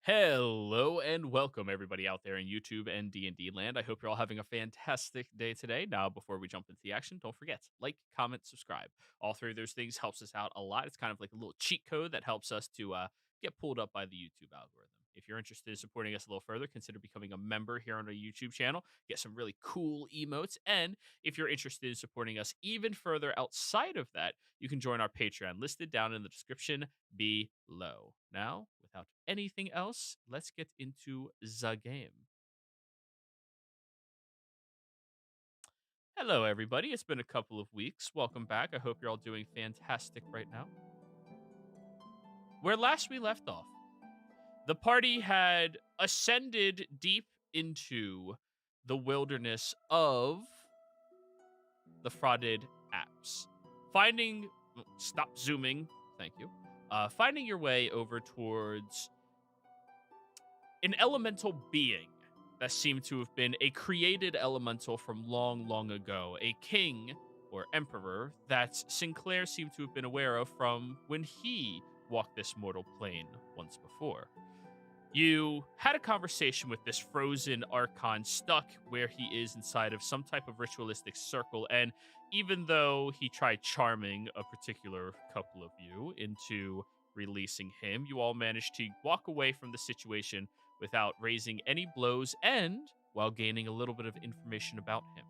Hello and welcome everybody out there in YouTube and D&D land. I hope you're all having a fantastic day today. Now, before we jump into the action, don't forget, like, comment, subscribe. All three of those things helps us out a lot. It's kind of like a little cheat code that helps us to get pulled up by the YouTube algorithm. If you're interested in supporting us a little further, consider becoming a member here on our YouTube channel. Get some really cool emotes. And if you're interested in supporting us even further outside of that, you can join our Patreon listed down in the description below. Now, without anything else, let's get into the game. Hello, everybody. It's been a couple of weeks. Welcome back. I hope you're all doing fantastic right now. Where last we left off, the party had ascended deep into the wilderness of the frauded apps. Finding, stop zooming, thank you. Finding your way over towards an elemental being that seemed to have been a created elemental from long, long ago, a king or emperor that Sinclair seemed to have been aware of from when he walked this mortal plane once before. You had a conversation with this frozen archon stuck where he is inside of some type of ritualistic circle, and even though he tried charming a particular couple of you into releasing him, you all managed to walk away from the situation without raising any blows and while gaining a little bit of information about him.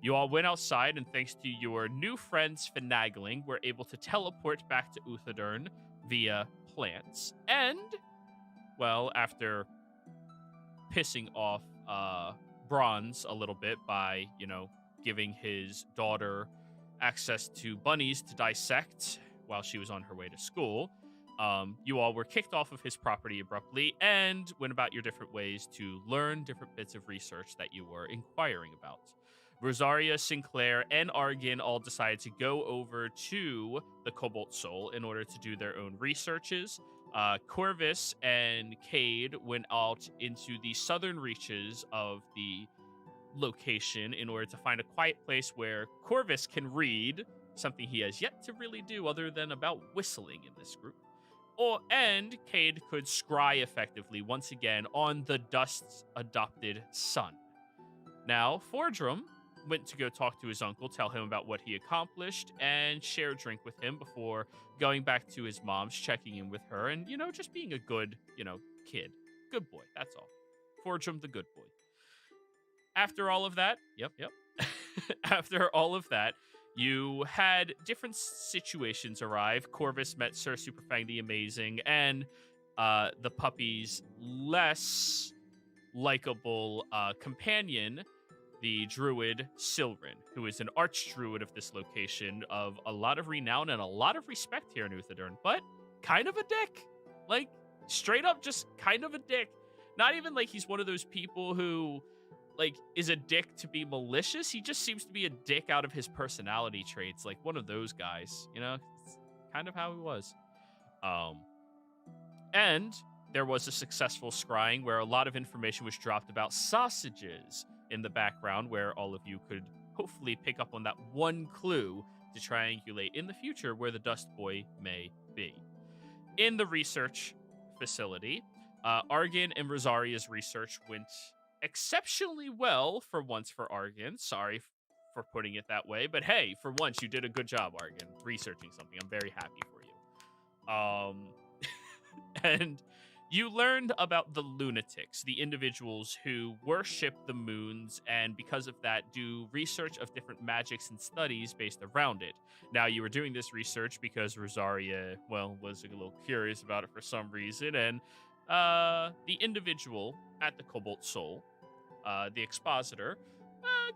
You all went outside, and thanks to your new friends finagling, were able to teleport back to Uthadern via plants. And, well, after pissing off Bronze a little bit by, giving his daughter access to bunnies to dissect while she was on her way to school, you all were kicked off of his property abruptly and went about your different ways to learn different bits of research that you were inquiring about. Rosaria, Sinclair, and Argan all decided to go over to the Cobalt Soul in order to do their own researches. Corvus and Cade went out into the southern reaches of the location in order to find a quiet place where Corvus can read, something he has yet to really do other than about whistling in this group. And Cade could scry effectively once again on the Dust's adopted son. Now, Fordrum went to go talk to his uncle, tell him about what he accomplished, and share a drink with him before going back to his mom's, checking in with her, and, just being a good, kid. Good boy, that's all. Fordrum the good boy. After all of that, yep. After all of that, you had different situations arrive. Corvus met Sir Superfang the Amazing, and the puppy's less likable companion, the druid Silrin, who is an archdruid of this location, of a lot of renown and a lot of respect here in Uthadern, but kind of a dick. Like, straight up just kind of a dick. Not even like he's one of those people who, like, is a dick to be malicious. He just seems to be a dick out of his personality traits, like one of those guys, It's kind of how he was. And there was a successful scrying where a lot of information was dropped about sausages in the background, where all of you could hopefully pick up on that one clue to triangulate in the future where the Dust Boy may be. In the research facility, Argan and Rosaria's research went exceptionally well for once for Argan. Sorry for putting it that way, but hey, for once you did a good job, Argan, researching something. I'm very happy for you. And you learned about the lunatics, the individuals who worship the moons, and because of that, do research of different magics and studies based around it. Now, you were doing this research because Rosaria, was a little curious about it for some reason, and the individual at the Cobalt Soul, the expositor,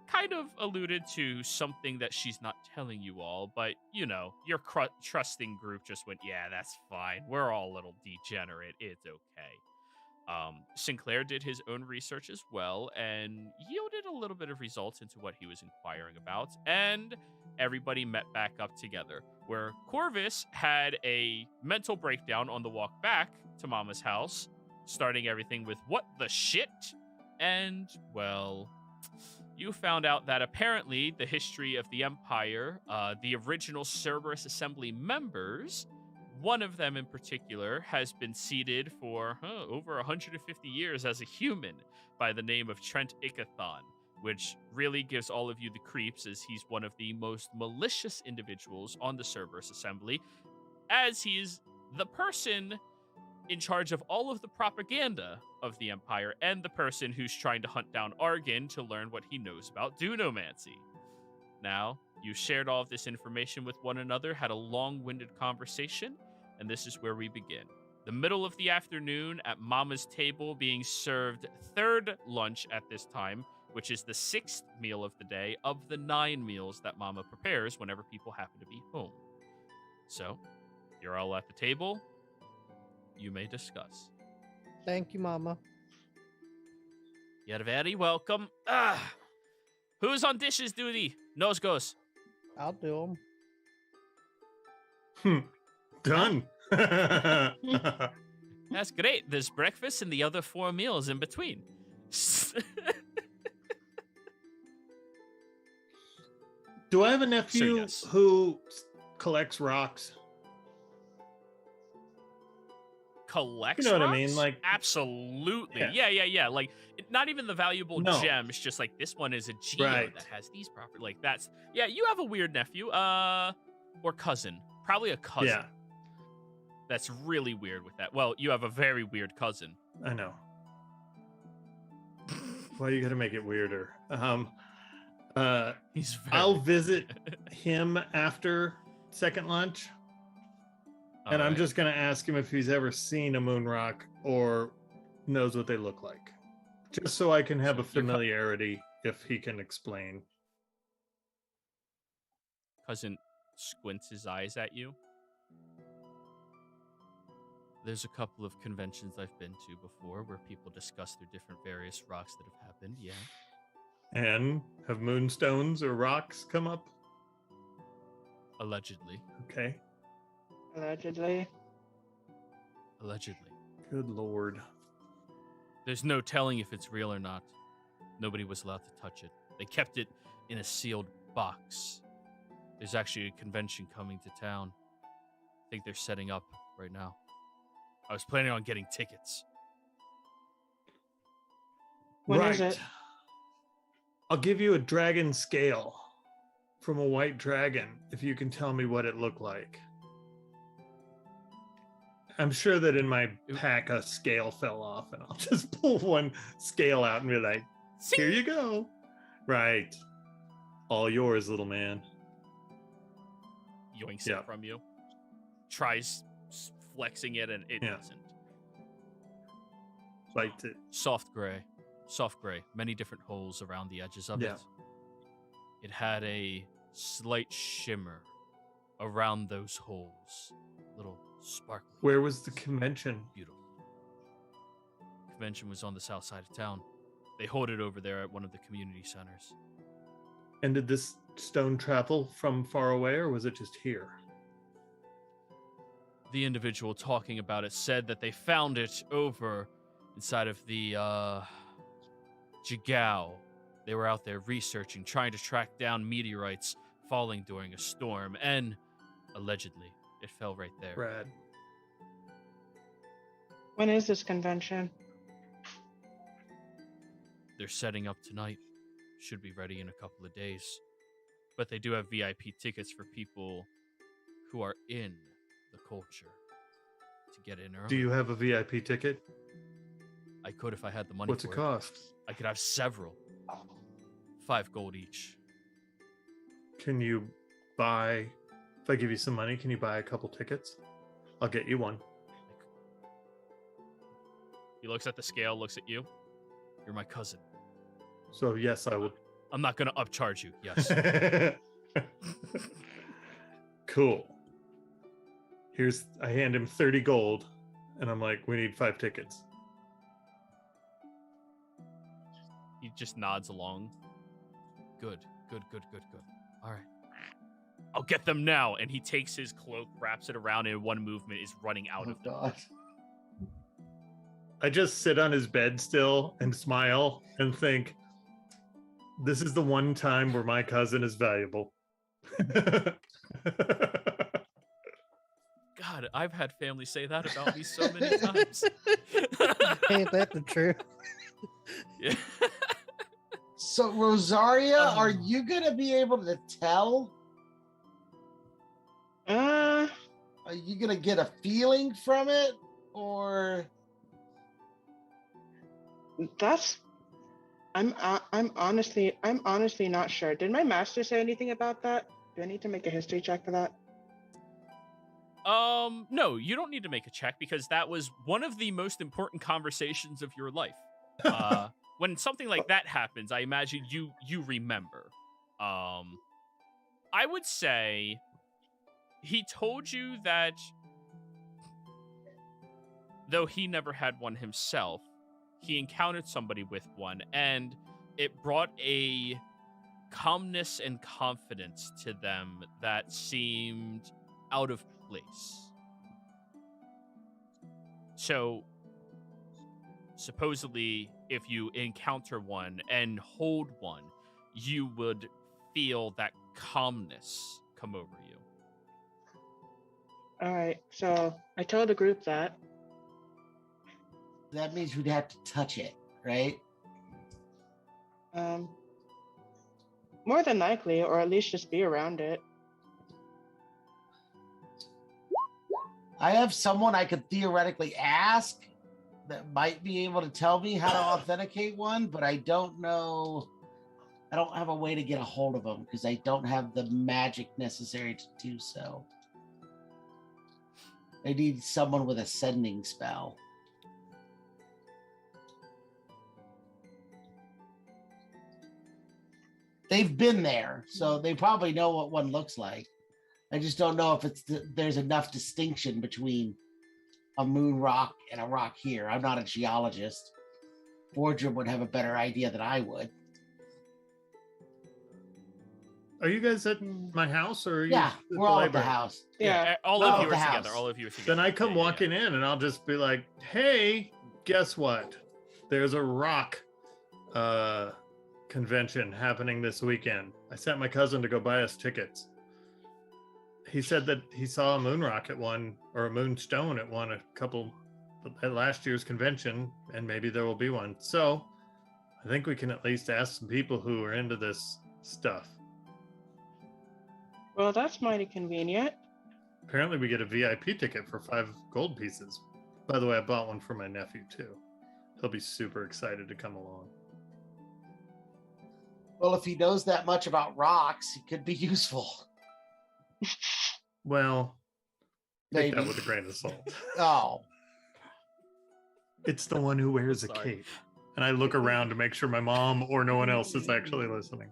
kind of alluded to something that she's not telling you all, but, your trusting group just went, yeah, that's fine. We're all a little degenerate. It's okay. Sinclair did his own research as well and yielded a little bit of results into what he was inquiring about, and everybody met back up together, where Corvus had a mental breakdown on the walk back to Mama's house, starting everything with, what the shit? And, you found out that apparently the history of the Empire, the original Cerberus Assembly members, one of them in particular has been seated for over 150 years as a human by the name of Trent Ikathon, which really gives all of you the creeps as he's one of the most malicious individuals on the Cerberus Assembly, as he's the person in charge of all of the propaganda of the Empire and the person who's trying to hunt down Argon to learn what he knows about Dunomancy. Now, you shared all of this information with one another, had a long-winded conversation, and this is where we begin. The middle of the afternoon at Mama's table, being served third lunch at this time, which is the 6th meal of the day of the 9 meals that Mama prepares whenever people happen to be home. So, you're all at the table. You may discuss. Thank you, Mama. You're very welcome. Who's on dishes duty? Nose goes. I'll do them. Done. That's great. There's breakfast and the other 4 meals in between. Do I have a nephew yes. who collects rocks? Collects You know what rocks? I mean? Like, absolutely. Yeah. Like, not even the valuable gems, just like this one is a geo that has these properties. Like, that's you have a weird nephew, or cousin. Probably a cousin. Yeah. That's really weird with that. Well, you have a very weird cousin. I know. Why you gotta make it weirder? I'll visit him after second lunch. And I'm just going to ask him if he's ever seen a moon rock or knows what they look like. Just so I can have a familiarity if he can explain. Cousin squints his eyes at you. There's a couple of conventions I've been to before where people discuss their different various rocks that have happened, yeah. And have moonstones or rocks come up? Allegedly. Okay. Allegedly. Good Lord. There's no telling if it's real or not. Nobody was allowed to touch it. They kept it in a sealed box. There's actually a convention coming to town. I think they're setting up right now. I was planning on getting tickets. When is it? I'll give you a dragon scale from a white dragon if you can tell me what it looked like. I'm sure that in my pack a scale fell off, and I'll just pull one scale out and be like, here you go. Right. All yours, little man. Yoinks it from you. Tries flexing it, and it doesn't. Bites it. Soft gray. Many different holes around the edges of it. It had a slight shimmer around those holes. Little sparkly. Where was the convention? Beautiful. Convention was on the south side of town. They hold it over there at one of the community centers. And did this stone travel from far away, or was it just here? The individual talking about it said that they found it over inside of the Jigao. They were out there researching, trying to track down meteorites falling during a storm, and allegedly it fell right there. Rad. When is this convention? They're setting up tonight. Should be ready in a couple of days. But they do have VIP tickets for people who are in the culture to get in early. Do you have a VIP ticket? I could if I had the money. What's it cost? I could have several. 5 gold each. Can you buy, if I give you some money, can you buy a couple tickets? I'll get you one. He looks at the scale, looks at you. You're my cousin. So yes, I would. I'm not going to upcharge you. Yes. Cool. I hand him 30 gold, and I'm like, we need 5 tickets. He just nods along. Good. All right. I'll get them now. And he takes his cloak, wraps it around, and in one movement is running out of them. God. I just sit on his bed still and smile and think, this is the one time where my cousin is valuable. God, God, I've had family say that about me so many times. Ain't that the truth? Yeah. So, Rosaria, are Oh. you gonna be able to tell? Are you gonna get a feeling from it, or I'm honestly not sure. Did my master say anything about that? Do I need to make a history check for that? No, you don't need to make a check because that was one of the most important conversations of your life. When something like that happens, I imagine you remember. I would say he told you that though he never had one himself, he encountered somebody with one, and it brought a calmness and confidence to them that seemed out of place. So, supposedly, if you encounter one and hold one, you would feel that calmness come over you. All right, so I told the group that. that means we'd have to touch it, right? More than likely, or at least just be around it. I have someone I could theoretically ask that might be able to tell me how to authenticate one, but I don't know. I don't have a way to get a hold of them because I don't have the magic necessary to do so. I need someone with a sending spell. They've been there, so they probably know what one looks like. I just don't know if there's enough distinction between a moon rock and a rock here. I'm not a geologist. Fordrum would have a better idea than I would. Are you guys at my house or are you Yeah, at we're all at the library? house. Yeah. All Well, of you the are house. together. All of you are together. Then I come Yeah, yeah, walking in and I'll just be like, hey, guess what? There's a rock convention happening this weekend. I sent my cousin to go buy us tickets. He said that he saw a moon rock at one, or a moonstone at one, at last year's convention, and maybe there will be one. So I think we can at least ask some people who are into this stuff. Well, that's mighty convenient. Apparently we get a VIP ticket for 5 gold pieces. By the way, I bought one for my nephew too. He'll be super excited to come along. Well, if he knows that much about rocks, it could be useful. Well, take Maybe. that with a grain of salt. Oh, It's the one who wears a Sorry. cape. And I look around to make sure my mom or no one else is actually listening.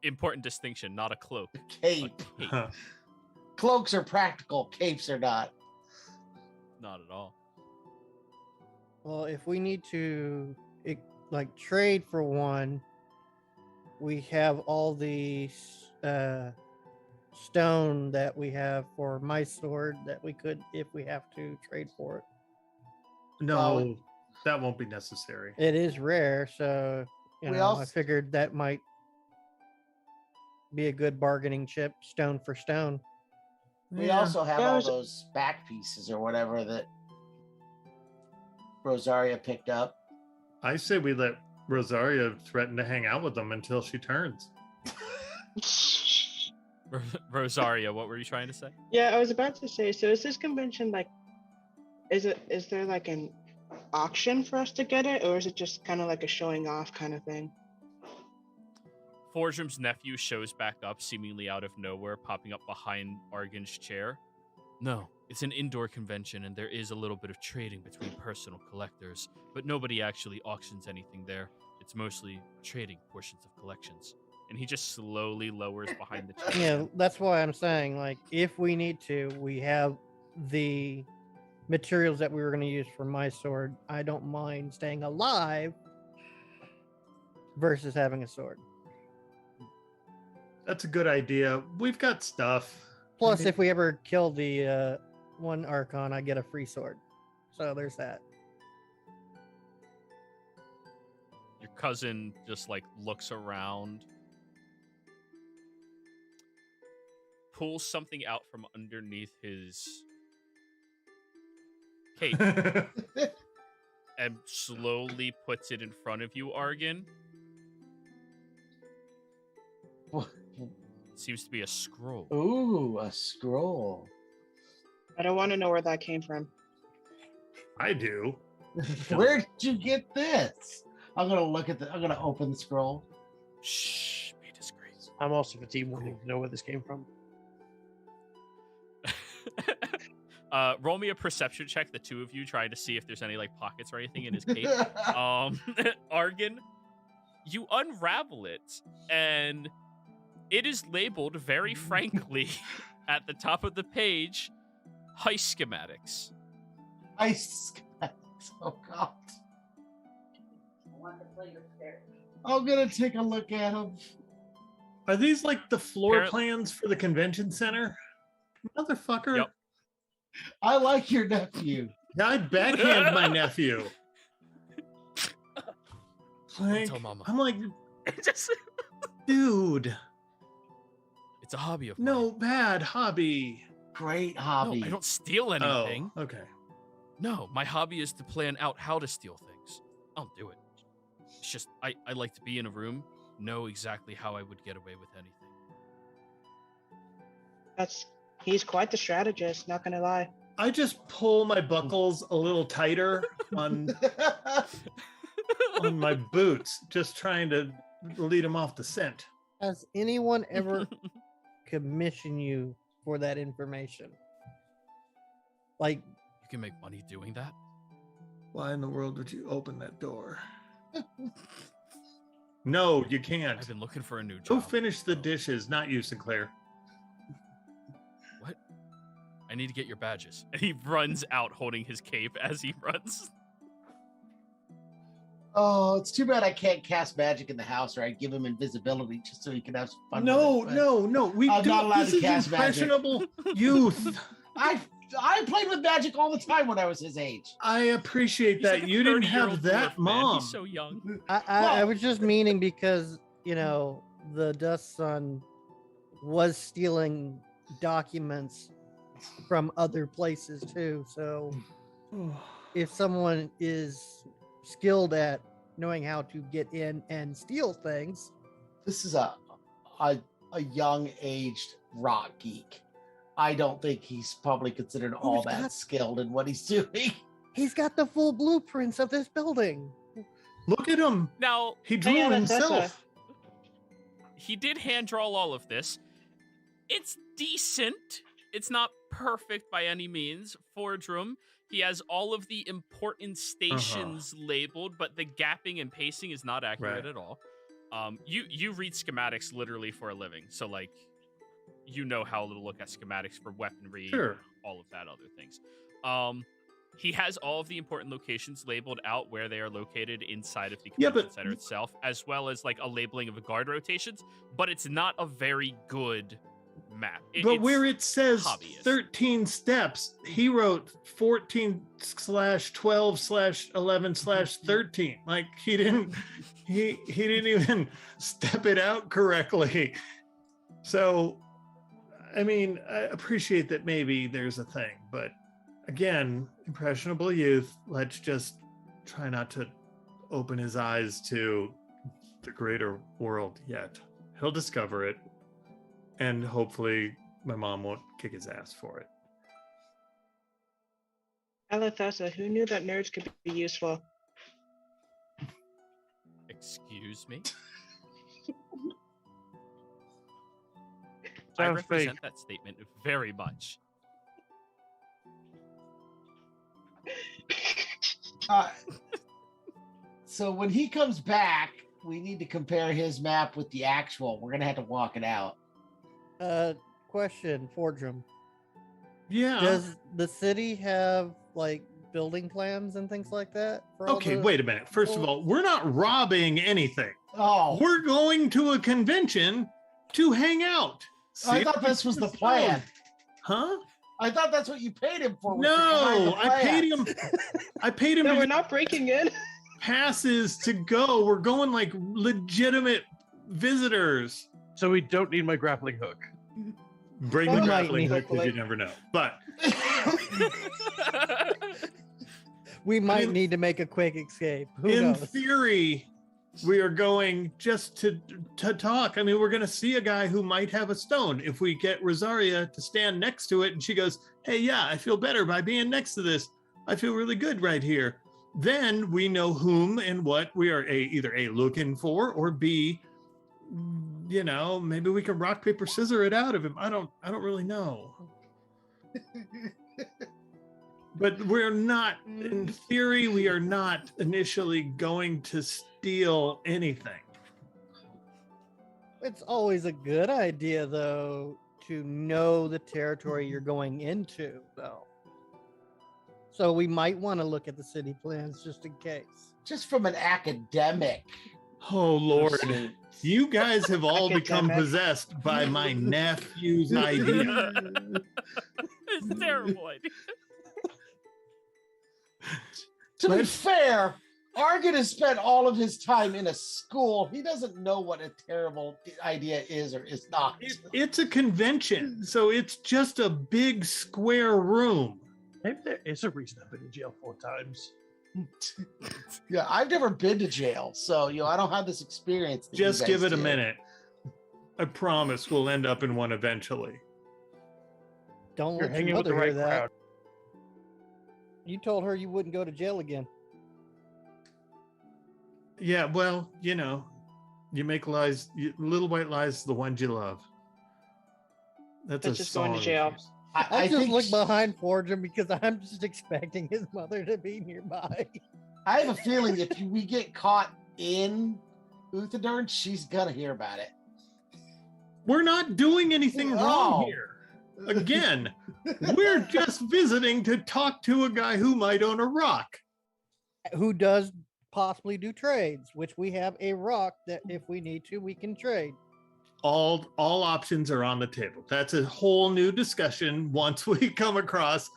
Important distinction, not a cloak. cape. A cape. Huh. Cloaks are practical. Capes are not. Not at all. Well, if we need to trade for one, we have all the stone that we have for my sword that we could, if we have to, trade for it. No, that won't be necessary. It is rare, so We I also- figured that might be a good bargaining chip, stone for stone. We Yeah. also have Yeah, all there's- those back pieces or whatever that Rosaria picked up. I say we let Rosaria threaten to hang out with them until she turns. Rosaria, what were you trying to say? Yeah, I was about to say, so is this convention is there like an auction for us to get it, or is it just kind of like a showing off kind of thing? Fordrum's nephew shows back up, seemingly out of nowhere, popping up behind Argan's chair. No, it's an indoor convention, and there is a little bit of trading between personal collectors, but nobody actually auctions anything there. It's mostly trading portions of collections. And he just slowly lowers behind the chair. Yeah, that's why I'm saying, if we need to, we have the materials that we were going to use for my sword. I don't mind staying alive versus having a sword. That's a good idea. We've got stuff. Plus, mean- if we ever kill the one Archon, I get a free sword. So there's that. Your cousin just looks around, pulls something out from underneath his cape and slowly puts it in front of you, Argon. It seems to be a scroll. Ooh, a scroll. I don't want to know where that came from. I do. Where did you get this? I'm gonna open the scroll. Shh, be discreet. I'm also fatigued wanting to know where this came from. Roll me a perception check, the two of you, trying to see if there's any like pockets or anything in his cape. Argon, you unravel it, and it is labeled very frankly at the top of the page, heist schematics. Heist schematics. Oh God. I'm gonna take a look at them. Are these like the floor Apparent- plans for the convention center? Motherfucker. Yep. I like your nephew. I'd backhand my nephew. Like, Tell mama. I'm like, Just- dude, it's a hobby of mine. no bad hobby. Great No, hobby. I don't steal anything. Oh, okay. No, my hobby is to plan out how to steal things. I'll do it. It's just I like to be in a room, know exactly how I would get away with anything. He's quite the strategist, not gonna lie. I just pull my buckles a little tighter on my boots, just trying to lead them off the scent. Has anyone ever commissioned you for that information? Like, You can make money doing that. Why in the world would you open that door? No, you can't. I've been looking for a new job. Go finish the dishes, not you, Sinclair. What? I need to get your badges. And he runs out holding his cape as he runs. Oh, it's too bad I can't cast magic in the house, or I'd give him invisibility just so he can have some fun. No, with it, but no. I'm not allowed this to is cast magic. impressionable youth. I played with magic all the time when I was his age. I appreciate He's that. like a You didn't 30-year-old have that, dwarf, man. mom. He's so young. I was just meaning because, you know, the Dust Sun was stealing documents from other places too. So if someone is skilled at knowing how to get in and steal things, This is a young aged rock geek. I don't think he's probably considered all he's that got- skilled in what he's doing. he's got the full blueprints of this building. Look at him. Now, He drew yeah, that's himself. he did hand draw all of this. It's decent. It's not perfect by any means. Forge room. He has all of the important stations labeled, but the gapping and pacing is not accurate Right. at all. You read schematics literally for a living, so like, you know how to look at schematics for weaponry, Sure. all of that other things. He has all of the important locations labeled out where they are located inside of the Yeah, convention but- center itself, as well as like a labeling of the guard rotations. But it's not a very good map. But where it says hobbyist. 13 steps, he wrote 14/12/11/13. Like he didn't even step it out correctly. So I mean, I appreciate that maybe there's a thing, but again, impressionable youth, let's just try not to open his eyes to the greater world yet. He'll discover it, and hopefully my mom won't kick his ass for it. Alathessa, who knew that nerds could be useful? Excuse me. I Sounds represent fake. that statement very much. So when he comes back, we need to compare his map with the actual. We're gonna have to walk it out. Question, Fortrum. Yeah. Does the city have like building plans and things like that? For all Okay, the- wait a minute. First of all, we're not robbing anything. Oh, We're going to a convention to hang out. I See? thought this was the plan. Huh? I thought that's what you paid him for. was to provide No, the I paid plan. him. I paid him No, to we're get not breaking in. passes to go. We're going like legitimate visitors. So we don't need my grappling hook. Bring We the might grappling need- hook because you never know. But We might mean, need to make a quick escape. Who in knows? theory, we are going just to talk. I mean, we're going to see a guy who might have a stone. If we get Rosaria to stand next to it and she goes, hey, yeah, I feel better by being next to this. I feel really good right here. Then we know whom and what we are either A, looking for, or B, you know, maybe we can rock, paper, scissor it out of him. I don't really know. But we're not, in theory, we are not initially going to steal anything. It's always a good idea, though, to know the territory you're going into, though. So we might want to look at the city plans just in case. Just from an academic. Oh, Lord. pursuit. You guys have all become Academic. possessed by my nephew's idea. It's a terrible idea. To be fair, Argon has spent all of his time in a school. He doesn't know what a terrible idea is or is not. It's a convention, so it's just a big square room. Maybe there is a reason I've been in jail 4 times. Yeah, I've never been to jail, so I don't have this experience. that you Just guys give it a did. minute. I promise we'll end up in one eventually. Don't You're let your hanging with mother the hear right that. crowd. You told her you wouldn't go to jail again. Yeah, well, you know, you make lies, little white lies, the ones you love. That's That's a just going to song. jail. I just think look behind Fortune because I'm just expecting his mother to be nearby. I have a feeling if we get caught in Uthadurn, she's gonna hear about it. We're not doing anything wrong Oh. here. Again, we're just visiting to talk to a guy who might own a rock. Who does possibly do trades, which we have a rock that if we need to, we can trade. All options are on the table. That's a whole new discussion once we come across,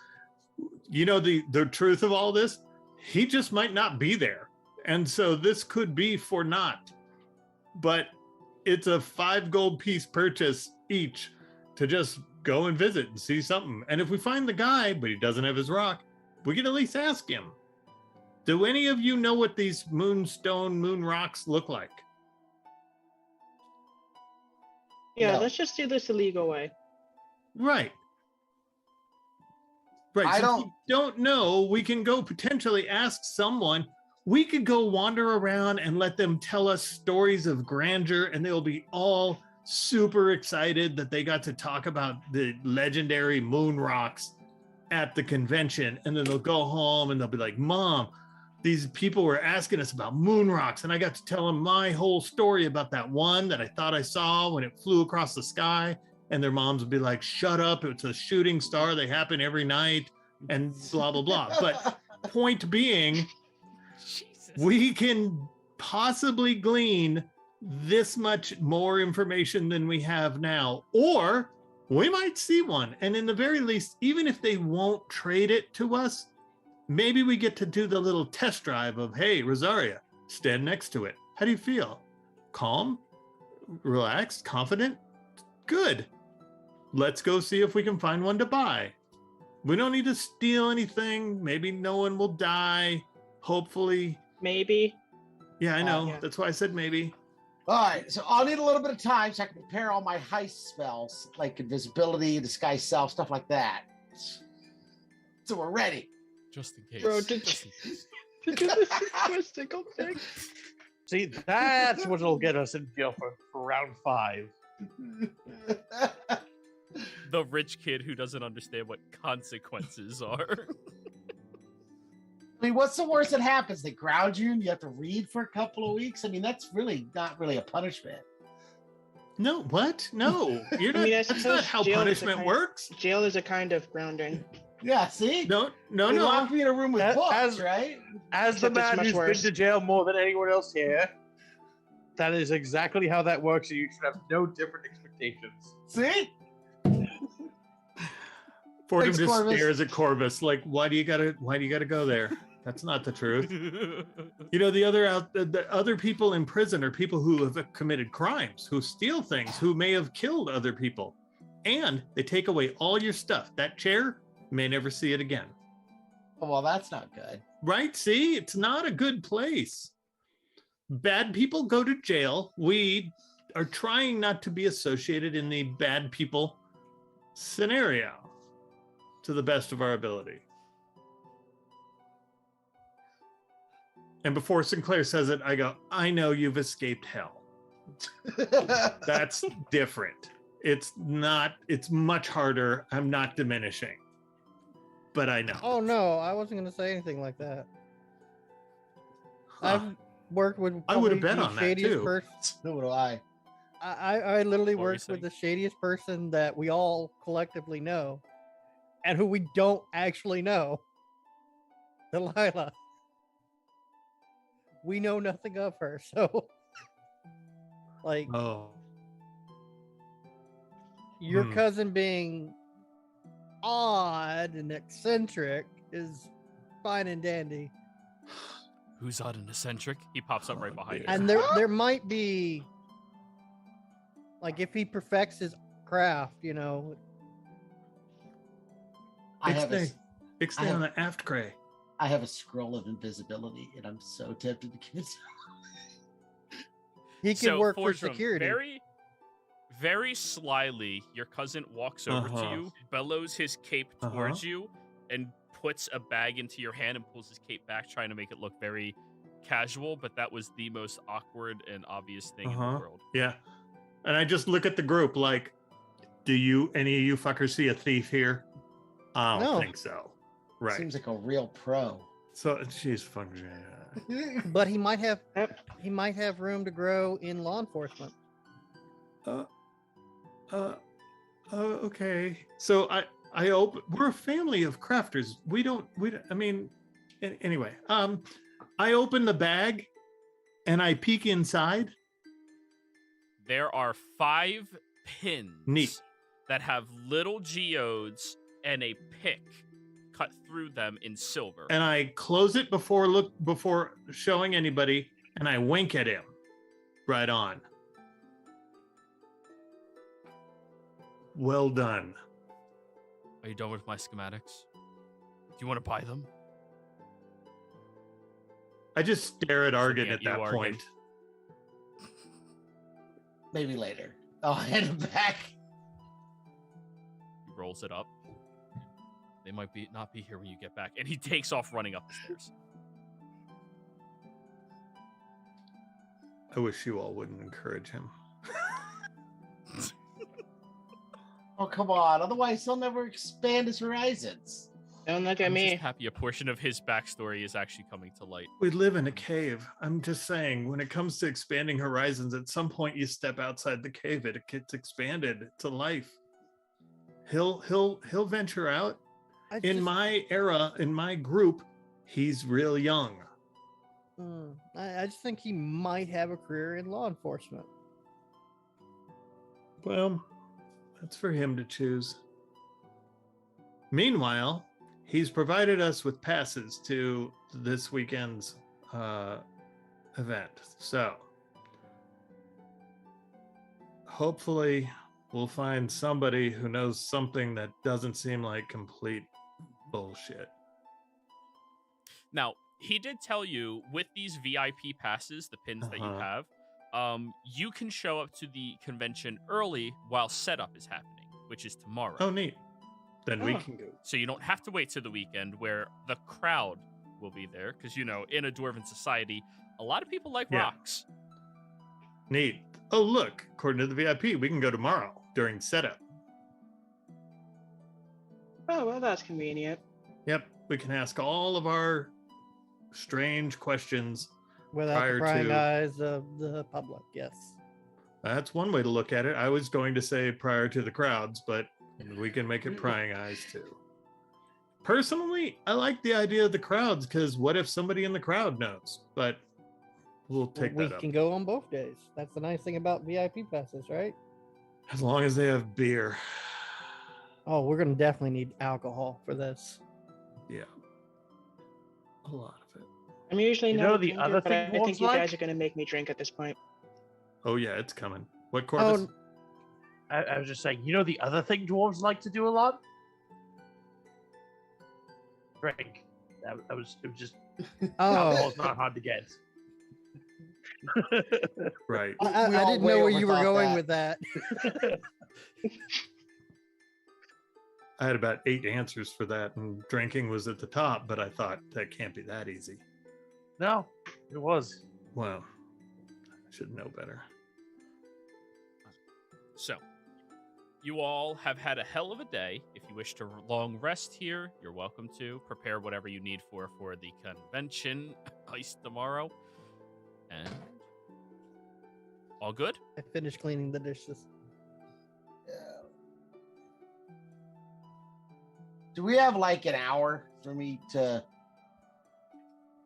you know, the truth of all this. He just might not be there. And so this could be for naught. But it's a 5 gold piece purchase each to just go and visit and see something. And if we find the guy, but he doesn't have his rock, we can at least ask him. Do any of you know what these moonstone, moon rocks look like? Yeah, No. let's just do this the legal way. Right. Right. I So if we don't know, we can go potentially ask someone. We could go wander around and let them tell us stories of grandeur, and they'll be all super excited that they got to talk about the legendary moon rocks at the convention. And then they'll go home and they'll be like, Mom, these people were asking us about moon rocks, and I got to tell them my whole story about that one that I thought I saw when it flew across the sky. And their moms would be like, shut up, it's a shooting star, they happen every night, and blah blah blah. But point being, Jesus. we can possibly glean this much more information than we have now, or we might see one, and in the very least, even if they won't trade it to us, maybe we get to do the little test drive of, hey, Rosaria, stand next to it. How do you feel? Calm, relaxed, confident? Good. Let's go see if we can find one to buy. We don't need to steal anything. Maybe no one will die. Hopefully. Maybe. Yeah, I know. Yeah. That's why I said maybe. All right, so I'll need a little bit of time so I can prepare all my heist spells, like invisibility, disguise self, stuff like that. So we're ready. Just in case. Bro, did Just in case. Did you listen to a single thing? See, that's what'll get us in jail for round 5. The rich kid who doesn't understand what consequences are. I mean, what's the worst that happens? They ground you and you have to read for a couple of weeks? I mean, that's really not really a punishment. No, what? No, you're I not. mean, I That's not suppose how jail is a punishment kind- works. Jail is a kind of grounding. Yeah, see? No, They lock no. me in a room with As- books, as- right? As the Except it's man much who's worse. been to jail more than anyone else here, that is exactly how that works, and you should have no different expectations. See? Fordham Thanks, just Corvus. stares at Corvus like, why do you gotta go there? That's not the truth. You know, the other people in prison are people who have committed crimes, who steal things, who may have killed other people. and they take away all your stuff. That chair, you may never see it again. Oh, well, that's not good. Right? See, it's not a good place. Bad people go to jail. We are trying not to be associated in the bad people scenario to the best of our ability. And before Sinclair says it, I go, I know you've escaped hell. That's different. It's much harder. I'm not diminishing. But I know. Oh no, I wasn't going to say anything like that. Huh. I've worked with. I would have probably bet the on that shadiest too. person- So do I. I literally What were you worked with saying? the shadiest person that we all collectively know, and who we don't actually know. Delilah. We know nothing of her, so like Oh. your Hmm. cousin being odd and eccentric is fine and dandy. Who's odd and eccentric? He pops up right behind you. And there might be, like, if he perfects his craft, you know. I have Ixnay on the aft cray. I have a scroll of invisibility, and I'm so tempted to give it. He can work for Fordrum, security. Very, very slyly, your cousin walks over to you, bellows his cape towards you, and puts a bag into your hand and pulls his cape back, trying to make it look very casual. But that was the most awkward and obvious thing in the world. Yeah. And I just look at the group like, do any of you fuckers see a thief here? I don't No. think so. Right. Seems like a real pro. So she's fucking. But he might have Yep. room to grow in law enforcement. Okay. So I open. We're a family of crafters. We don't. I mean, anyway. I open the bag, and I peek inside. There are 5 pins Neat. that have little geodes and a pick cut through them in silver. And I close it before showing anybody, and I wink at him. Right on. Well done. Are you done with my schematics? Do you want to buy them? I just stare at Argon Looking at at you, that Argon. point. Maybe later. I'll hand him back. He rolls it up. They might not be here when you get back. And he takes off running up the stairs. I wish you all wouldn't encourage him. Oh, come on. Otherwise, he'll never expand his horizons. Don't look at I'm me. just happy a portion of his backstory is actually coming to light. We live in a cave. I'm just saying, when it comes to expanding horizons, at some point you step outside the cave, it gets expanded to life. He'll venture out. In my era, in my group, he's real young. I just think he might have a career in law enforcement. Well, that's for him to choose. Meanwhile, he's provided us with passes to this weekend's event. So, hopefully, we'll find somebody who knows something that doesn't seem like complete bullshit. Now, he did tell you with these VIP passes, the pins that you have, you can show up to the convention early while setup is happening, which is tomorrow. Oh, neat. Then we can go. So you don't have to wait till the weekend where the crowd will be there. Because, you know, in a dwarven society, a lot of people like rocks. Neat. Oh, look, according to the VIP, we can go tomorrow during setup. Oh, well, that's convenient. Yep, we can ask all of our strange questions Without prior the prying to. eyes of the public, yes. That's one way to look at it. I was going to say prior to the crowds, but we can make it prying eyes too. Personally, I like the idea of the crowds because what if somebody in the crowd knows? But we'll take We that up. can go on both days. That's the nice thing about VIP passes, right? As long as they have beer. Oh, we're gonna definitely need alcohol for this. Yeah. A lot of it. I'm usually You not know a the drinker, other but thing I think wolves you like? guys are going to make me drink at this point. Oh, yeah, it's coming. What, Corvus? I was just saying, the other thing dwarves like to do a lot? Drink. It was just Oh, alcohol's not hard to get. Right. I We all didn't way know where you were overthought going that. with that. I had about 8 answers for that, and drinking was at the top, but I thought that can't be that easy. No, it was. Well, I should know better. So, you all have had a hell of a day. If you wish to long rest here, you're welcome to. Prepare whatever you need for the convention heist tomorrow. And all good? I finished cleaning the dishes. Do we have like an hour for me to?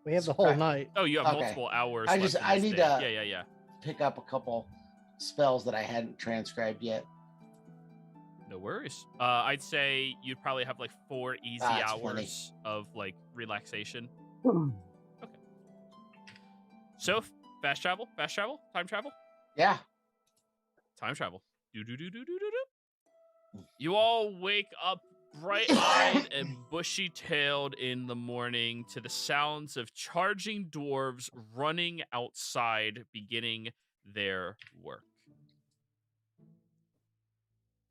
We have the whole Scrap. Oh, night. you have Okay. multiple hours. I left just- in I this need day. to- Yeah. Pick up a couple spells that I hadn't transcribed yet. No worries. I'd say you'd probably have like 4 easy That's hours of like relaxation. Okay. So fast travel, time travel. Yeah. Time travel. Do. You all wake up bright-eyed and bushy-tailed in the morning to the sounds of charging dwarves running outside, beginning their work.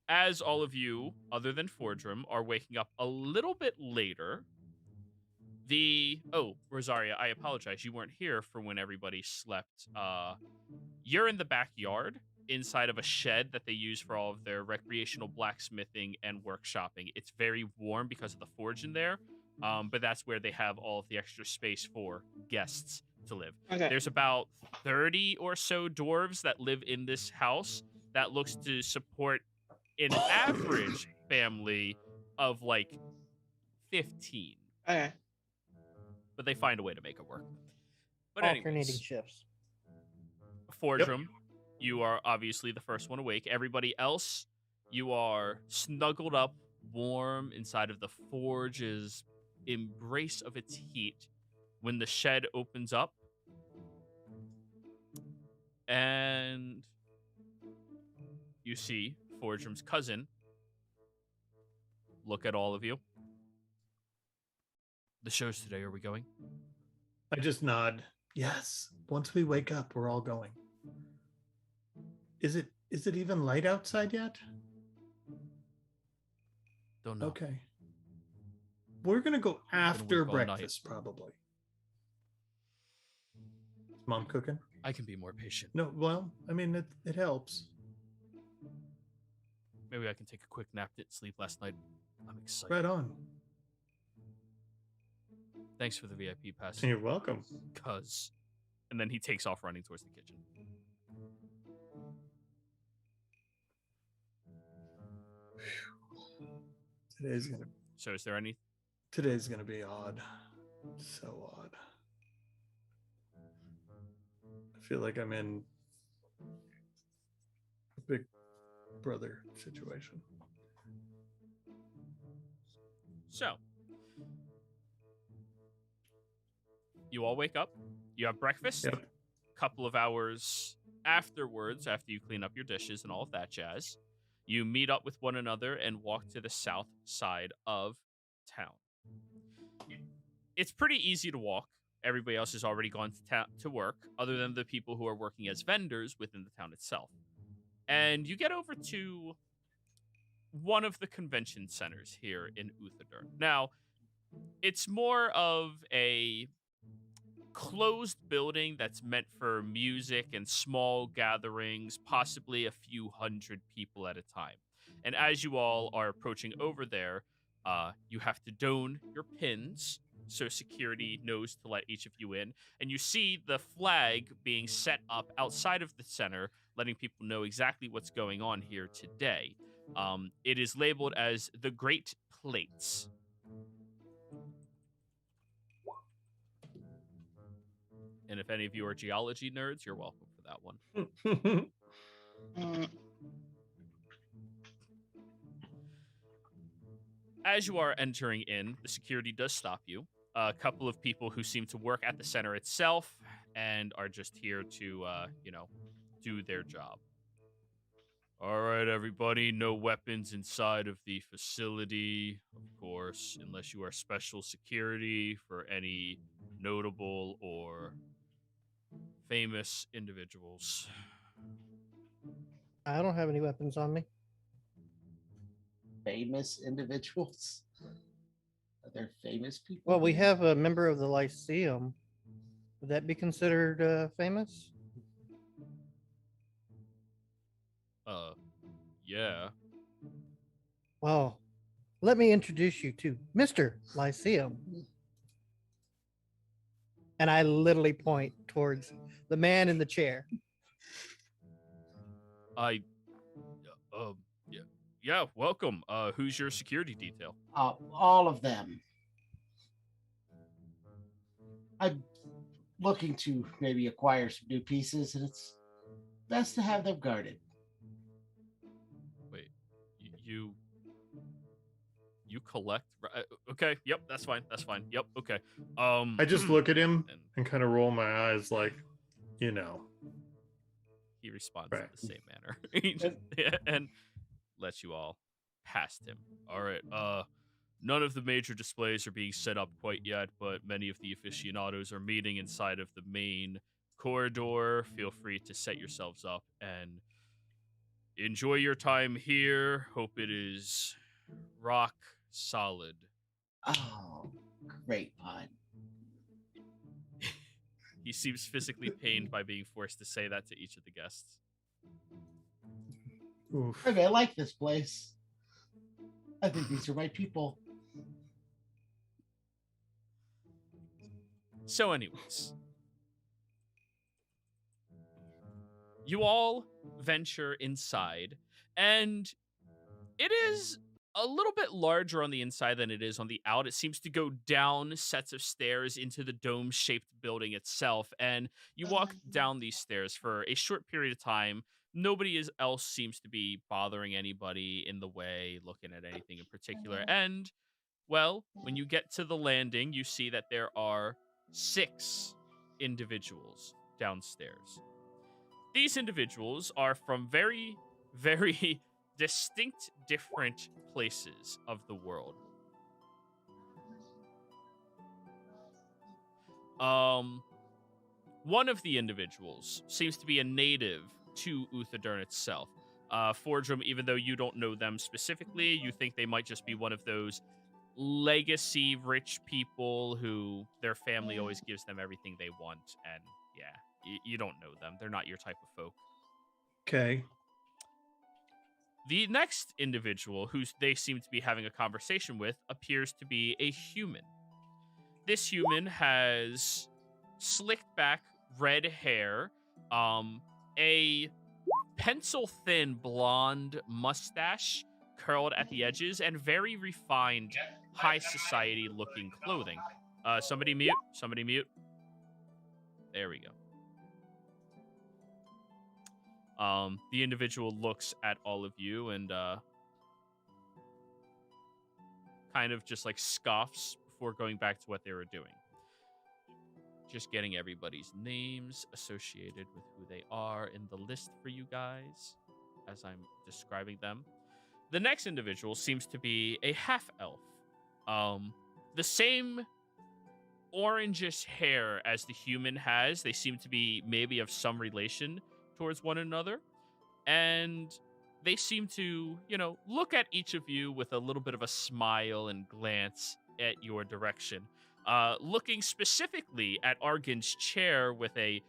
As all of you, other than Fordrum, are waking up a little bit later, Rosaria, I apologize. You weren't here for when everybody slept. You're in the backyard inside of a shed that they use for all of their recreational blacksmithing and workshopping. It's very warm because of the forge in there, but that's where they have all of the extra space for guests to live. Okay. There's about 30 or so dwarves that live in this house that looks to support an average family of like 15. Okay. But they find a way to make it work. But Alternating anyways, shifts. Fordrum, you are obviously the first one awake. Everybody else, you are snuggled up, warm inside of the forge's embrace of its heat when the shed opens up. And you see Fordrum's cousin look at all of you. The show's today, are we going? I just nod. Yes. Once we wake up, we're all going. Is it even light outside yet? Don't know. Okay. We're gonna go after work all night. breakfast, probably. Is Mom cooking? I can be more patient. No, well, I mean it helps. Maybe I can take a quick nap. Didn't sleep last night. I'm excited. Right on. Thanks for the VIP pass. You're welcome. Cuz. And then he takes off running towards the kitchen. So is there any? Today's gonna be odd. So odd. I feel like I'm in a Big Brother situation. So. You all wake up. You have breakfast. Yep. Couple of hours afterwards, after you clean up your dishes and all of that jazz, you meet up with one another and walk to the south side of town. It's pretty easy to walk. Everybody else has already gone to work, other than the people who are working as vendors within the town itself. And you get over to one of the convention centers here in Uthodurn. Now, it's more of a closed building that's meant for music and small gatherings, possibly a few hundred people at a time. And as you all are approaching over there, you have to don your pins so security knows to let each of you in. And you see the flag being set up outside of the center, letting people know exactly what's going on here today. It is labeled as the Great Plates. And if any of you are geology nerds, you're welcome for that one. As you are entering in, the security does stop you. A couple of people who seem to work at the center itself and are just here to, do their job. All right, everybody, no weapons inside of the facility, of course, unless you are special security for any notable or famous individuals. I don't have any weapons on me. Famous individuals? Are there famous people? Well, we here? have a member of the Lyceum. Would that be considered famous? Yeah. Well, let me introduce you to Mr. Lyceum. And I literally point towards the man in the chair. Yeah, welcome. Who's your security detail? All of them. I'm looking to maybe acquire some new pieces, and it's best to have them guarded. Wait, you collect? Okay, yep, that's fine. Yep, okay. I just look at him and and kind of roll my eyes, like, you know. he responds Right. in the same manner. And lets you all past him. All right. None of the major displays are being set up quite yet, but many of the aficionados are meeting inside of the main corridor. Feel free to set yourselves up and enjoy your time here. Hope it is rock solid. Oh, great pun. He seems physically pained by being forced to say that to each of the guests. Oof. Okay, I like this place. I think these are my people. So, anyways, you all venture inside, and it is a little bit larger on the inside than it is on the out. It seems to go down sets of stairs into the dome-shaped building itself, and you walk down these stairs for a short period of time. Nobody else seems to be bothering anybody in the way, looking at anything in particular. And, well, when you get to the landing, you see that there are 6 individuals downstairs. These individuals are from very, very distinct different places of the world. One of the individuals seems to be a native to Uthadern itself. Fordrum, even though you don't know them specifically, you think they might just be one of those legacy rich people who their family always gives them everything they want. And yeah, you don't know them. They're not your type of folk. Okay. The next individual who they seem to be having a conversation with appears to be a human. This human has slicked back red hair, a pencil-thin blonde mustache curled at the edges, and very refined, high society-looking clothing. Somebody mute. There we go. The individual looks at all of you and kind of just like scoffs before going back to what they were doing. Just getting everybody's names associated with who they are in the list for you guys as I'm describing them. The next individual seems to be a half-elf. The same orangish hair as the human has. They seem to be maybe of some relation towards one another, and they seem to, look at each of you with a little bit of a smile and glance at your direction, looking specifically at Argan's chair with a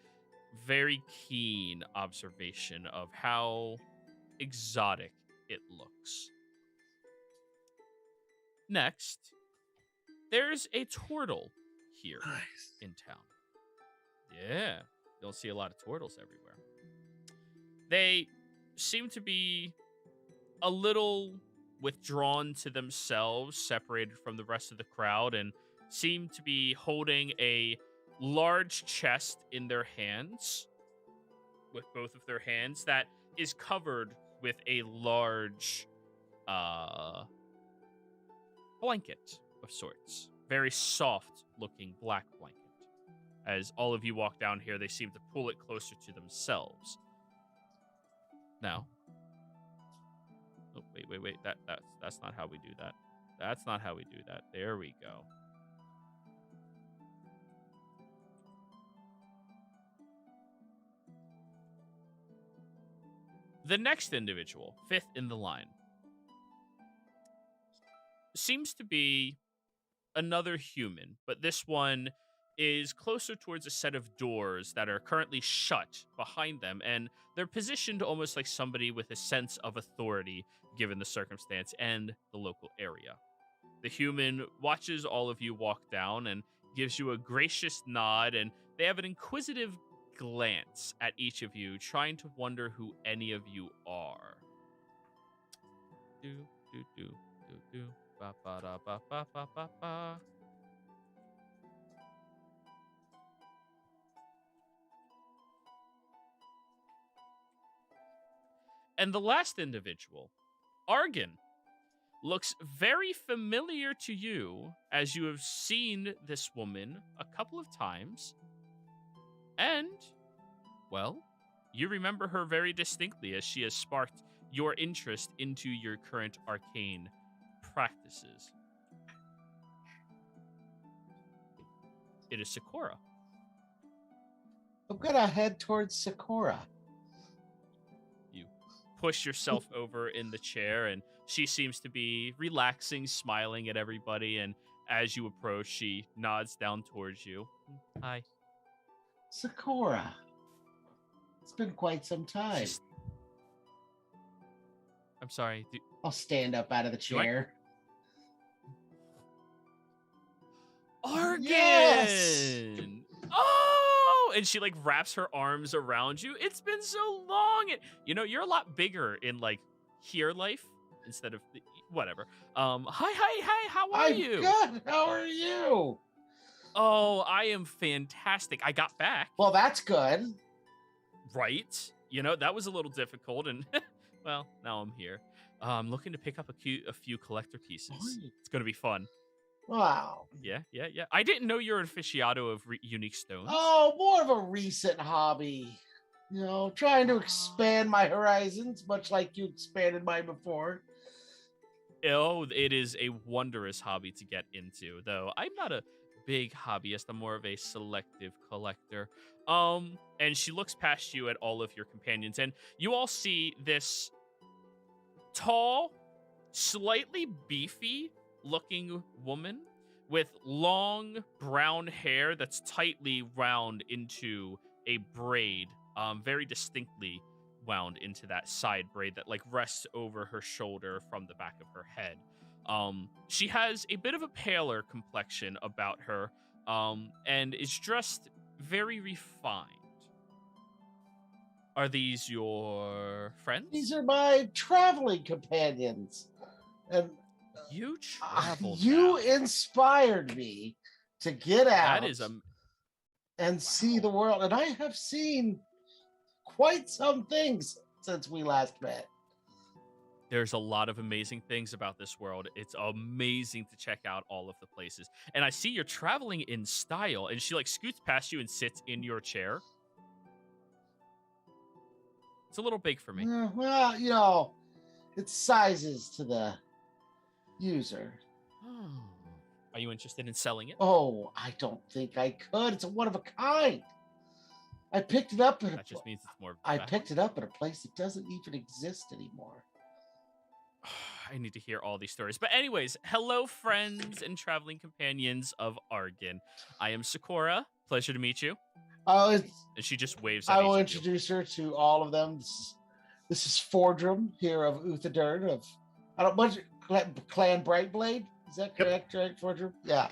very keen observation of how exotic it looks. Next, there's a turtle here in town. Yeah, you don't see a lot of turtles everywhere. They seem to be a little withdrawn to themselves, separated from the rest of the crowd, and seem to be holding a large chest in their hands, with both of their hands, that is covered with a large blanket of sorts. Very soft-looking black blanket. As all of you walk down here, they seem to pull it closer to themselves. Now, Wait. That's not how we do that. That's not how we do that. There we go. The next individual, 5th in the line, seems to be another human, but this one is closer towards a set of doors that are currently shut behind them, and they're positioned almost like somebody with a sense of authority given the circumstance and the local area. The human watches all of you walk down and gives you a gracious nod, and they have an inquisitive glance at each of you, trying to wonder who any of you are. Ba ba da ba ba ba ba ba. And the last individual, Argon, looks very familiar to you as you have seen this woman a couple of times. And, well, you remember her very distinctly as she has sparked your interest into your current arcane practices. It is Sakura. I'm gonna head towards Sakura. You push yourself over in the chair, and she seems to be relaxing, smiling at everybody. And as you approach, she nods down towards you. Hi. Sakura. It's been quite some time. I'm sorry. I'll stand up out of the chair. Argon! Yes! Oh! And she like wraps her arms around you. It's been so long. And, you know, you're a lot bigger in like here life instead of whatever. Hi. How are you? Good. How are you? Oh, I am fantastic. I got back. Well, that's good. Right? You know, that was a little difficult, and well, now I'm here. I'm looking to pick up a few collector pieces. It's going to be fun. Wow. Yeah. I didn't know you're an aficionado of unique stones. Oh, more of a recent hobby. You know, trying to expand my horizons, much like you expanded mine before. Oh, it is a wondrous hobby to get into, though I'm not a big hobbyist. I'm more of a selective collector. And she looks past you at all of your companions, and you all see this tall, slightly beefy looking woman with long brown hair that's tightly wound into a braid, very distinctly wound into that side braid that like rests over her shoulder from the back of her head. She has a bit of a paler complexion about her, and is dressed very refined. Are these your friends? These are my traveling companions. And You travel you now. inspired me to get out That is and see the world. And I have seen quite some things since we last met. There's a lot of amazing things about this world. It's amazing to check out all of the places. And I see you're traveling in style. And she like scoots past you and sits in your chair. It's a little big for me. Well, you know, it's sizes to the user. Are you interested in selling it? Oh, I don't think I could. It's a one of a kind. I picked it up at That just means it's more. I picked it up at a place that doesn't even exist anymore. I need to hear all these stories. But anyways, hello, friends and traveling companions of Argon. I am Sakura. Pleasure to meet you. And she just waves at I will each of introduce her to all of them. This is Fordrum here of Uthadern of I don't much Clan Brightblade. Is that correct, right, Fordrum? Yeah.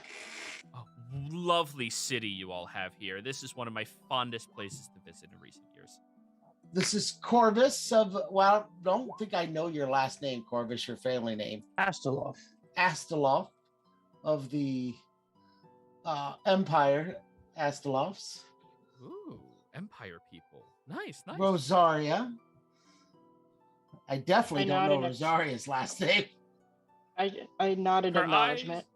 Oh, lovely city you all have here. This is one of my fondest places to visit in recent years. This is Corvus of, well, I don't think I know your last name, Corvus, your family name. Asteloth. Asteloth of the Empire Asteloths. Ooh, Empire people. Nice. Rosaria. I definitely don't know nodded. Rosaria's last name. I nodded Her acknowledgement.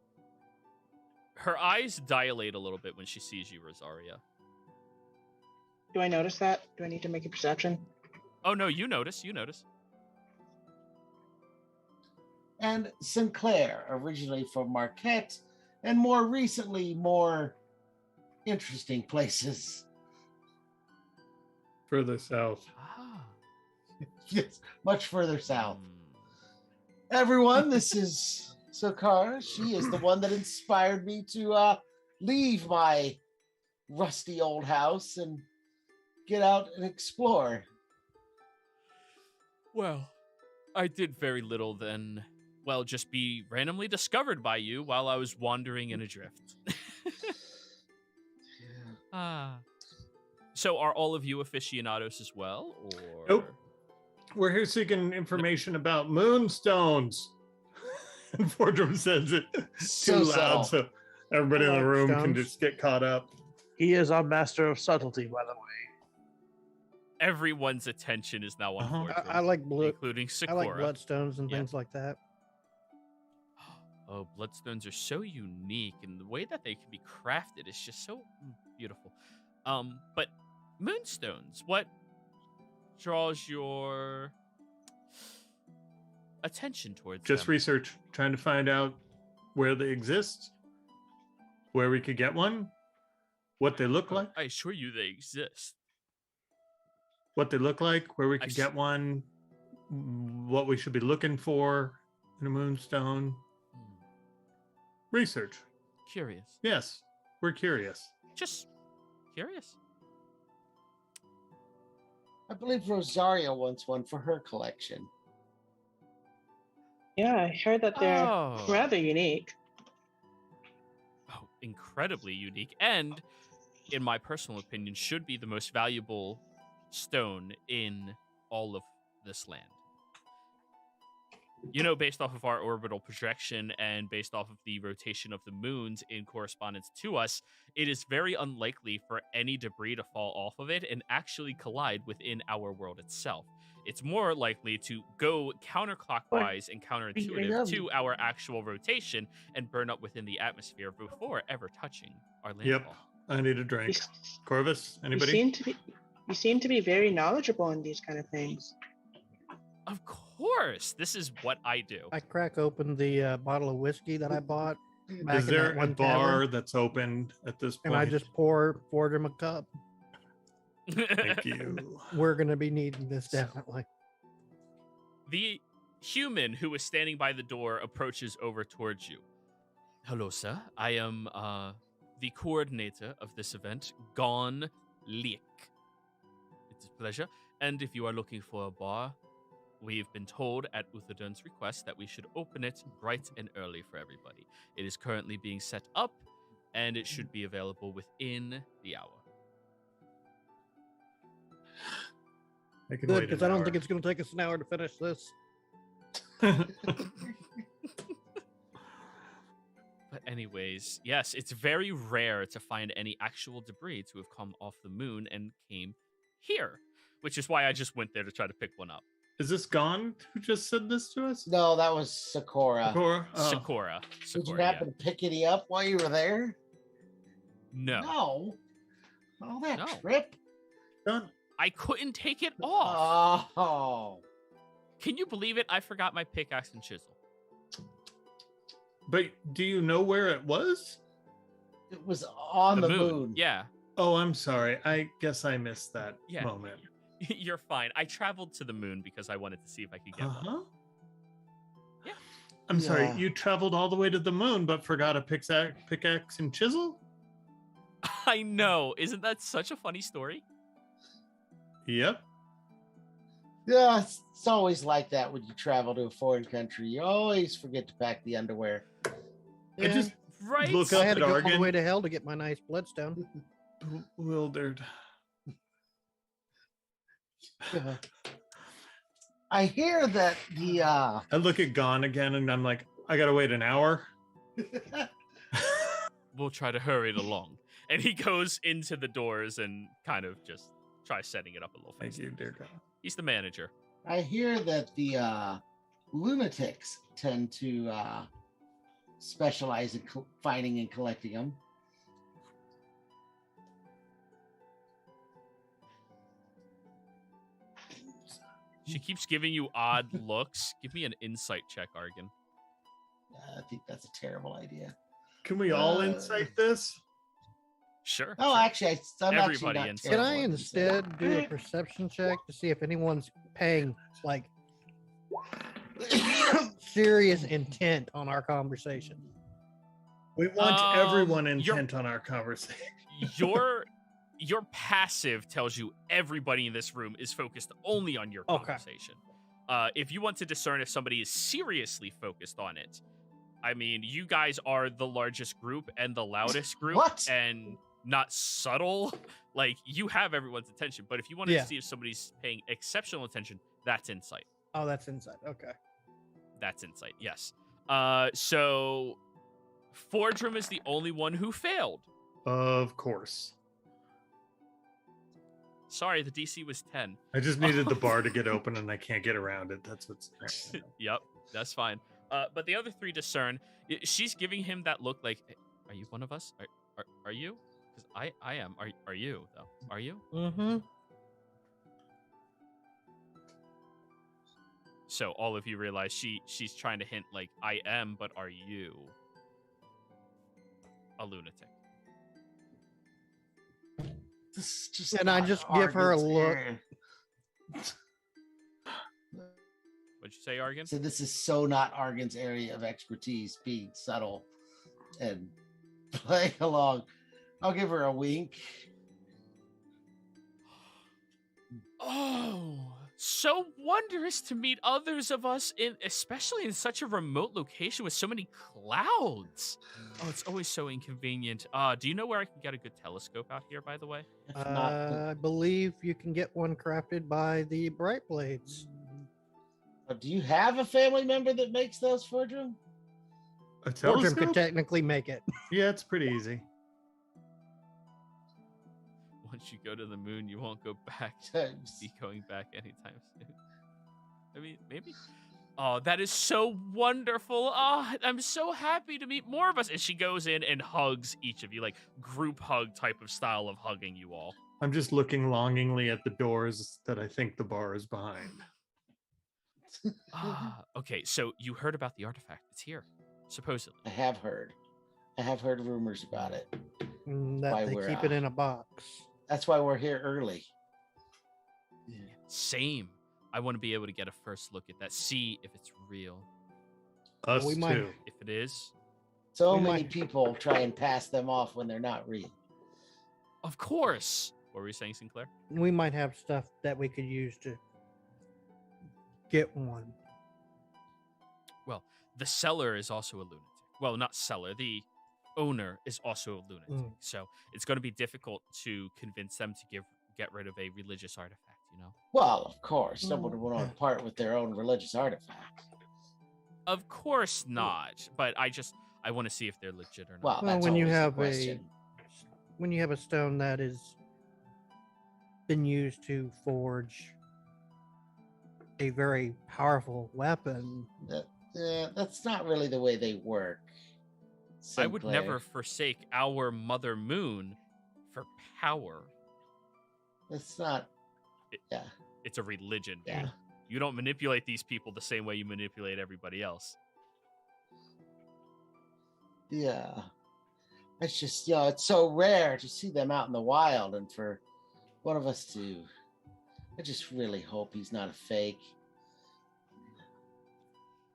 Her eyes dilate a little bit when she sees you, Rosaria. Do I notice that? Do I need to make a perception? Oh, no, you notice. and Sinclair, originally from Marquette, and more recently, more interesting places. Further south. Ah. Yes, much further south. Hmm. Everyone, this is Sokara. She is the one that inspired me to leave my rusty old house and get out and explore. Well, I did very little then. Well, just be randomly discovered by you while I was wandering in a drift. Ah. So are all of you aficionados as well, or? Nope. We're here seeking information about Moonstones. And Fordrum says it So too subtle. loud so everybody in the I like room can stones. just get caught up. He is our master of subtlety, by the way. Everyone's attention is now on Uh-huh. Fordrum, I like blue. including I Sakura. like bloodstones and Yeah. things like that. Oh, bloodstones are so unique, and the way that they can be crafted is just so beautiful. But moonstones, what draws your attention towards Just them? research, trying to find out where they exist, where we could get one, what they look like, I assure you they exist. where we I've could s- get one, what we should be looking for in a moonstone. Research. Curious. Yes, we're curious. Just curious. I believe Rosario wants one for her collection. Yeah, I heard that they're Oh. rather unique. Oh, incredibly unique, and in my personal opinion, should be the most valuable stone in all of this land. You know, based off of our orbital projection and based off of the rotation of the moons in correspondence to us, it is very unlikely for any debris to fall off of it and actually collide within our world itself. It's more likely to go counterclockwise and counterintuitive to our actual rotation and burn up within the atmosphere before ever touching our landfall. Yep, I need a You, drink. s- Corvus, you anybody? seem to be very knowledgeable in these kind of things. Of course, this is what I do. I crack open the bottle of whiskey that I bought back Is in there that a one bar tavern, that's opened at this and point? I just pour him a cup. Thank you. We're gonna be needing this So- definitely. The human who is standing by the door approaches over towards you. Hello, sir. I am the coordinator of this event, Gon Liek. It's a pleasure. And if you are looking for a bar, we've been told at Uthadun's request that we should open it bright and early for everybody. It is currently being set up, and it should be available within the hour. I can Good, wait because an I don't hour. think it's gonna take us an hour to finish this. But anyways, yes, it's very rare to find any actual debris to have come off the moon and came here, which is why I just went there to try to pick one up. Is this Gone who just said this to us? No, that was Sakura. Cora? Oh. Sakura. Did you Sakura, happen to pick any up while you were there? No. No. All that No. trip? Done. I couldn't take it off. Oh. Can you believe it? I forgot my pickaxe and chisel. But do you know where it was? It was on the moon. Yeah. Oh, I'm sorry. I guess I missed that Yeah. moment. You're fine. I traveled to the moon because I wanted to see if I could get one. Uh-huh. Yeah. I'm sorry, Yeah. you traveled all the way to the moon but forgot a pickaxe and chisel? I know. Isn't that such a funny story? Yep. Yeah, it's always like that when you travel to a foreign country. You always forget to pack the underwear. I Yeah, just Right? look I up had at to go all the Argon. way to hell to get my nice bloodstone. Bewildered. I hear that the I look at Gone again and I'm like, I gotta wait an hour. We'll try to hurry it along. And he goes into the doors and kind of just tries setting it up a little Thank faster. you, dear God. He's the manager. I hear that the lunatics tend to specialize in finding and collecting them. She keeps giving you odd looks. Give me an insight check, Argon. I think that's a terrible idea. Can we all insight this? Sure. Oh, sure. actually, I'm Everybody actually not insight. Can terrible I at instead do a perception check to see if anyone's paying like serious intent on our conversation? We want everyone you're- intent on our conversation. Your passive tells you everybody in this room is focused only on your Okay. conversation. If you want to discern if somebody is seriously focused on it, I mean, you guys are the largest group and the loudest group. What? And not subtle. Like, you have everyone's attention. But if you want to Yeah. see if somebody's paying exceptional attention, that's insight. Oh, that's inside. Okay. That's insight, yes. So Fordrum is the only one who failed. Of course. Sorry, the DC was 10. I just needed the bar to get open and I can't get around it. That's what's. Yep, that's fine. But the other three discern. She's giving him that look like, "Hey, are you one of us? Are you? Because I am. Are you, though? Are you?" Mm-hmm. So all of you realize she's trying to hint like, "I am, but are you a lunatic?" This is just And I not just give her a Argon's look. area. What'd you say, Argon? So this is so not Argon's area of expertise, being subtle and playing along. I'll give her a wink. Oh, so wondrous to meet others of us especially in such a remote location with so many clouds. Oh, it's always so inconvenient. Do you know where I can get a good telescope out here, by the way? If not, I believe you can get one crafted by the Bright Blades. do you have a family member that makes those, Fordrum? A Fordrum telescope? could technically make it. Yeah, it's pretty easy. Once you go to the moon, you won't go back. Be going back anytime soon. I mean, maybe. Oh, that is so wonderful. Oh, I'm so happy to meet more of us. And she goes in and hugs each of you, like group hug type of style of hugging you all. I'm just looking longingly at the doors that I think the bar is behind. Okay, so you heard about the artifact. It's here, supposedly. I have heard. I have heard rumors about it. That Why they we're keep it in a box. That's why we're here early. Same. I want to be able to get a first look at that, see if it's real. Us We might- too. If it is, So We many might- people try and pass them off when they're not real. of course. What were you saying, Sinclair? We might have stuff that we could use to get one. Well, the seller is also a lunatic. Well, not seller. The owner is also a lunatic. Mm. So it's going to be difficult to convince them to get rid of a religious artifact, you know? Well, of course, someone would Mm. want to part with their own religious artifact. Of course not. But I want to see if they're legit or not. Well, Well, that's when you always the have question. when you have a stone that is been used to forge a very powerful weapon, That's not really the way they work. I would Sinclair. never forsake our Mother Moon for power. It's not. Yeah. It's a religion, dude. Yeah. You don't manipulate these people the same way you manipulate everybody else. Yeah. It's just, it's so rare to see them out in the wild, and for one of us to. I just really hope he's not a fake.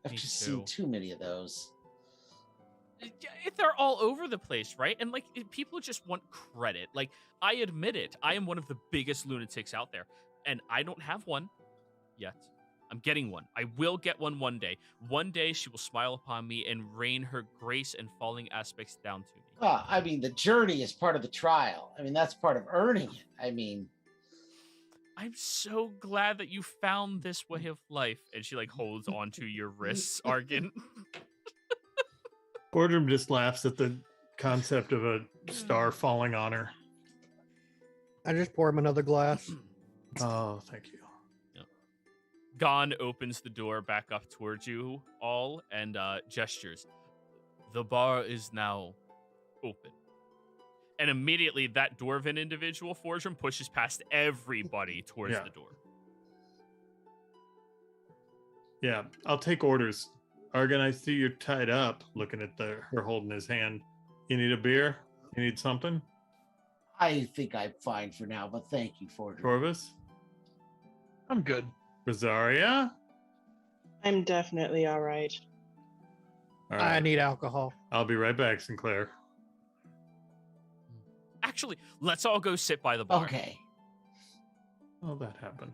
I've Me just too. seen too many of those. They're all over the place, right? And like people just want credit. Like, I admit it, I am one of the biggest lunatics out there, and I don't have one yet. I'm getting one. I will get one day. One day she will smile upon me and rain her grace and falling aspects down to me. Well, I mean, the journey is part of the trial. I mean, that's part of earning it. I mean, I'm so glad that you found this way of life. And she like holds onto your wrists, Argon. Boardroom just laughs at the concept of a star falling on her. I just pour him another glass. Oh, thank you. Gon opens the door back up towards you all and gestures. The bar is now open. And immediately that dwarven individual, Fordrum, pushes past everybody towards Yeah. the door. Yeah, I'll take orders. Argon, I see you're tied up. Looking at her holding his hand. You need a beer? You need something? I think I'm fine for now, but thank you for it. Corvus? I'm good. Rosaria? I'm definitely all right. All I right. need alcohol. I'll be right back, Sinclair. Actually, let's all go sit by the bar. Okay. Oh, that happened.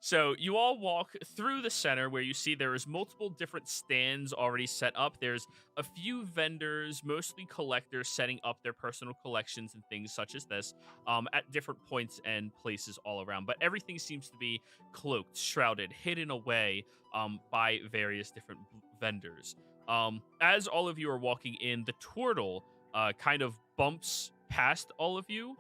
So you all walk through the center where you see there is multiple different stands already set up. There's a few vendors, mostly collectors, setting up their personal collections and things such as this at different points and places all around. But everything seems to be cloaked, shrouded, hidden away by various different vendors. As all of you are walking in, the turtle kind of bumps past all of you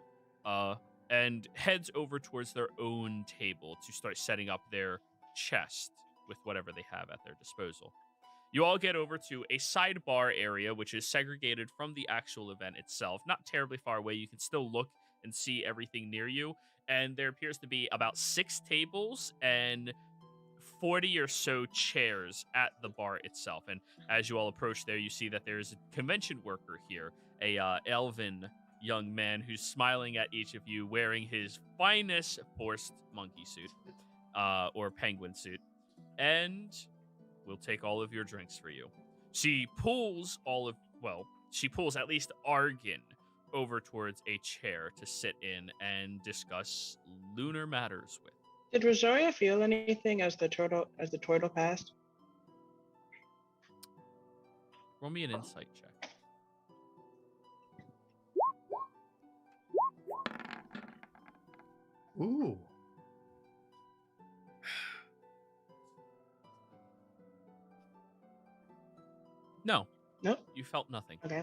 and heads over towards their own table to start setting up their chest with whatever they have at their disposal. You all get over to a sidebar area, which is segregated from the actual event itself. Not terribly far away. You can still look and see everything near you. And there appears to be about 6 tables and 40 or so chairs at the bar itself. And as you all approach there, you see that there's a convention worker here, a elven young man who's smiling at each of you wearing his finest forced monkey suit or penguin suit, and we'll take all of your drinks for you. She pulls at least Argon over towards a chair to sit in and discuss lunar matters with. Did Rosaria feel anything as the turtle passed? Roll me an insight check. Ooh. No. Nope. You felt nothing. Okay.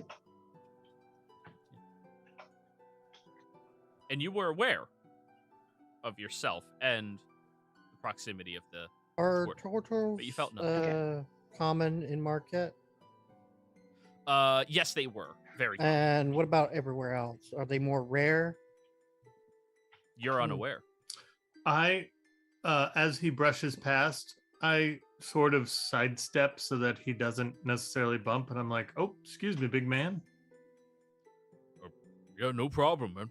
And you were aware of yourself and the proximity of the Are Turtle. turtles But you felt nothing. common in Marquette? Yes, they were. Very common. And what about everywhere else? Are they more rare? You're unaware. I, as he brushes past, I sort of sidestep so that he doesn't necessarily bump, and I'm like, "Oh, excuse me, big man." Yeah, no problem, man.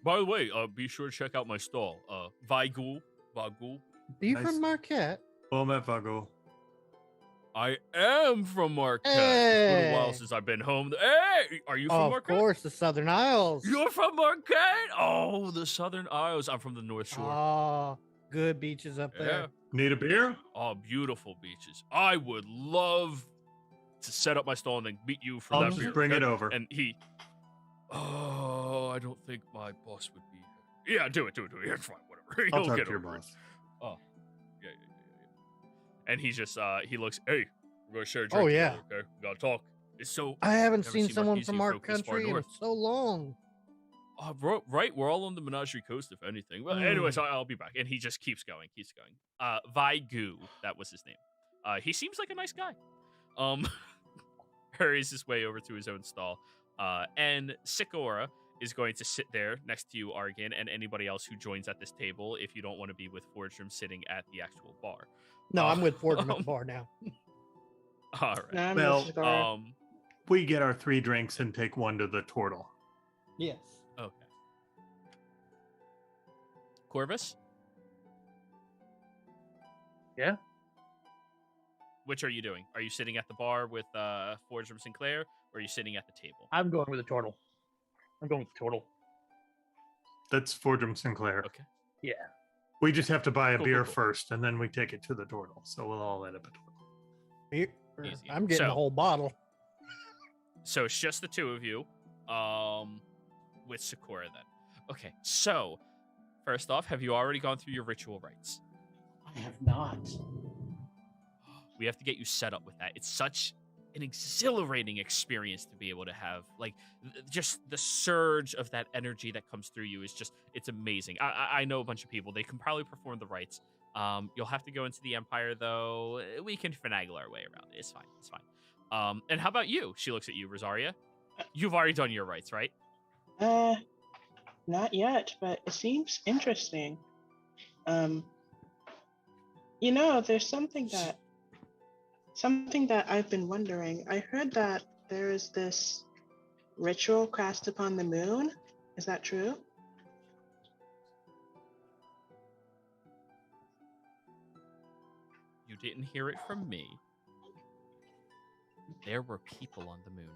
By the way, be sure to check out my stall. Vigul. Are you Nice. from Marquette? Vago. I am from Marquette. It's been a while Hey. since I've been home. Hey, are you from Of Marquette? course, the Southern Isles. You're from Marquette? Oh, the Southern Isles. I'm from the North Shore. Oh, good beaches up Yeah. there. Need a beer? Oh, beautiful beaches. I would love to set up my stall and then meet you for I'll that just beer. bring okay? it over. And he, I don't think my boss would be here. Yeah, do it. It's fine, whatever. I'll He'll talk get to your over it. boss. Yeah. And he just, he looks, hey, we're going to share a Oh, drink yeah. together, okay? We got to talk. It's so, I haven't Never seen seen someone Marquise from our folk this far country in north. so long. right, we're all on the Menagerie Coast, if anything. Well, Mm. anyways, I'll be back. And he just keeps going. Vigu, that was his name. He seems like a nice guy. Hurries his way over to his own stall. And Sikora is going to sit there next to you, Argon, and anybody else who joins at this table if you don't want to be with Fordrum sitting at the actual bar. No, I'm with Fordham at the um, bar now. All right. Nah, I'm Well, with Rosaria. We get our 3 drinks and take one to the turtle. Yes. Okay. Corvus? Yeah? Which are you doing? Are you sitting at the bar with Fordrum Sinclair, or are you sitting at the table? I'm going with the turtle. That's Fordrum Sinclair. Okay. Yeah. We just have to buy a Cool, beer cool. first, and then we take it to the turtle. So we'll all end up at turtle. Beer- Easy. I'm getting So- the whole bottle. So it's just the two of you, with Sakura then. Okay, so first off, have you already gone through your ritual rites? I have not. We have to get you set up with that. It's such an exhilarating experience to be able to have, like, just the surge of that energy that comes through you is just, it's amazing. I know a bunch of people, they can probably perform the rites. You'll have to go into the Empire, though. We can finagle our way around it. It's fine. And how about you? She looks at you, Rosaria. You've already done your rites, right? Not yet, but it seems interesting. Um, there's something that I've been wondering. I heard that there is this ritual cast upon the moon. Is that true? You didn't hear it from me. There were people on the moon.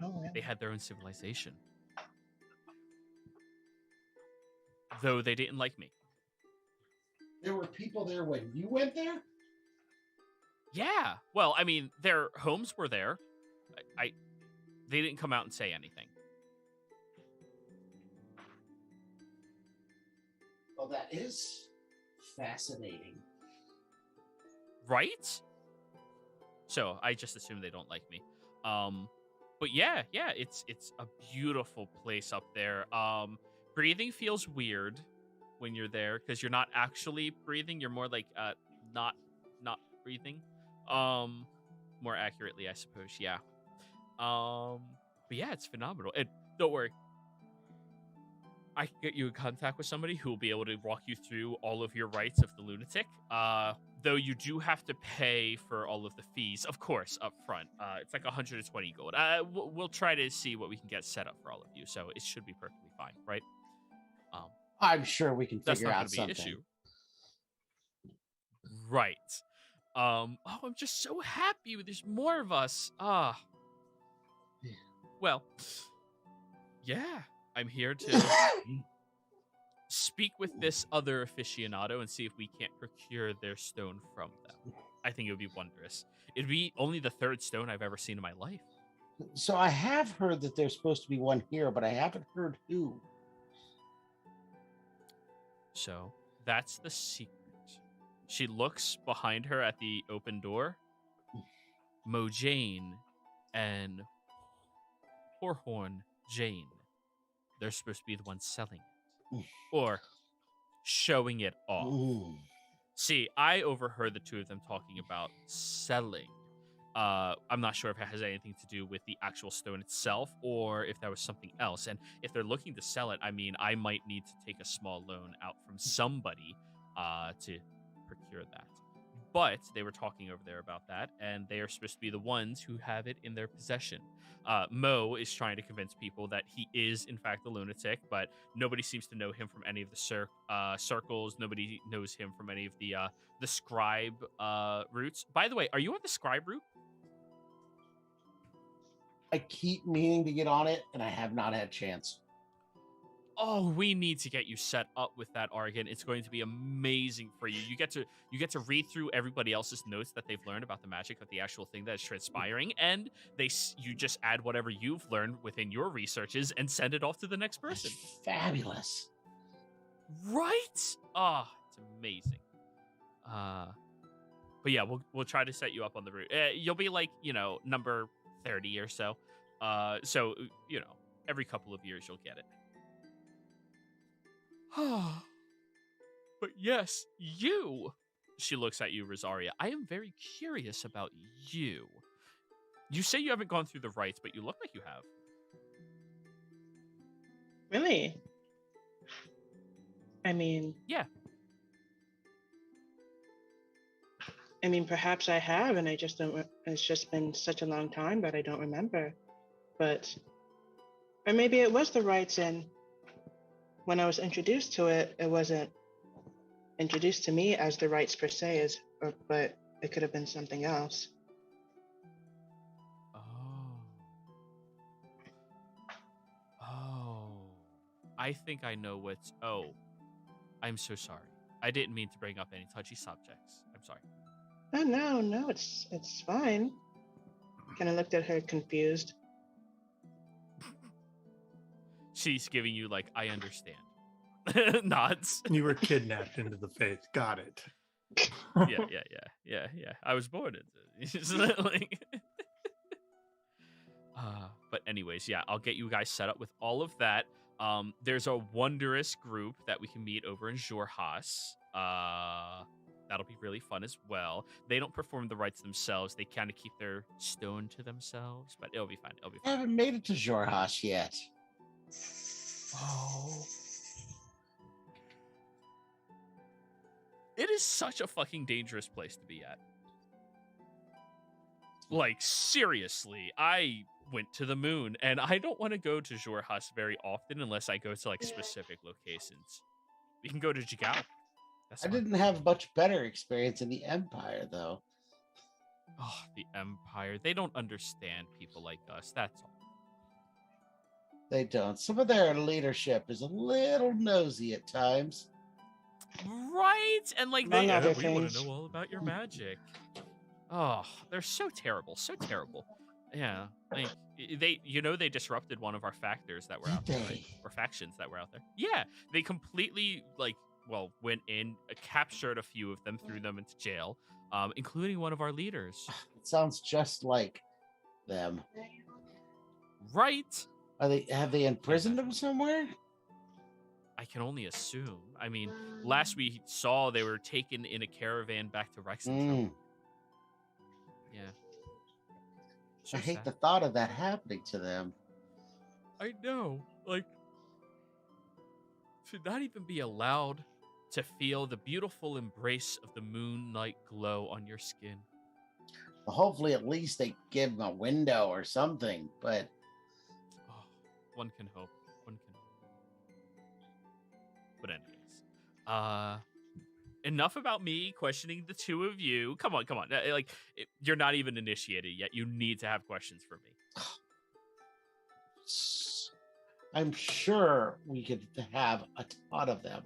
Oh, really? They had their own civilization. Though they didn't like me. There were people there when you went there? Yeah. Well, I mean, their homes were there. They didn't come out and say anything. Well, that is fascinating. Right? So I just assume they don't like me. But yeah, it's a beautiful place up there. Breathing feels weird when you're there because you're not actually breathing. You're more like not breathing. More accurately, I suppose. Yeah. But yeah, it's phenomenal. And don't worry, I can get you in contact with somebody who will be able to walk you through all of your rights of the lunatic. Though you do have to pay for all of the fees, of course, up front. It's like 120 gold. We'll try to see what we can get set up for all of you, so it should be perfectly fine, right? I'm sure we can That's figure not out going to be something. an issue, right? I'm just so happy there's more of us. Well, yeah, I'm here to speak with this other aficionado and see if we can't procure their stone from them. I think it would be wondrous. It'd be only the third stone I've ever seen in my life. So I have heard that there's supposed to be one here, but I haven't heard who. So that's the secret. She looks behind her at the open door. Mojane and Horhorn Jane. They're supposed to be the ones selling it. Or showing it off. Ooh. See, I overheard the two of them talking about selling. I'm not sure if it has anything to do with the actual stone itself or if that was something else. And if they're looking to sell it, I mean, I might need to take a small loan out from somebody to procure that. But they were talking over there about that, and they are supposed to be the ones who have it in their possession. Mo is trying to convince people that he is, in fact, the lunatic, but nobody seems to know him from any of the circles. Nobody knows him from any of the scribe routes. By the way, are you on the scribe route? I keep meaning to get on it, and I have not had a chance. Oh, we need to get you set up with that, Argon. It's going to be amazing for you. You get to read through everybody else's notes that they've learned about the magic of the actual thing that is transpiring, and you just add whatever you've learned within your researches and send it off to the next person. That's fabulous. Right? Oh, it's amazing. But yeah, we'll try to set you up on the route. You'll be like, number 30 or so. So, every couple of years you'll get it. But yes, you. She looks at you, Rosaria. I am very curious about you. You say you haven't gone through the rites, but you look like you have. Really? I mean... Yeah. I mean, perhaps I have, and I just don't... It's just been such a long time that I don't remember. But... Or maybe it was the rites, and when I was introduced to it, it wasn't introduced to me as the rites per se, but it could have been something else. Oh. I think I know what's... Oh. I'm so sorry. I didn't mean to bring up any touchy subjects. I'm sorry. Oh, no, it's fine. Kind of looked at her confused. She's giving you, like, I understand. Nods. You were kidnapped into the faith. Got it. Yeah. I was born into like... But anyways, yeah, I'll get you guys set up with all of that. There's a wondrous group that we can meet over in Jorhas. That'll be really fun as well. They don't perform the rites themselves. They kind of keep their stone to themselves, but it'll be fine. I haven't made it to Jorhas yet. Oh. It is such a fucking dangerous place to be at. Like, seriously, I went to the moon, and I don't want to go to Xhorhas very often unless I go to, like, specific locations. We can go to Jigao. That's I fine. didn't have much better experience in the Empire, though. Oh, the Empire. They don't understand people like us, that's all. They don't. Some of their leadership is a little nosy at times. Right? And, like, Among other we want to things. know all about your magic. Oh, they're so terrible, so terrible. Yeah, like they disrupted one of our factors that were out there, right? Or factions that were out there. Yeah, they completely went in, captured a few of them, threw them into jail, including one of our leaders. It sounds just like them. Right? Have they imprisoned them somewhere? I can only assume. I mean, last we saw they were taken in a caravan back to Rexington. Yeah. I hate the thought of that happening to them. I know. Like, to not even be allowed to feel the beautiful embrace of the moonlight glow on your skin. Well, hopefully, at least they give them a window or something, but... Oh, one can hope. One can hope. But anyways, enough about me questioning the two of you. Come on. You're not even initiated yet. You need to have questions for me. I'm sure we could have a ton of them.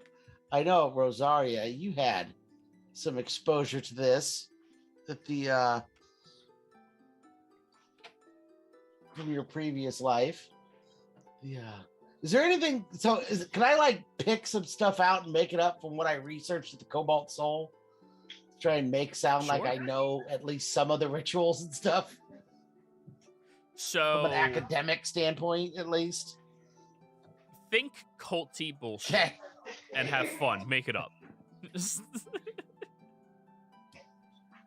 I know, Rosaria, you had some exposure to this at the from your previous life. Yeah. Is there anything? So, can I like pick some stuff out and make it up from what I researched at the Cobalt Soul? Try and make sound like I know at least some of the rituals and stuff. So, from an academic standpoint, at least. Think culty bullshit Okay. and have fun. Make it up.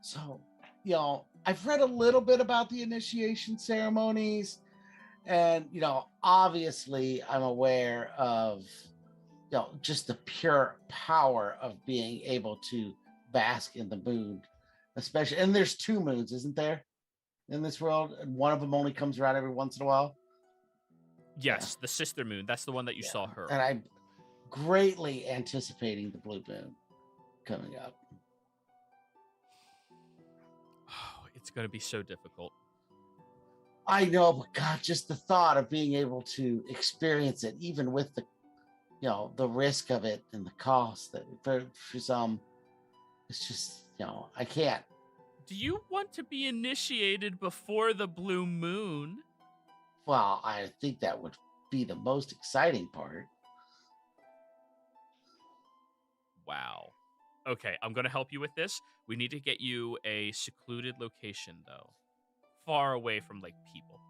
So, I've read a little bit about the initiation ceremonies. And, obviously I'm aware of, just the pure power of being able to bask in the moon, especially. And there's 2 moons, isn't there, in this world? And one of them only comes around every once in a while. Yes, the sister moon. That's the one that you saw her. And I'm greatly anticipating the blue moon coming up. Oh, it's going to be so difficult. I know, but God, just the thought of being able to experience it, even with the, the risk of it and the cost that for some, it's just, I can't. Do you want to be initiated before the blue moon? Well, I think that would be the most exciting part. Wow. Okay, I'm going to help you with this. We need to get you a secluded location, though. Far away from, people,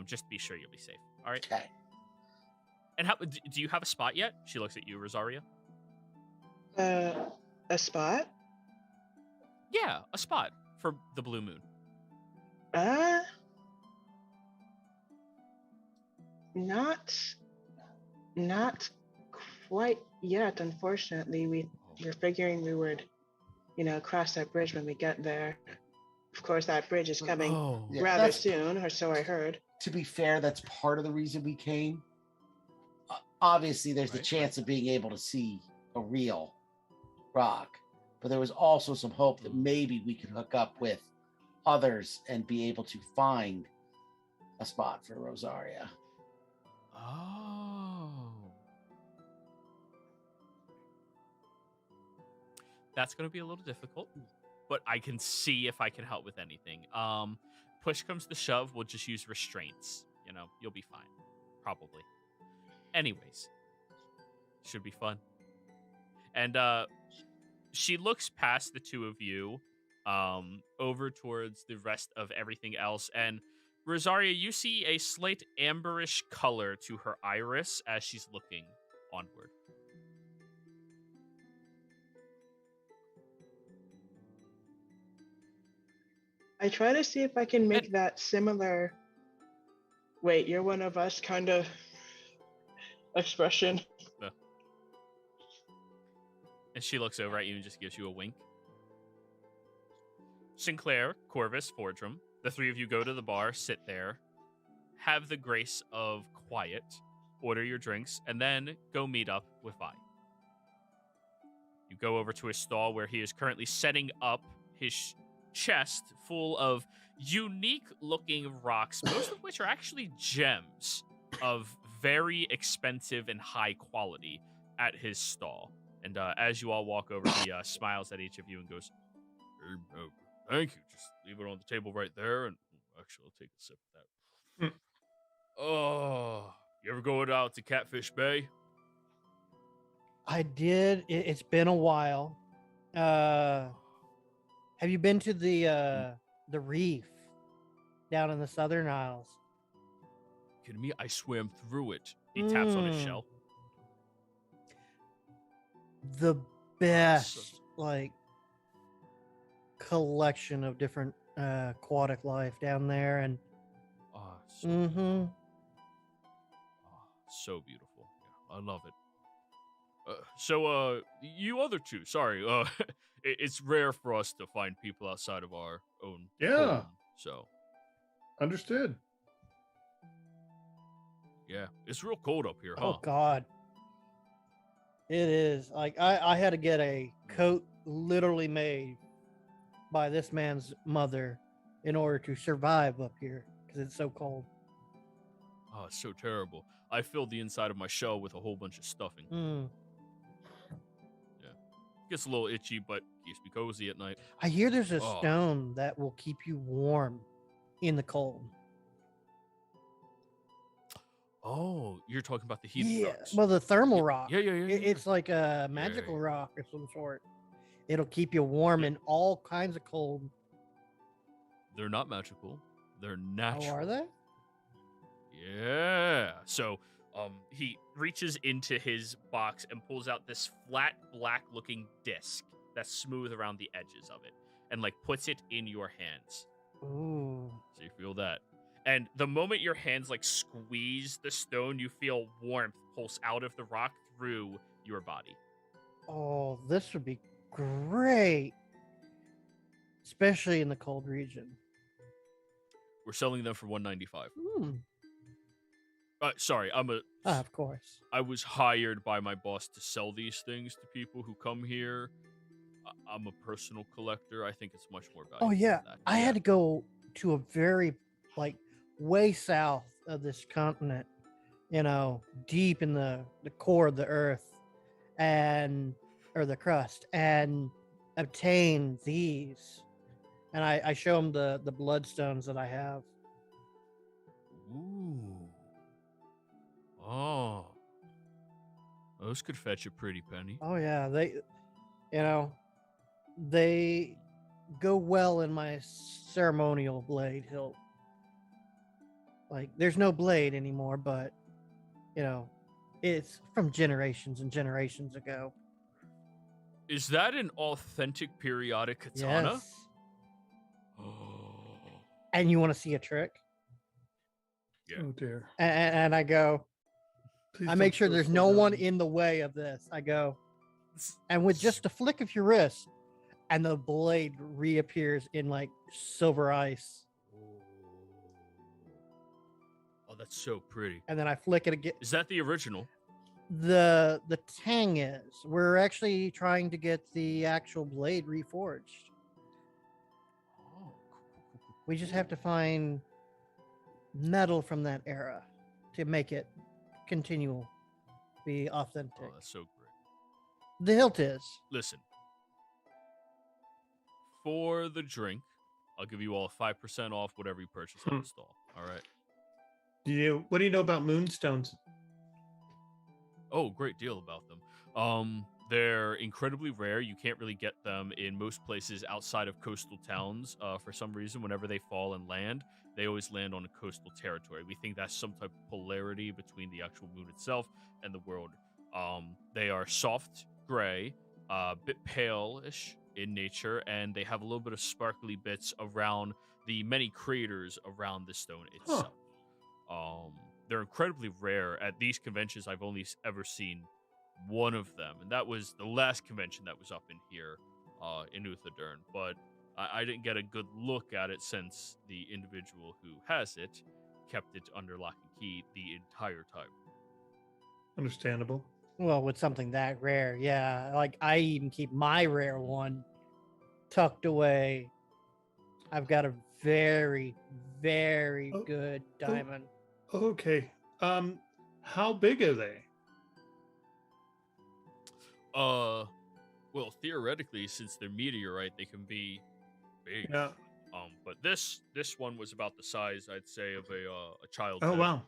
just be sure you'll be safe. All right? Okay. And how do you have a spot yet? She looks at you, Rosaria. A spot? Yeah, a spot for the blue moon. Not quite yet, unfortunately. We're figuring we would, cross that bridge when we get there. Of course, that bridge is coming rather soon, or so I heard. To be fair, that's part of the reason we came. Obviously, there's the chance of being able to see a real rock, but there was also some hope that maybe we could hook up with others and be able to find a spot for Rosaria. Oh. That's going to be a little difficult, but I can see if I can help with anything. Push comes to shove, we'll just use restraints. You'll be fine. Probably. Anyways. Should be fun. And she looks past the two of you over towards the rest of everything else. And Rosaria, you see a slight amberish color to her iris as she's looking onward. I try to see if I can make that similar. Wait, you're one of us kind of expression. And she looks over at you and just gives you a wink. Sinclair, Corvus, Fordrum, the three of you go to the bar, sit there, have the grace of quiet, order your drinks, and then go meet up with Vi. You go over to his stall where he is currently setting up his chest full of unique-looking rocks, most of which are actually gems of very expensive and high quality at his stall. And as you all walk over, he smiles at each of you and goes, "Hey, thank you. Just leave it on the table right there, and actually, I'll take a sip of that." Oh, you ever go out to Catfish Bay? I did. It's been a while. Have you been to the reef down in the Southern Isles? Kidding me? I swam through it. He taps on his shell. The best, like, collection of different aquatic life down there, and so beautiful. Yeah, I love it. So, you other two, sorry, it's rare for us to find people outside of our own home, so. Understood. Yeah, it's real cold up here, huh? oh God, it is. Like, I had to get a coat literally made by this man's mother in order to survive up here because it's so cold. Oh, it's so terrible. I filled the inside of my shell with a whole bunch of stuffing. Gets a little itchy, but keeps me cozy at night. I hear there's a stone that will keep you warm in the cold. Oh, you're talking about the heated rocks. Well, the thermal rock. Yeah. It's like a magical rock of some sort. It'll keep you warm in all kinds of cold. They're not magical. They're natural. Oh, are they? Yeah. So, he reaches into his box and pulls out this flat, black-looking disc that's smooth around the edges of it, and like puts it in your hands. Ooh. So you feel that, and the moment your hands like squeeze the stone, you feel warmth pulse out of the rock through your body. Oh, this would be great, especially in the cold region. We're selling them for $195. Hmm. Sorry, Of course. I was hired by my boss to sell these things to people who come here. I'm a personal collector. I think it's much more valuable. Oh yeah, than that. I had to go to a very, like, way south of this continent, deep in the core of the earth, or the crust, and obtain these. And I show them the bloodstones that I have. Ooh. Oh. Those could fetch a pretty penny. Oh yeah, they go well in my ceremonial blade hilt. Like, there's no blade anymore, but it's from generations and generations ago. Is that an authentic periodic katana? Yes. And you want to see a trick? Yeah. Oh dear. And I go, Please I make don't sure go there's so no one down. in the way of this. I go, and with just a flick of your wrist, and the blade reappears in like silver ice. Oh, that's so pretty. And then I flick it again. Is that the original? The tang is, we're actually trying to get the actual blade reforged. Oh, cool. We just have to find metal from that era to make it be authentic. Oh, that's so great. The hilt is. Listen. For the drink, I'll give you all 5% off whatever you purchase on the stall. All right. What do you know about Moonstones? Oh, great deal about them. They're incredibly rare. You can't really get them in most places outside of coastal towns. For some reason, whenever they fall and land, they always land on a coastal territory. We think that's some type of polarity between the actual moon itself and the world. They are soft gray, a bit pale-ish in nature, and they have a little bit of sparkly bits around the many craters around the stone itself. They're incredibly rare. At these conventions, I've only ever seen one of them, and that was the last convention that was up in here in Uthadurn. But I didn't get a good look at it since the individual who has it kept it under lock and key the entire time. Understandable. Well, with something that rare, yeah. Like I even keep my rare one tucked away. I've got a very, very Oh, good diamond. Okay. How big are they? Well, theoretically, since they're meteorite, they can be big. Yeah. But this one was about the size, I'd say, of a child. Oh wow.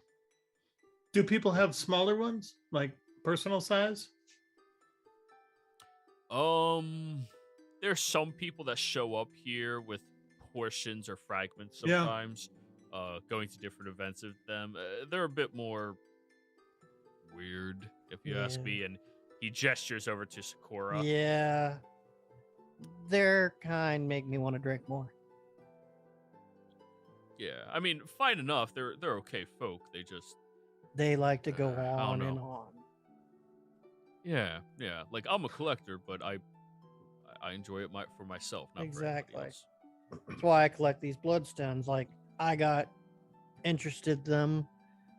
Do people have smaller ones, like personal size? There's some people that show up here with portions or fragments Yeah. sometimes. Going to different events of them. They're a bit more weird, if you ask Yeah. me. And he gestures over to Sakura. Yeah. Their kind make me want to drink more. Yeah, I mean, fine enough. They're okay folk. They like to go I don't on and know. on. Yeah. Like I'm a collector, but I enjoy it for myself, not for anybody Exactly. else. That's why I collect these bloodstones. Like I got interested in them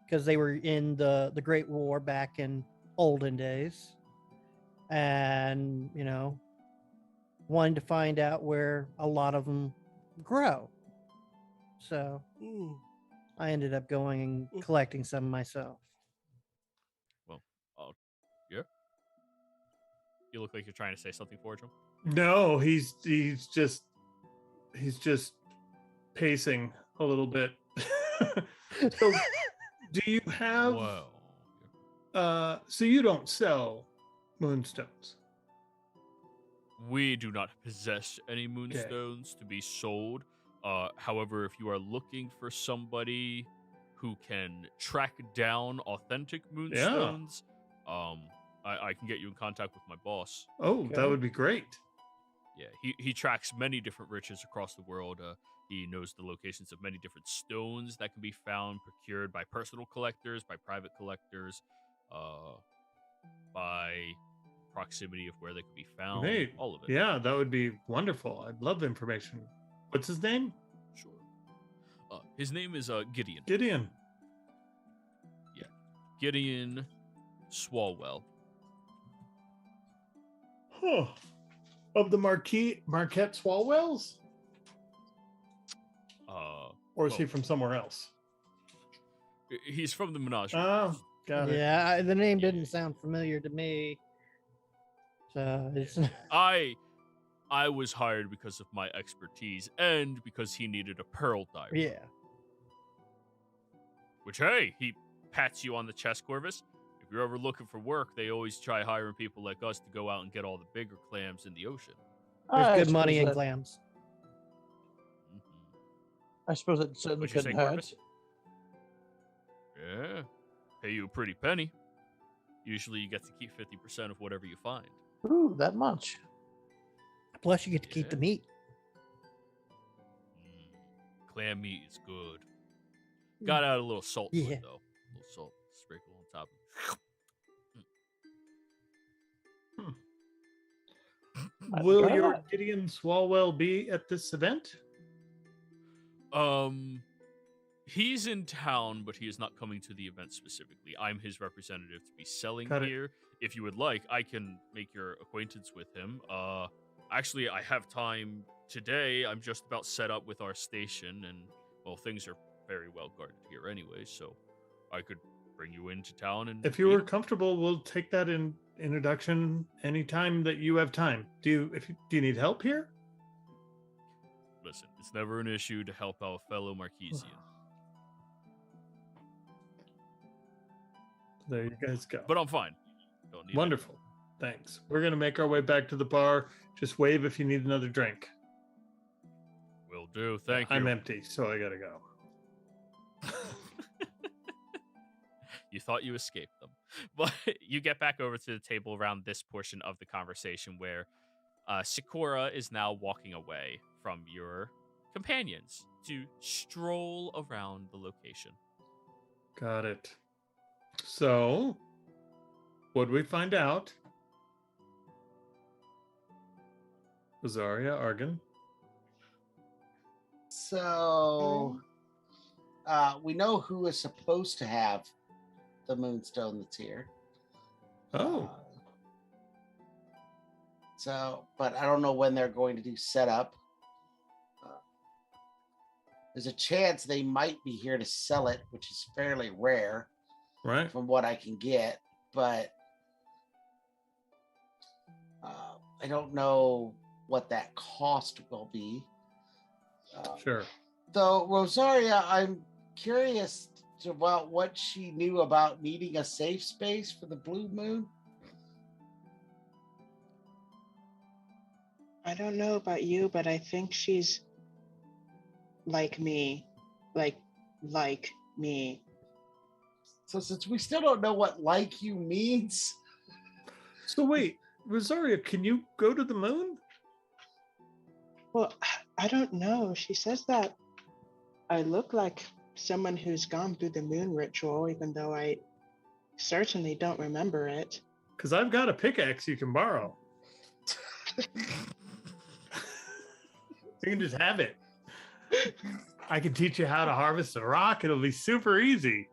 because they were in the Great War back in olden days, and wanted to find out where a lot of them grow. So I ended up going and collecting some myself. Well, yeah. You look like you're trying to say something, Fortune. No, he's just pacing a little bit. So, do you have? Wow. So you don't sell moonstones? We do not possess any moonstones to be sold. However, if you are looking for somebody who can track down authentic moonstones, I can get you in contact with my boss. Oh, that would be great. Yeah, he tracks many different riches across the world. He knows the locations of many different stones that can be found, procured by personal collectors, by private collectors, by proximity of where they could be found. Great. All of it. Yeah, that would be wonderful. I'd love information. What's his name? Sure. His name is Gideon. Gideon. Yeah. Gideon Swalwell. Huh. Of the Marquette Swalwells? Or is he from somewhere else? He's from the Menagerie. Oh, got it. Yeah, the name didn't sound familiar to me. So it's I was hired because of my expertise and because he needed a pearl diver. yeah. Which, hey, he pats you on the chest, Corvus. If you're ever looking for work, they always try hiring people like us to go out and get all the bigger clams in the ocean. There's good money in suppose clams. I suppose it certainly What'd you say, couldn't hurt. Corvus? Yeah. Pay you a pretty penny. Usually you get to keep 50% of whatever you find. Ooh, that much. Plus, you get to keep the Yeah. meat. Clam meat is good. Got out a little salt to Yeah. it, though. A little salt sprinkle on top. Will Why your not? Gideon Swalwell be at this event? He's in town, but he is not coming to the event specifically. I'm his representative to be selling Got it. here. If you would like, I can make your acquaintance with him. Actually, I have time today. I'm just about set up with our station, and well, things are very well guarded here anyway, so I could bring you into town and If you meet were him. comfortable, we'll take that in introduction anytime that you have time. Do you need help here? Listen, it's never an issue to help out a fellow Marquesian. There you guys go. But I'm fine. Don't need Wonderful. Thanks. We're going to make our way back to the bar. Just wave if you need another drink. it. Will do. Thank you. I'm empty, so I got to go. You thought you escaped them. But you get back over to the table around this portion of the conversation where Sakura is now walking away from your companions to stroll around the location. Got it. So, What'd we find out? Rosaria, Argon. So we know who is supposed to have the Moonstone that's here. Oh. But I don't know when they're going to do setup. There's a chance they might be here to sell it, which is fairly rare, right? From what I can get. But I don't know what that cost will be. Sure. Though, Rosaria, I'm curious about what she knew about needing a safe space for the Blue Moon. I don't know about you, but I think she's like me. Like me. So since we still don't know what like you means. So wait, Rosaria, can you go to the moon? Well, I don't know. She says that I look like someone who's gone through the moon ritual, even though I certainly don't remember it. Because I've got a pickaxe you can borrow. You can just have it. I can teach you how to harvest a rock. It'll be super easy.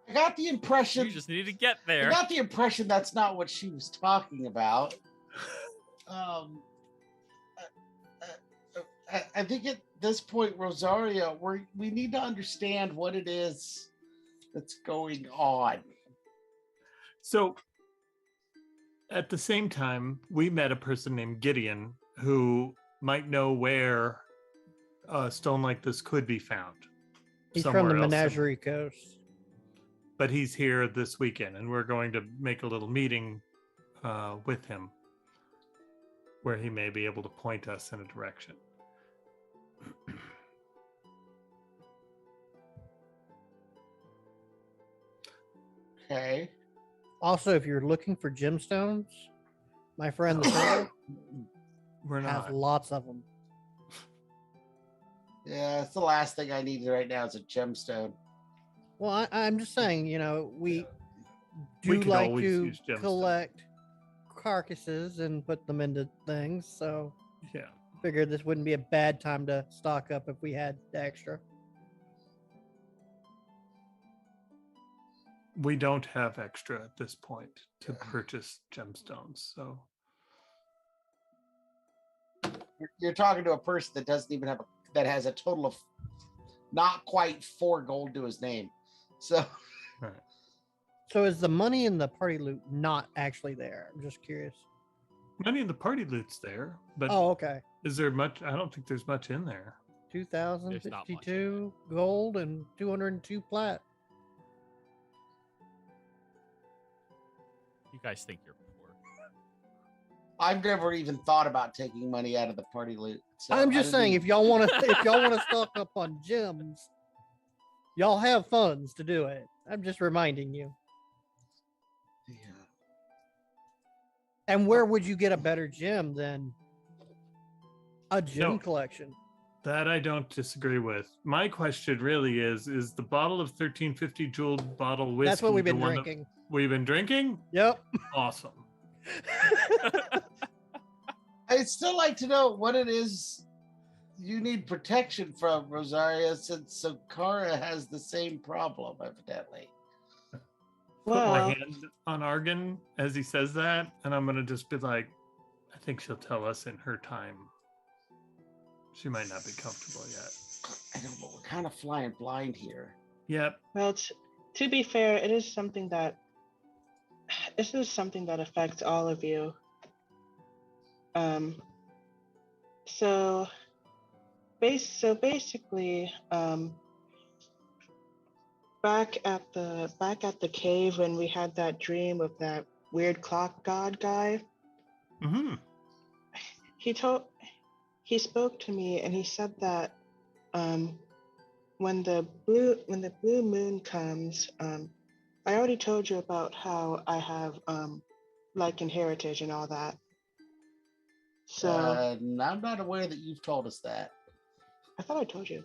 I got the impression You just need to get there. I got the impression that's not what she was talking about. I think at this point, Rosaria, we need to understand what it is that's going on. So, at the same time, we met a person named Gideon who might know where a stone like this could be found. He's from the somewhere else Menagerie Coast. But he's here this weekend, and we're going to make a little meeting with him where he may be able to point us in a direction. Okay. Also, if you're looking for gemstones, my friend the Turtle We're has not. lots of them. Yeah, it's the last thing I need right now is a gemstone. Well, I'm just saying, we We do could like always to use gemstones. collect carcasses and put them into things, so Yeah. figured this wouldn't be a bad time to stock up if we had the extra. We don't have extra at this point to purchase gemstones, so You're talking to a person that doesn't even have that has a total of not quite 4 gold to his name. So So is the money in the party loot not actually there? I'm just curious. money in the party loot's there, but Oh, okay. is there much? I don't think there's much in there. There's not much in 2,052 gold and 202 plat. You guys think you're poor. I've never even thought about taking money out of the party loot. So I'm I just didn't saying, even- if y'all want to stock up on gems, y'all have funds to do it. I'm just reminding you. Yeah. And where would you get a better gem than a gem No. collection? That I don't disagree with. My question really is the bottle of 1350 jeweled bottle whiskey That's what we've the been one that drinking. we've been drinking? Yep. Awesome. I'd still like to know what it is you need protection from, Rosaria, since Sakara has the same problem, evidently. Put my Well, hand on Argon as he says that, and I'm gonna just be like, I think she'll tell us in her time. She might not be comfortable yet. I know, but we're kind of flying blind here. Yep. well, to be fair, this is something that affects all of you. So basically, back at the cave when we had that dream of that weird clock god guy, Mm-hmm. he spoke to me and he said that when the blue moon comes, I already told you about how I have Lycan heritage and all that. So I'm not aware that you've told us that. I thought I told you.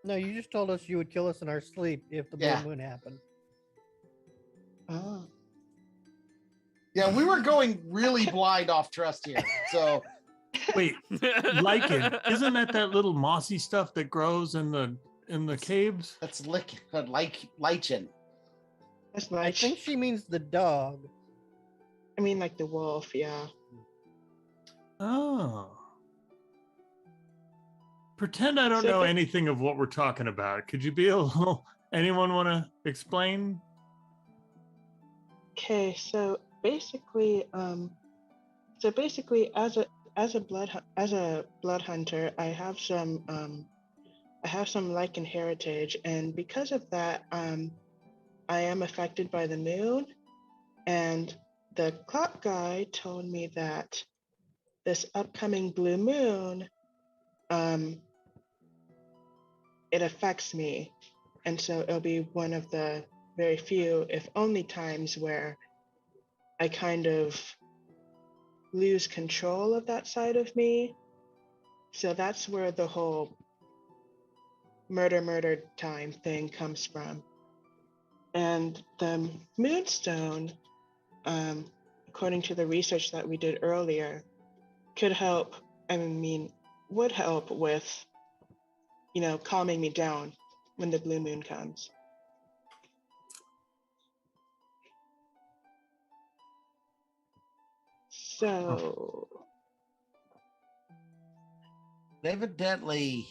No, you just told us you would kill us in our sleep if the Yeah. blue moon happened. Oh. Yeah, we were going really blind off trust here. So Wait, lichen, isn't that little mossy stuff that grows in the caves? that's lichen. That's I nice. think she means the dog. I mean, like the wolf, yeah. Oh. Pretend I don't know anything of what we're talking about. Could you be a little... Anyone want to explain? Okay, so basically, as a blood hunter, I have some lichen heritage, and because of that, I am affected by the moon. And the clock guy told me that this upcoming blue moon, it affects me, and so it'll be one of the very few, if only, times where I kind of lose control of that side of me. So that's where the whole murder time thing comes from. And the Moonstone, according to the research that we did earlier, would help with, calming me down when the blue moon comes. So Evidently,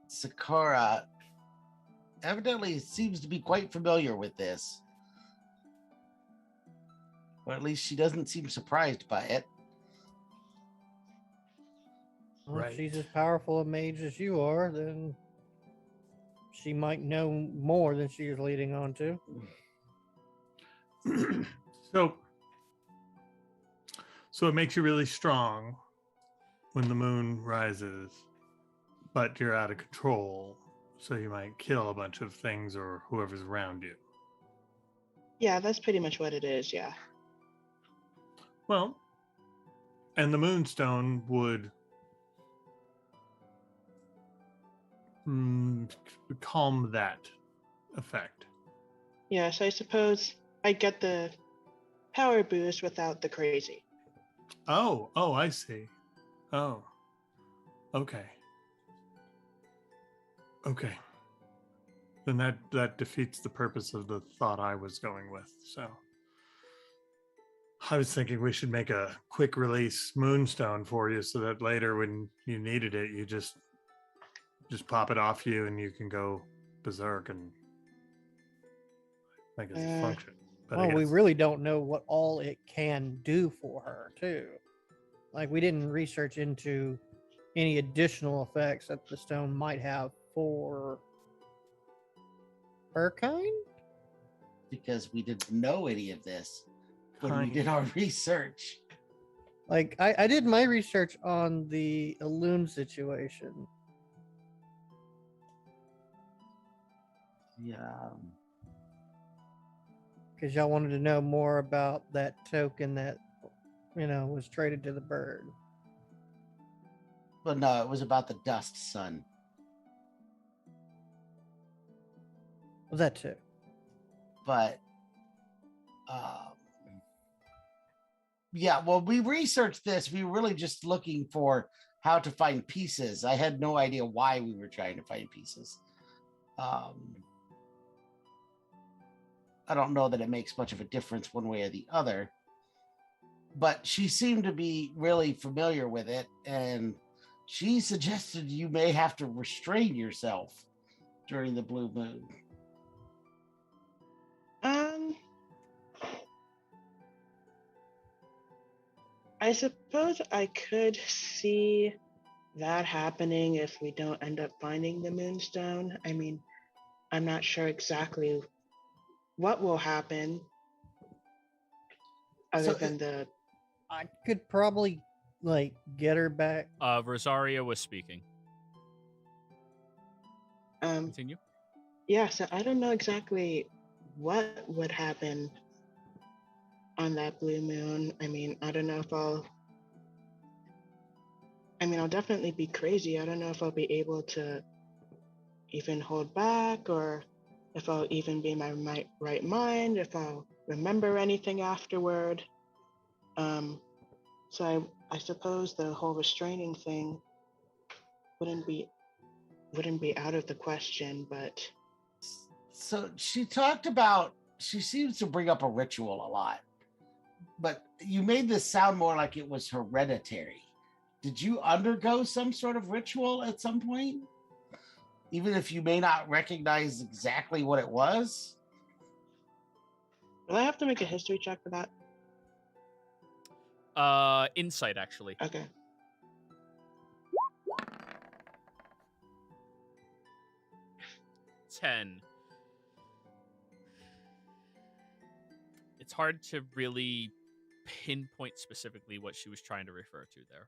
Sakura seems to be quite familiar with this. Or at least she doesn't seem surprised by it. Well, Right. if she's as powerful a mage as you are, then she might know more than she is leading on to. So it makes you really strong when the moon rises, but you're out of control, so you might kill a bunch of things or whoever's around you. yeah, that's pretty much what it is, yeah. Well, and the Moonstone would calm that effect. Yeah, so I suppose I get the power boost without the crazy. Oh, I see. Oh, okay. Okay. Then that defeats the purpose of the thought I was going with. So I was thinking we should make a quick release Moonstone for you so that later when you needed it, you just pop it off you and you can go berserk and make it function. But Well, we really don't know what all it can do for her, too. Like, we didn't research into any additional effects that the stone might have for her kind. Because we didn't know any of this when we did our research. Like, I did my research on the Elune situation. Yeah. Because y'all wanted to know more about that token that, was traded to the bird. But no, it was about the dust sun. Well, that too. But yeah, well, we researched this. We were really just looking for how to find pieces. I had no idea why we were trying to find pieces. I don't know that it makes much of a difference one way or the other, but she seemed to be really familiar with it, and she suggested you may have to restrain yourself during the blue moon. I suppose I could see that happening if we don't end up finding the Moonstone. I mean, I'm not sure exactly what will happen other than the... I could probably, get her back. Rosaria was speaking. Continue. Yeah, so I don't know exactly what would happen on that blue moon. I mean, I don't know if I'll definitely be crazy. I don't know if I'll be able to even hold back, or if I'll even be in my right mind, if I'll remember anything afterward. So I suppose the whole restraining thing wouldn't be out of the question, but So she talked about, she seems to bring up a ritual a lot, but you made this sound more like it was hereditary. Did you undergo some sort of ritual at some point? Even if you may not recognize exactly what it was? will I have to make a history check for that? Insight, actually. Okay. $10. It's hard to really pinpoint specifically what she was trying to refer to there.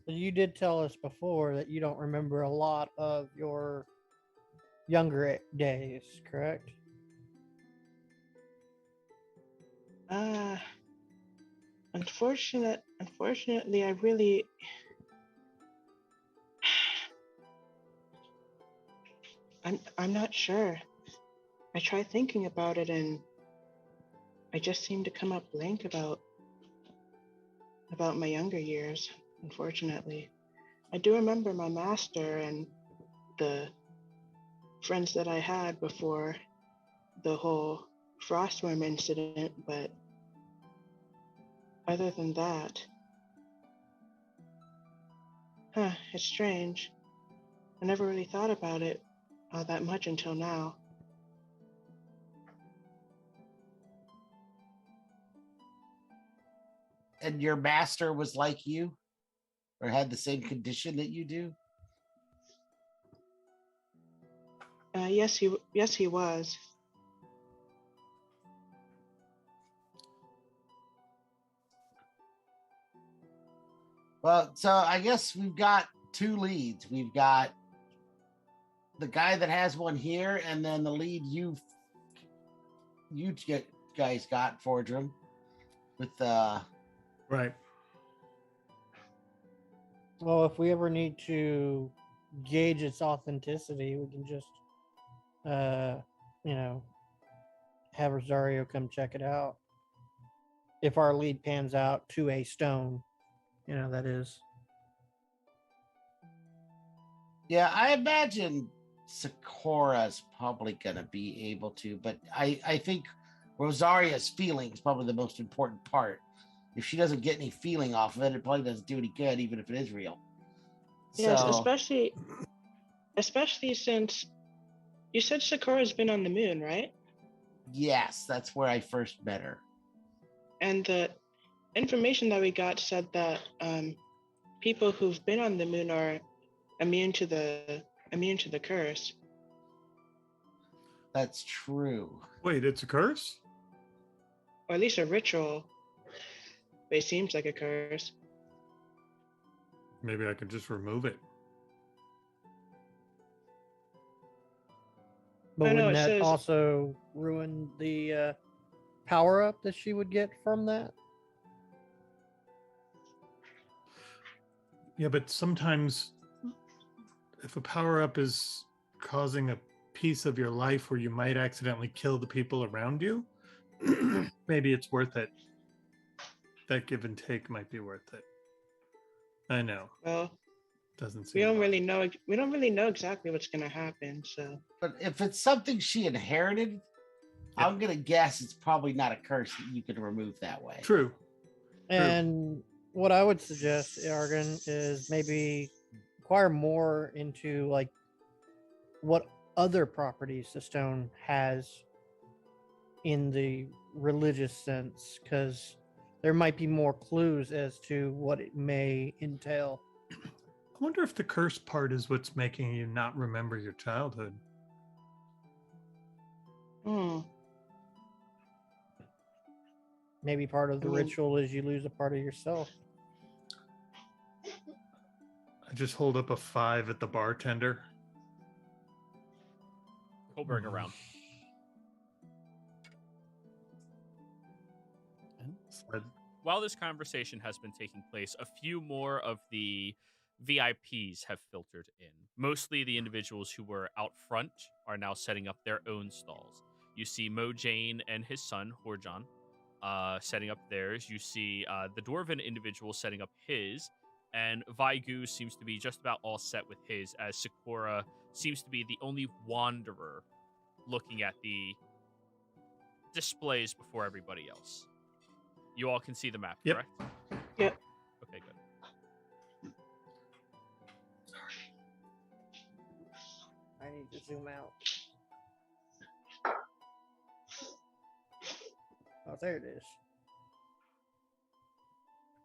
So you did tell us before that you don't remember a lot of your younger days, correct? Unfortunately, I really I'm not sure. I try thinking about it and I just seem to come up blank about my younger years, unfortunately. I do remember my master and the friends that I had before the whole frostworm incident, but other than that, it's strange. I never really thought about it that much until now. And your master was like you, or had the same condition that you do? Yes, he was. Well, so I guess we've got two leads. We've got the guy that has one here, and then the lead you guys got, Fordrum, with Right. Well, if we ever need to gauge its authenticity, we can just, have Rosario come check it out. If our lead pans out to a stone, that is. Yeah, I imagine Sakura's probably gonna be able to, but I think Rosaria's feeling is probably the most important part. If she doesn't get any feeling off of it, it probably doesn't do any good, even if it is real. Yes, So, especially since you said Sakura's been on the moon, right? yes, that's where I first met her. And the information that we got said that people who've been on the moon are immune to the curse. That's true. Wait, it's a curse? Or at least a ritual. But it seems like a curse. Maybe I could just remove it. But I know, wouldn't it that says- also ruin the power up that she would get from that? Yeah, but sometimes if a power up is causing a piece of your life where you might accidentally kill the people around you, maybe it's worth it. That give and take might be worth it. I know. Well, Doesn't seem we don't wise. really know. We don't really know exactly what's gonna happen. So But if it's something she inherited, I'm gonna guess it's probably not a curse that you can remove that way. True. And what I would suggest, Argon, is maybe inquire more into like what other properties the stone has in the religious sense, because there might be more clues as to what it may entail. I wonder if the curse part is what's making you not remember your childhood. Maybe part of the ritual is you lose a part of yourself. I just hold up a 5 at the bartender. He'll bring around. Said, While this conversation has been taking place, a few more of the VIPs have filtered in. Mostly the individuals who were out front are now setting up their own stalls. You see Mojane and his son, Horjon, setting up theirs. You see the Dwarven individual setting up his, and Vaigu seems to be just about all set with his, as Sakura seems to be the only wanderer looking at the displays before everybody else. You all can see the map, Yep. correct? Yep. Okay, good. I need to zoom out. Oh, there it is.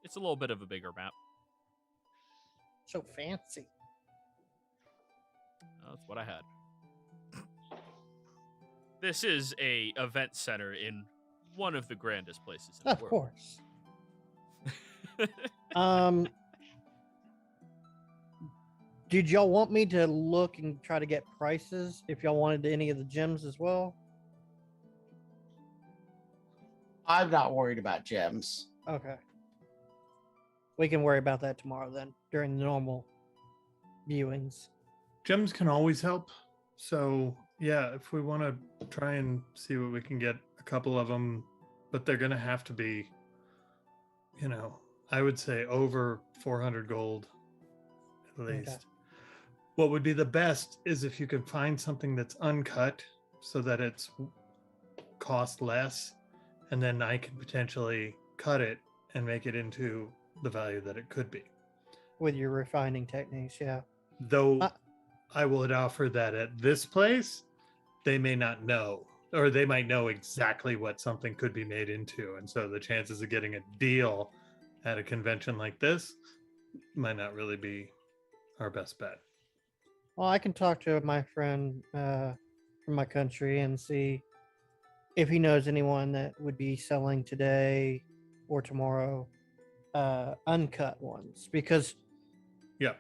It's a little bit of a bigger map. So fancy. That's what I had. This is a event center in one of the grandest places in Of the world. course. Did y'all want me to look and try to get prices if y'all wanted any of the gems as well? I'm not worried about gems. Okay. We can worry about that tomorrow then, during the normal viewings. Gems can always help. So yeah, if we want to try and see what we can get, a couple of them, but they're gonna have to be, I would say over 400 gold at least. Okay. What would be the best is if you could find something that's uncut so that it's cost less, and then I can potentially cut it and make it into the value that it could be. With your refining techniques, yeah. Though I would offer that at this place, they may not know, or they might know exactly what something could be made into. And so the chances of getting a deal at a convention like this might not really be our best bet. Well, I can talk to my friend from my country and see if he knows anyone that would be selling today or tomorrow uncut ones, because Yeah.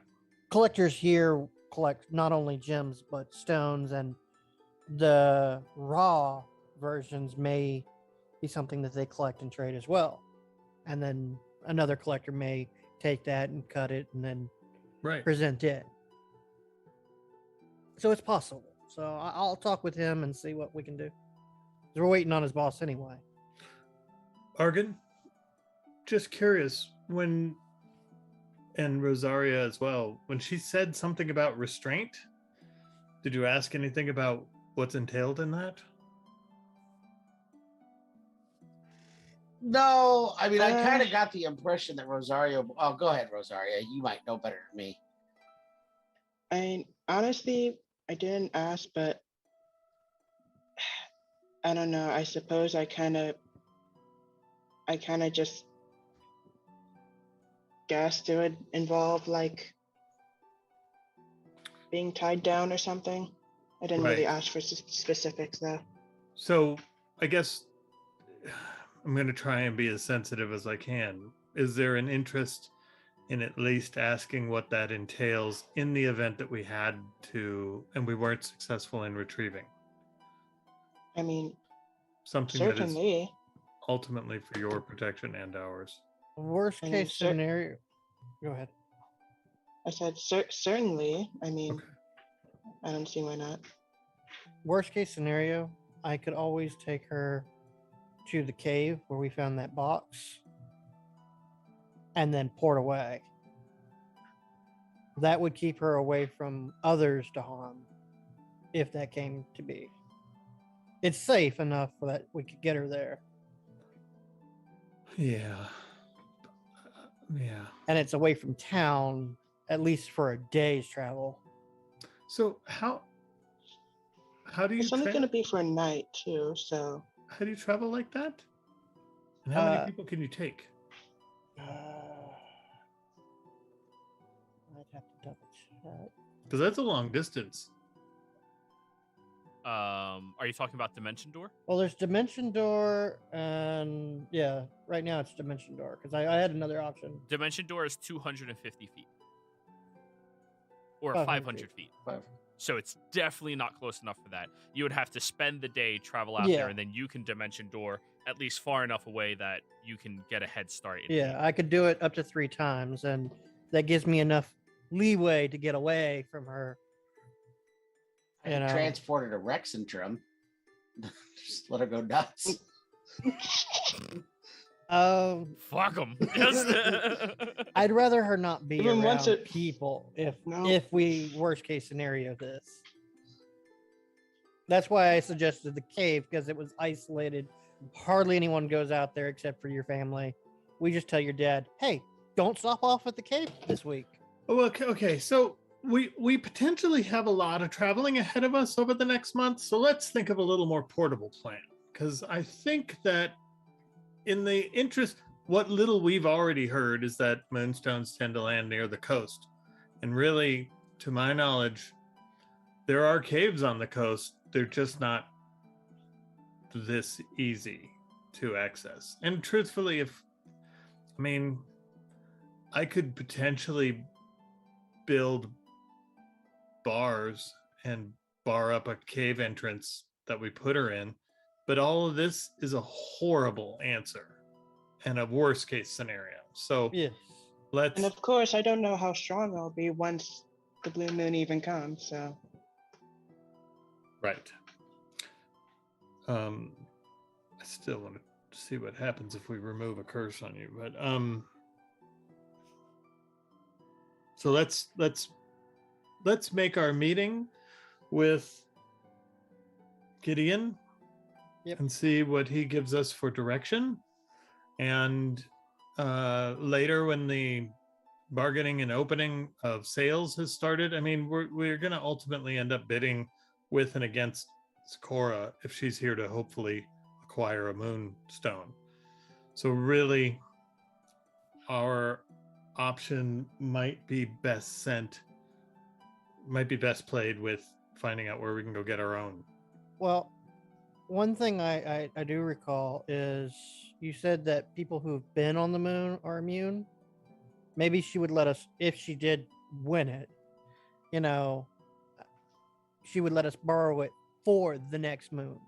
collectors here collect not only gems but stones, and the raw versions may be something that they collect and trade as well. And then another collector may take that and cut it and then Right. present it. So it's possible. So I'll talk with him and see what we can do. 'Cause we're waiting on his boss anyway. Argon, just curious, and Rosaria as well, when she said something about restraint, did you ask anything about what's entailed in that? No, I mean, I kind of got the impression that Rosario. Oh, go ahead, Rosaria. You might know better than me. Honestly, I didn't ask, but I don't know. I suppose I kind of just guessed it would involve like being tied down or something. I didn't really Right. ask for specifics though. So I guess I'm going to try and be as sensitive as I can. Is there an interest in at least asking what that entails in the event that we had to, and we weren't successful in retrieving? I mean, Something that is certainly. ultimately for your protection and ours. Worst I mean, case scenario. Go ahead. I said certainly. I mean, Okay. I don't see why not. Worst case scenario, I could always take her to the cave where we found that box and then port away. That would keep her away from others to harm if that came to be. It's safe enough for that we could get her there. Yeah. Yeah. And it's away from town, at least for a day's travel. So how do you It's only going to be for a night too, so how do you travel like that? And how many people can you take? I'd have to double check. Because that's a long distance. Are you talking about Dimension Door? Well, there's Dimension Door, and yeah, right now it's Dimension Door because I had another option. Dimension Door is 250 feet. Or 500 500 feet. So it's definitely not close enough for that. You would have to spend the day, travel out Yeah. there, and then you can Dimension Door at least far enough away that you can get a head start. Yeah, I could do it up to 3 times, and that gives me enough leeway to get away from her. I transported a Rexentrum. Just let her go nuts. Fuck them. I'd rather her not be Even around once it- people No. if we worst case scenario this. That's why I suggested the cave, because it was isolated. Hardly anyone goes out there except for your family. We just tell your dad, hey, don't stop off at the cave this week. Oh, okay. So we potentially have a lot of traveling ahead of us over the next month. So let's think of a little more portable plan. Because I think that in the interest, what little we've already heard is that moonstones tend to land near the coast. And really, to my knowledge, there are caves on the coast. They're just not this easy to access. And truthfully, I could potentially build bars and bar up a cave entrance that we put her in, but all of this is a horrible answer and a worst case scenario. So Yes. let's And of course, I don't know how strong I'll be once the blue moon even comes. So right. I still want to see what happens if we remove a curse on you, but so let's make our meeting with Gideon. Yep. And see what he gives us for direction. And later, when the bargaining and opening of sales has started, we're going to ultimately end up bidding with and against Sakura if she's here to hopefully acquire a moonstone. So really, our option might be best played with finding out where we can go get our own. Well, one thing I do recall is you said that people who've been on the moon are immune. Maybe she would let us, if she did win it, she would let us borrow it for the next moon,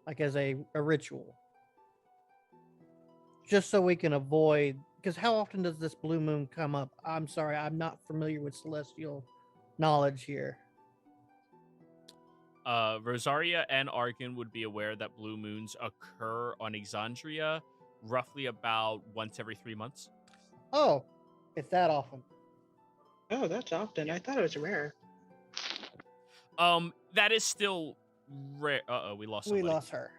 like as a ritual. Just so we can avoid, because how often does this blue moon come up? I'm sorry, I'm not familiar with celestial knowledge here. Rosaria and Argan would be aware that blue moons occur on Exandria roughly about once every 3 months. Oh, it's that often. oh, that's often. I thought it was rare. That is still rare. We lost somebody. We lost her.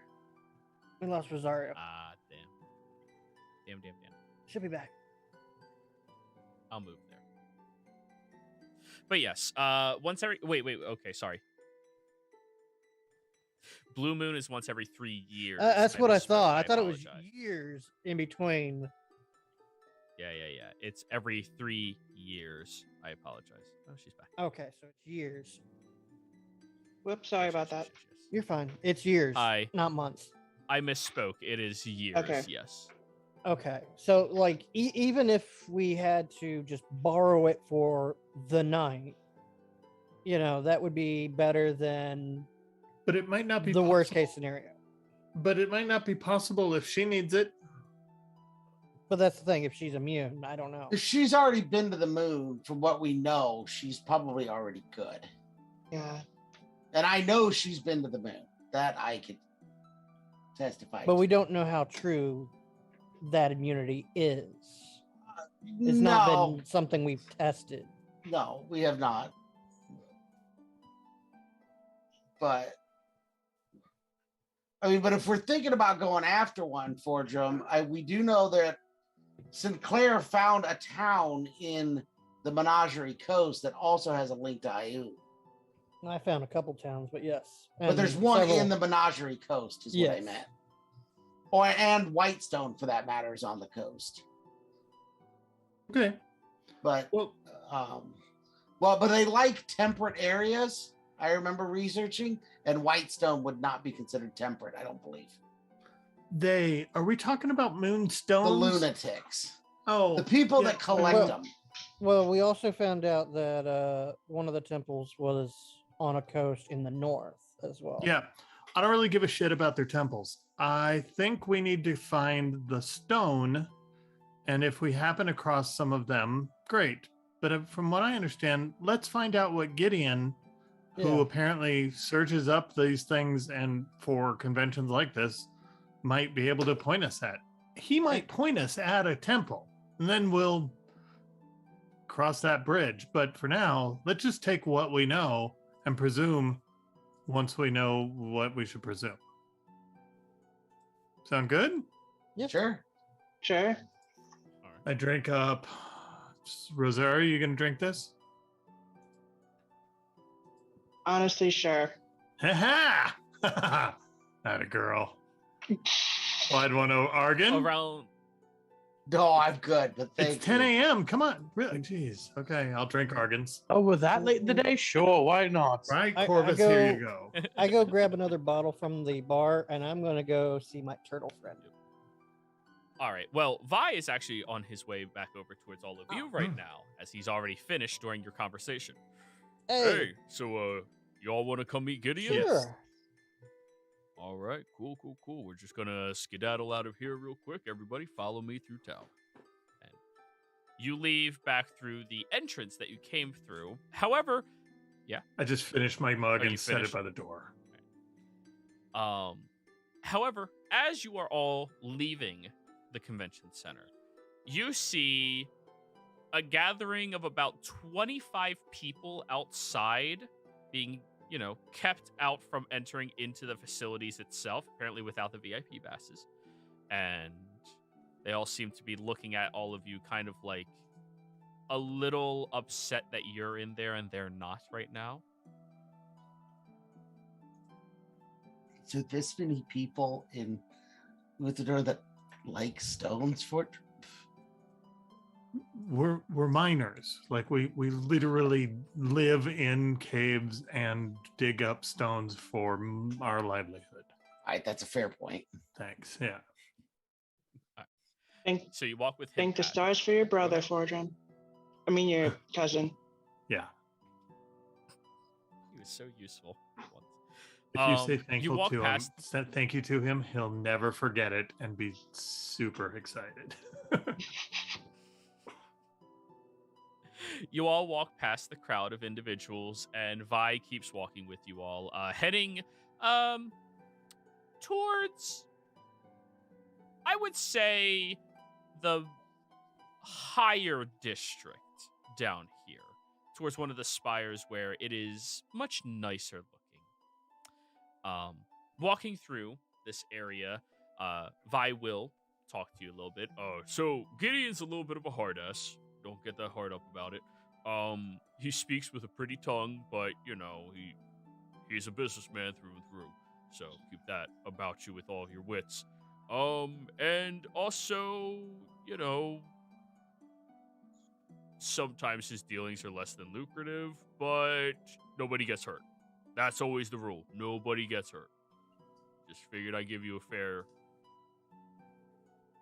We lost Rosario. Damn. She'll be back. I'll move there. But yes, once every wait, okay, sorry. Blue moon is once every 3 years. That's what I thought. I thought it was apologize. years in between. Yeah. It's every 3 years. I apologize. Oh, she's back. Okay, so it's years. Whoops, sorry about that. Yes. You're fine. It's years, Hi. not months. I misspoke. It is years. Okay. Yes. Okay, so like even if we had to just borrow it for the night, that would be better than But it might not be the worst possible. case scenario. But it might not be possible if she needs it. But that's the thing. If she's immune, I don't know. If she's already been to the moon, from what we know, she's probably already good. Yeah. And I know she's been to the moon. That I could testify But to. we don't know how true that immunity is. It's no, not been something we've tested. No, we have not. But but if we're thinking about going after one, Fordrum, we do know that Sinclair found a town in the Menagerie Coast that also has a link to Ayun. I found a couple towns, but yes. But there's one several- in the Menagerie Coast, is what I Yes. meant. And Whitestone, for that matter, is on the coast. Okay. But Well, but they like temperate areas. I remember researching, and Whitestone would not be considered temperate, I don't believe. are we talking about moonstones? The lunatics, Oh, the people yeah. that collect Well- them. Well, we also found out that one of the temples was on a coast in the north as well. Yeah. I don't really give a shit about their temples. I think we need to find the stone, and if we happen across some of them, great. but from what I understand, let's find out what Gideon, who Yeah. apparently searches up these things and for conventions like this, might be able to point us at. He might point us at a temple, and then we'll cross that bridge. But for now, let's just take what we know and presume once we know what we should presume. Sound good? Yep. Sure. Sure. All right. I drink up. Rosario, you gonna drink this? Honestly, sure. Ha ha! Not a girl. I'd want to Argon. Around No, I'm good, but thank It's 10 you. a.m. Come on, really? Jeez. Okay, I'll drink Argons. Oh, we're that late in the day? Sure, why not? Right, I Corvus, go- here you go. I go grab another bottle from the bar, and I'm gonna go see my turtle friend. All right. Well, Vi is actually on his way back over towards all of you right Hmm. now, as he's already finished during your conversation. Hey, So y'all want to come meet Gideon? sure. All right. Cool. We're just gonna skedaddle out of here real quick. Everybody, follow me through town. And you leave back through the entrance that you came through. However, I just finished my mug Oh, you and set it finished? by the door. However, as you are all leaving the convention center, you see a gathering of about 25 people outside being, kept out from entering into the facilities itself, apparently without the VIP passes. And they all seem to be looking at all of you kind of like a little upset that you're in there and they're not right now. So this many people in with the door that like stones for We're miners. Like we literally live in caves and dig up stones for our livelihood. that's a fair point. Thanks. Yeah. Thank, So you walk with him. thank the Pat. stars for your brother, Fordrum. I mean, your cousin. Yeah. He was so useful. once. If you say You thankful walk to past. thank you to him, he'll never forget it and be super excited. You all walk past the crowd of individuals, and Vi keeps walking with you all, heading towards, I would say, the higher district down here, towards one of the spires where it is much nicer looking. Walking through this area, Vi will talk to you a little bit. So Gideon's a little bit of a hard ass. Don't get that hard up about it. He speaks with a pretty tongue, but he's a businessman through and through. So keep that about you with all of your wits. And also, sometimes his dealings are less than lucrative, but nobody gets hurt. That's always the rule. Nobody gets hurt. Just figured I'd give you a fair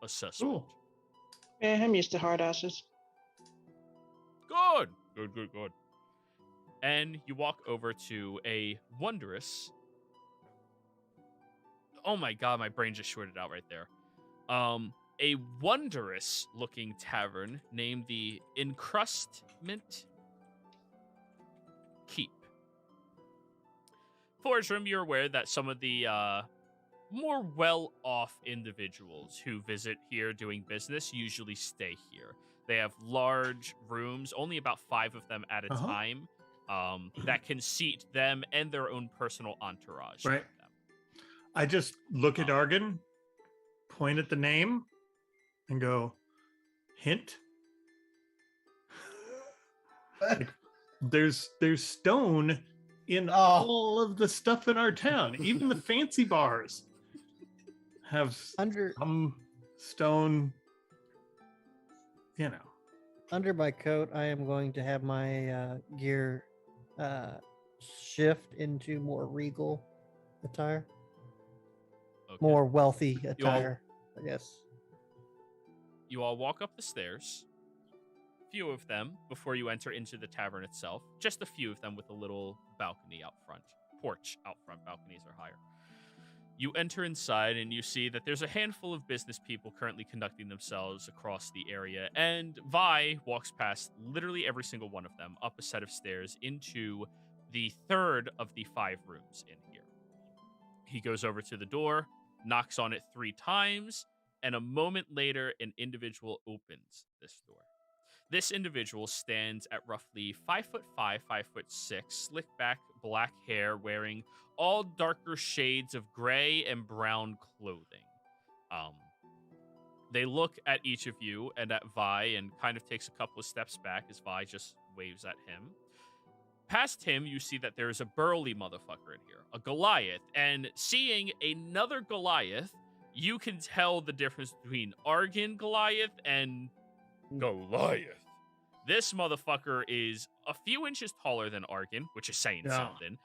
assessment. Cool. Yeah, I'm used to hard asses. Good. And you walk over to a wondrous. Oh my god, my brain just shorted out right there. A wondrous looking tavern named the Encrustment Keep. Forgerum, you're aware that some of the more well-off individuals who visit here doing business usually stay here. They have large rooms, only about 5 of them at a Uh-huh. time, that can seat them and their own personal entourage. Right. with them. I just look at Argon, point at the name, and go, hint. Like, there's stone in all of the stuff in our town. Even the fancy bars have Under stone. under my coat, I am going to have my gear shift into more regal attire, Okay. more wealthy attire, I guess. You all walk up the stairs, few of them, before you enter into the tavern itself. Just a few of them with a little balcony out front. Porch out front. Balconies are higher. You enter inside and you see that there's a handful of business people currently conducting themselves across the area, and Vi walks past literally every single one of them up a set of stairs into the third of the 5 rooms in here. He goes over to the door, knocks on it 3 times, and a moment later, an individual opens this door. This individual stands at roughly 5'5", 5'6", slick back black hair, wearing all darker shades of gray and brown clothing. They look at each of you and at Vi and kind of takes a couple of steps back as Vi just waves at him. Past him, you see that there is a burly motherfucker in here, a Goliath, and seeing another Goliath, you can tell the difference between Argon Goliath and Goliath. This motherfucker is a few inches taller than Argon, which is saying something.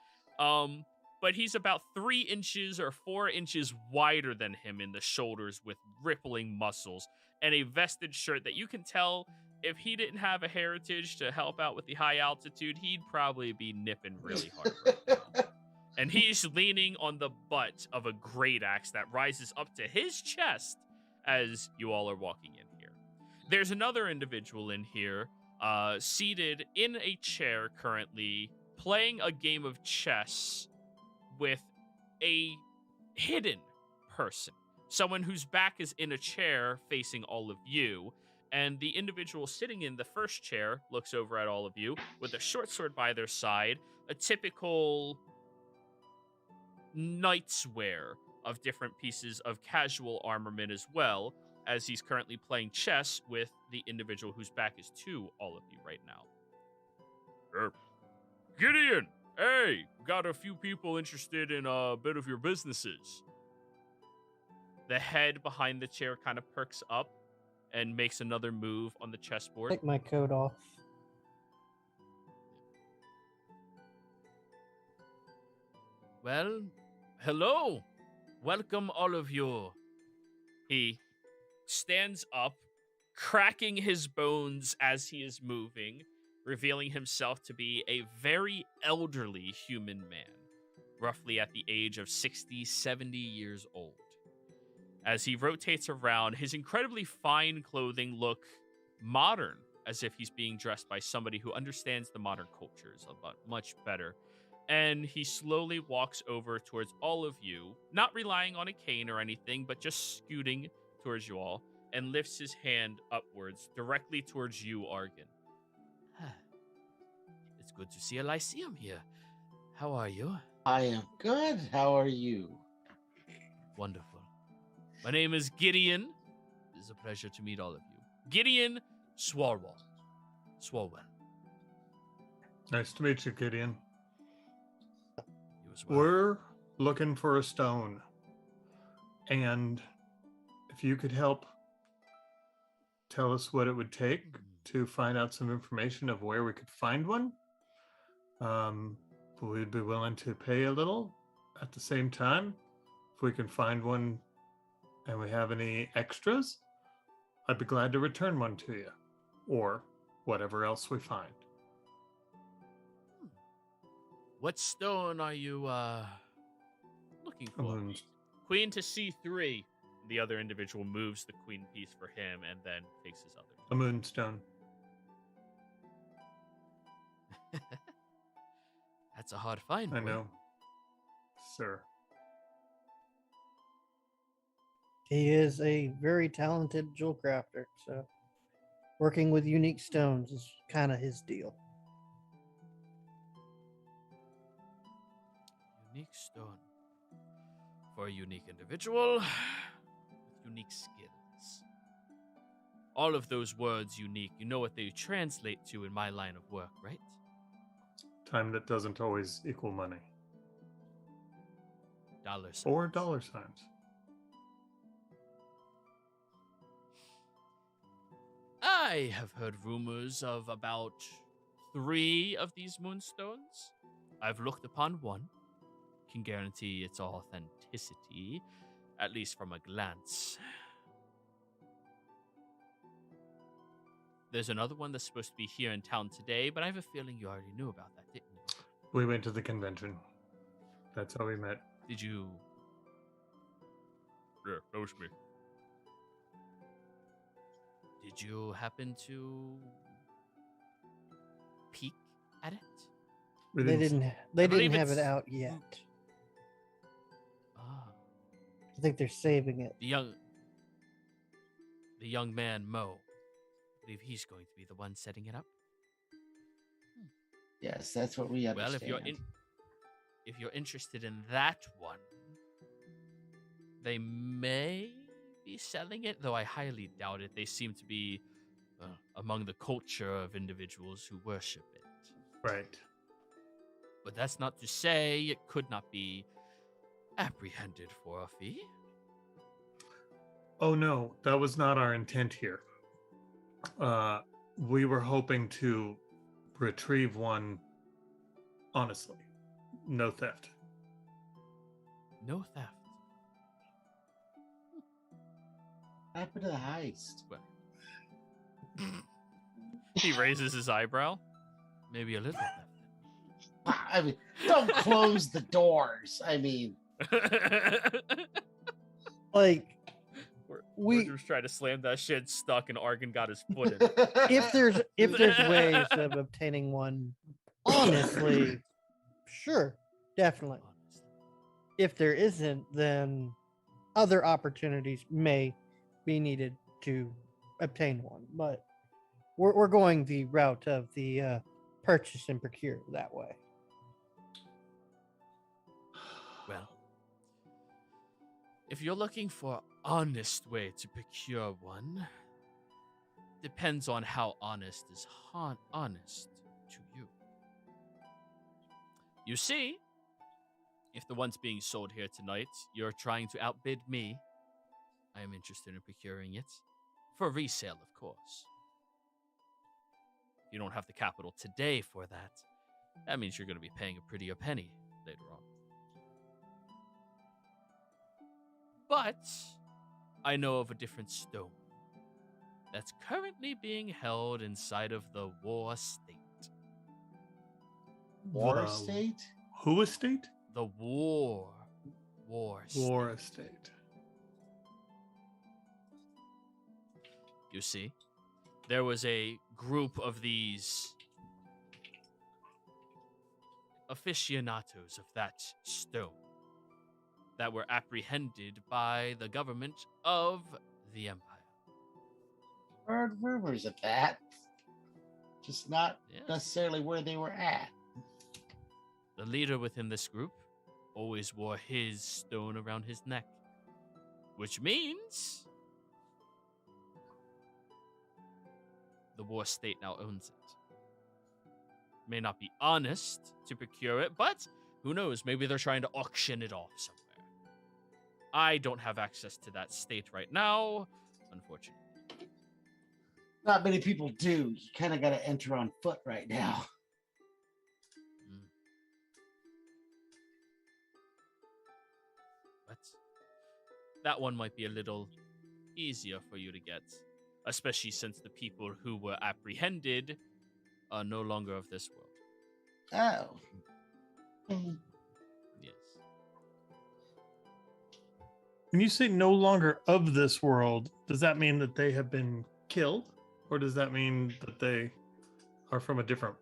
But he's about 3 inches or 4 inches wider than him in the shoulders with rippling muscles and a vested shirt that you can tell if he didn't have a heritage to help out with the high altitude, he'd probably be nipping really hard right now. And he's leaning on the butt of a great axe that rises up to his chest as you all are walking in here. There's another individual in here, seated in a chair currently, playing a game of chess with a hidden person. Someone whose back is in a chair facing all of you. And the individual sitting in the first chair looks over at all of you with a short sword by their side, a typical knight's wear of different pieces of casual armament as well, as he's currently playing chess with the individual whose back is to all of you right now. Gideon! Hey! Got a few people interested in a bit of your businesses. The head behind the chair kind of perks up and makes another move on the chessboard. Take my coat off. Well, hello. Welcome, all of you. He stands up, cracking his bones as he is moving, revealing himself to be a very elderly human man, roughly at the age of 60, 70 years old. As he rotates around, his incredibly fine clothing look modern, as if he's being dressed by somebody who understands the modern cultures a lot much better. And he slowly walks over towards all of you, not relying on a cane or anything, but just scooting towards you all, and lifts his hand upwards, directly towards you, Argon. It's good to see a Lyceum here. How are you? I am good. How are you? Wonderful. My name is Gideon. It is a pleasure to meet all of you. Gideon Swarwell. Nice to meet you, Gideon. You as well. We're looking for a stone. And if you could help tell us what it would take to find out some information of where we could find one, we'd be willing to pay a little. At the same time, if we can find one and we have any extras, I'd be glad to return one to you, or whatever else we find. What stone are you looking for? Moons. Queen to C3. The other individual moves the queen piece for him and then takes his other. A moonstone. That's a hard find. I boy. know, sir. He is a very talented jewel crafter, so working with unique stones is kind of his deal. Unique stone. For a unique individual with unique skills. All of those words unique, you know what they translate to in my line of work, right? Time that doesn't always equal money. Dollars. Or dollar signs. I have heard rumors of about 3 of these moonstones. I've looked upon one. Can guarantee its authenticity, at least from a glance. There's another one that's supposed to be here in town today, but I have a feeling you already knew about that, didn't you? We went to the convention. That's how we met. Did you Yeah, that was me. Did you happen to peek at it? We They didn't- didn't. They I didn't believe have it it's- out yet. Ah, I think they're saving it. the young man Mo. I believe he's going to be the one setting it up. Yes, that's what we understand. Well, if you're interested in that one, they may be selling it, though I highly doubt it. They seem to be among the culture of individuals who worship it. Right. But that's not to say it could not be apprehended for a fee. Oh no, that was not our intent here. We were hoping to retrieve one honestly. No theft. No theft. What happened to the heist? He raises his eyebrow. Maybe a little theft. I mean, don't close the doors. I mean, Like, we just tried to slam that shit, stuck, and Argon got his foot in. if there's ways of obtaining one honestly, sure, definitely. Honestly. If there isn't, then other opportunities may be needed to obtain one. But we're going the route of the purchase and procure that way. Well, if you're looking for an honest way to procure one, depends on how honest is honest to you. You see, if the one's being sold here tonight, you're trying to outbid me, I am interested in procuring it. For resale, of course. You don't have the capital today for that. That means you're going to be paying a prettier penny later on. But I know of a different stone that's currently being held inside of the War State. War The estate? Who estate? The War State. War estate. You see, there was a group of these aficionados of that stone that were apprehended by the government of the Empire. Heard rumors of that. Just not Yes. necessarily where they were at. The leader within this group always wore his stone around his neck, which means the War State now owns it. May not be honest to procure it, but who knows? Maybe they're trying to auction it off somewhere. I don't have access to that state right now, unfortunately. Not many people do. You kind of got to enter on foot right now. But that one might be a little easier for you to get, especially since the people who were apprehended are no longer of this world. Oh. Yes. When you say no longer of this world, does that mean that they have been killed? Or does that mean that they are from a different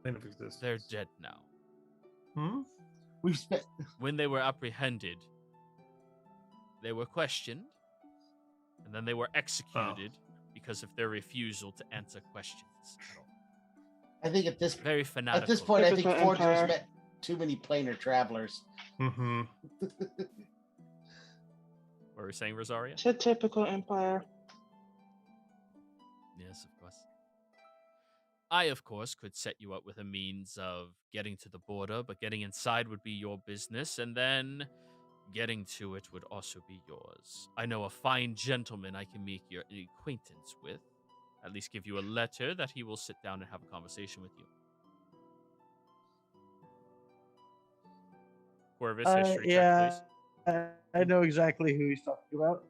plane of existence? They're dead now. Hmm? We've spent. When they were apprehended, they were questioned, and then they were executed because of their refusal to answer questions at all. I think at this Very fanatical. at this point, I think Typical Forger's Empire. met too many planar travelers. Mm-hmm. What were you saying, Rosaria? It's a typical empire. Yes, of course. I, of course, could set you up with a means of getting to the border, but getting inside would be your business, and then getting to it would also be yours. I know a fine gentleman I can make your acquaintance with. At least give you a letter that he will sit down and have a conversation with you. Corvus, history check, please. I know exactly who he's talking about.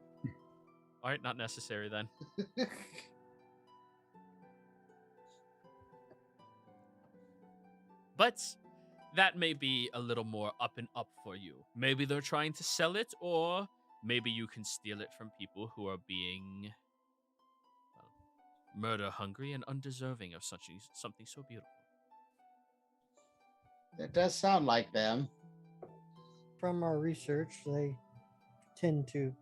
All right, not necessary then. But that may be a little more up and up for you. Maybe they're trying to sell it, or maybe you can steal it from people who are being, well, murder hungry and undeserving of something so beautiful. That does sound like them. From our research, they tend to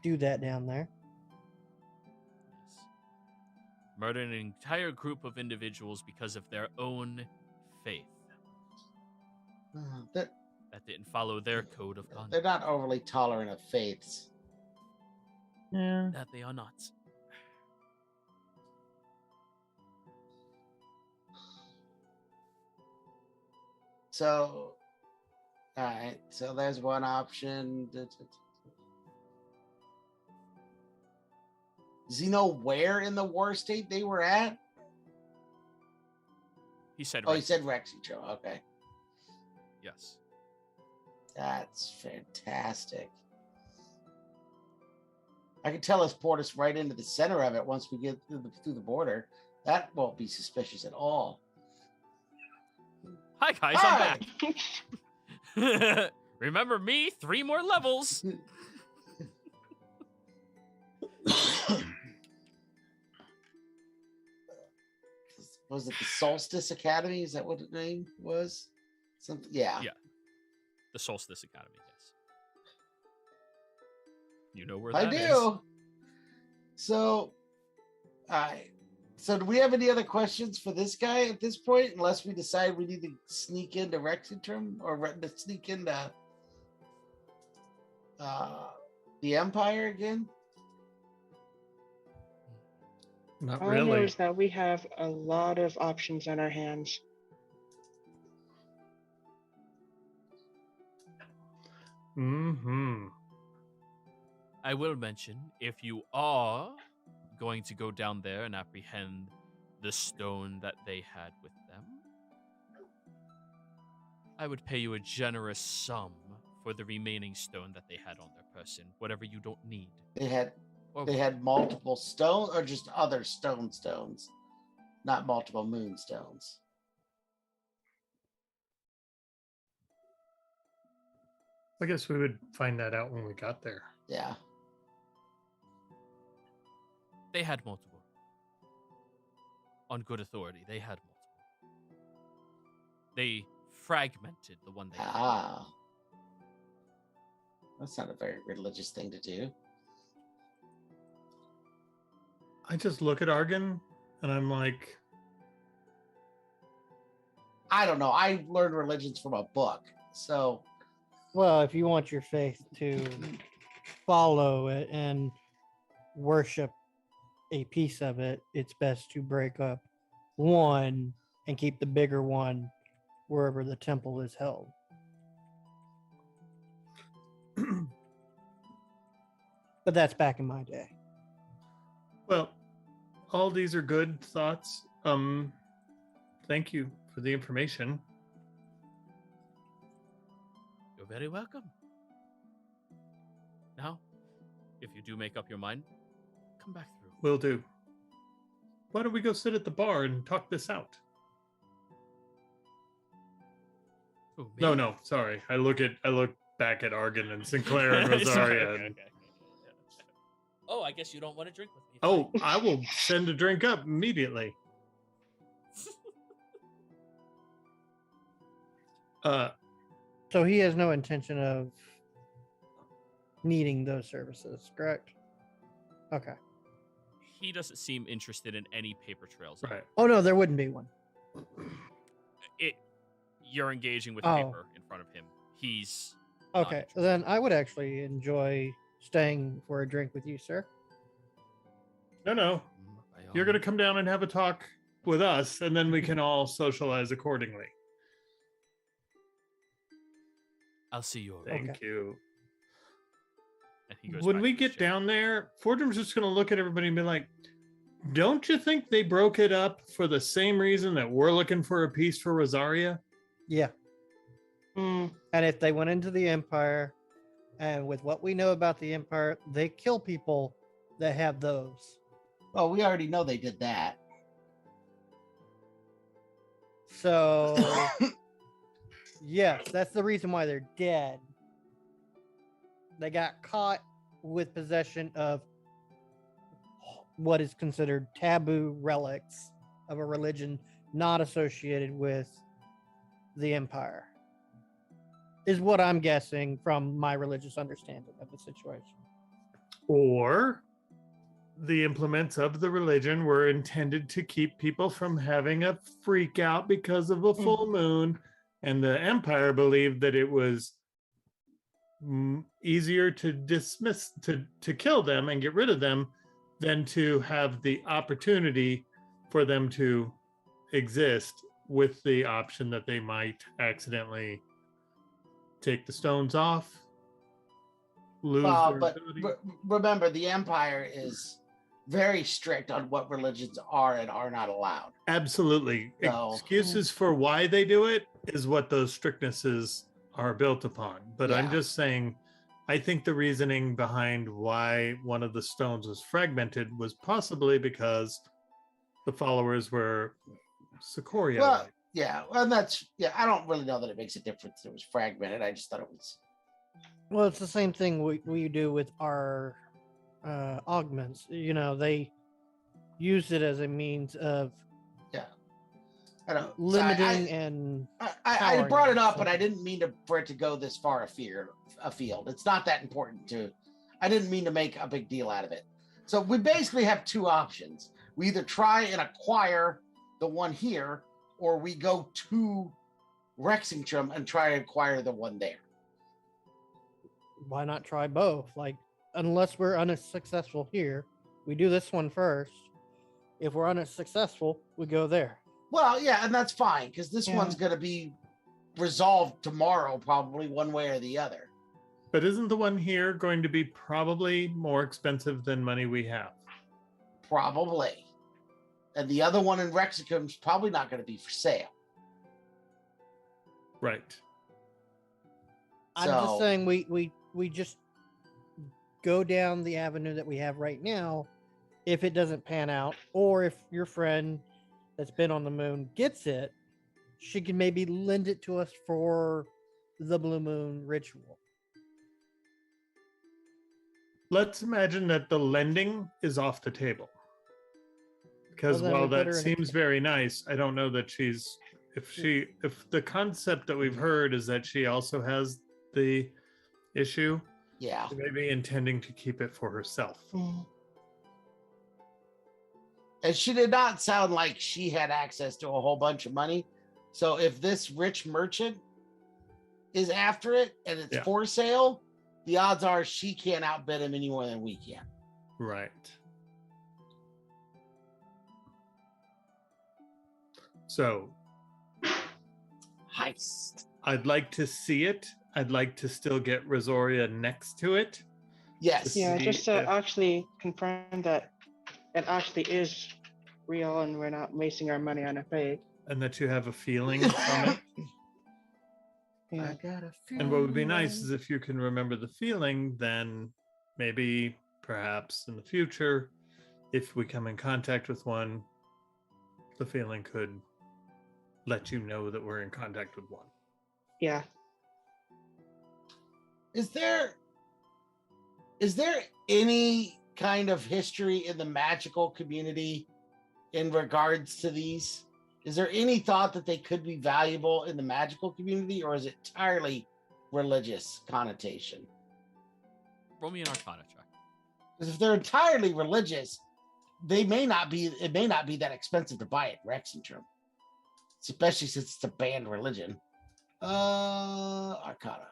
do that down there. Yes. Murder an entire group of individuals because of their own faith. That didn't follow their code of conduct. They're not overly tolerant of faiths. Yeah. That they are not. So, all right. So there's one option. Does he know where in the war state they were at? He said. Oh, he said Rexitro. Okay. Yes. That's fantastic. I can teleport us right into the center of it once we get through the border. That won't be suspicious at all. Hi guys, Hi. I'm back. Remember me? 3 more levels. Was it the Solstice Academy? Is that what the name was? Something. Yeah. Yeah. The Solstice Academy. Yes. You know where that I do. So, so do we have any other questions for this guy at this point? Unless we decide we need to sneak into Rexitrum or sneak into the Empire again? Not All I know really. is that we have a lot of options on our hands. Mm-hmm. I will mention, if you are going to go down there and apprehend the stone that they had with them, I would pay you a generous sum for the remaining stone that they had on their person, whatever you don't need. They had multiple stones, or just other stones, not multiple moonstones. I guess we would find that out when we got there. Yeah. They had multiple. On good authority, they had multiple. They fragmented the one they had. Ah. That's not a very religious thing to do. I just look at Argon and I'm like, I don't know. I learned religions from a book. So, Well, if you want your faith to follow it and worship a piece of it, it's best to break up one and keep the bigger one wherever the temple is held. But that's back in my day. well, all these are good thoughts. Thank you for the information. You're very welcome. Now, if you do make up your mind, come back through. Will do. Why don't we go sit at the bar and talk this out? Ooh, No, sorry. I look back at Argon and Sinclair and Rosaria. Sorry, and, okay. Oh, I guess you don't want to drink with me. oh, I will send a drink up immediately. So he has no intention of needing those services, correct? Okay. He doesn't seem interested in any paper trails. Right. Oh no, there wouldn't be one. You're engaging with Oh. paper in front of him. He's not Okay, interested. then I would actually enjoy staying for a drink with you, sir. No. By all You're going to means. come down and have a talk with us, and then we can all socialize accordingly. I'll see you. Around. Thank Okay. you. And he goes When back we to his get chair. down there, Fordham's just going to look at everybody and be like, don't you think they broke it up for the same reason that we're looking for a piece for Rosaria? Yeah. Hmm. And if they went into the Empire, and with what we know about the Empire, they kill people that have those. well, we already know they did that. So Yes, that's the reason why they're dead. They got caught with possession of what is considered taboo relics of a religion not associated with the Empire, is what I'm guessing from my religious understanding of the situation. Or the implements of the religion were intended to keep people from having a freak out because of a full moon, and the Empire believed that it was easier to dismiss, to kill them and get rid of them, than to have the opportunity for them to exist, with the option that they might accidentally take the stones off, lose their But ability. remember, the Empire is very strict on what religions are and are not allowed. Absolutely. So- Excuses for why they do it is what those strictnesses are built upon. But I'm Yeah. just saying, I think the reasoning behind why one of the stones was fragmented was possibly because the followers were Socoria. Well, yeah, and I don't really know that it makes a difference that it was fragmented. I just thought it was. Well, it's the same thing we do with our augments. You know, they use it as a means of I don't. So limiting and I brought it up, so- but I didn't mean for it to go this far afield. It's not that important to. I didn't mean to make a big deal out of it. So we basically have two options. We either try and acquire the one here, or we go to Rexingtrum and try and acquire the one there. why not try both? Like, unless we're unsuccessful here, we do this one first. If we're unsuccessful, we go there. Well, yeah, and that's fine because this Yeah. one's going to be resolved tomorrow, probably one way or the other. But isn't the one here going to be probably more expensive than money we have? Probably. And the other one in Rexingtrum is probably not going to be for sale. Right. I'm just So- saying we just go down the avenue that we have right now. If it doesn't pan out, or if your friend that's been on the moon gets it, she can maybe lend it to us for the blue moon ritual. Let's imagine that the lending is off the table. Because Well, then while we put that her in seems very nice, I don't know that if the concept that we've heard is that she also has the issue, Yeah. she may be intending to keep it for herself. And she did not sound like she had access to a whole bunch of money. So if this rich merchant is after it and it's Yeah. for sale, the odds are she can't outbid him any more than we can. Right. So Heist. I'd like to see it. I'd like to still get Rosaria next to it. Yes. Yeah, See just to if- actually confirm that it actually is real and we're not wasting our money on a fake. And that you have a feeling from it. Yeah. got a And what would be nice is if you can remember the feeling, then maybe perhaps in the future, if we come in contact with one, the feeling could let you know that we're in contact with one. Yeah. Is there any kind of history in the magical community in regards to these? Is there any thought that they could be valuable in the magical community, or is it entirely religious connotation? Roll me an Arcana check. Because if they're entirely religious, it may not be that expensive to buy it in Rexingtrum. Especially since it's a banned religion. Arcana.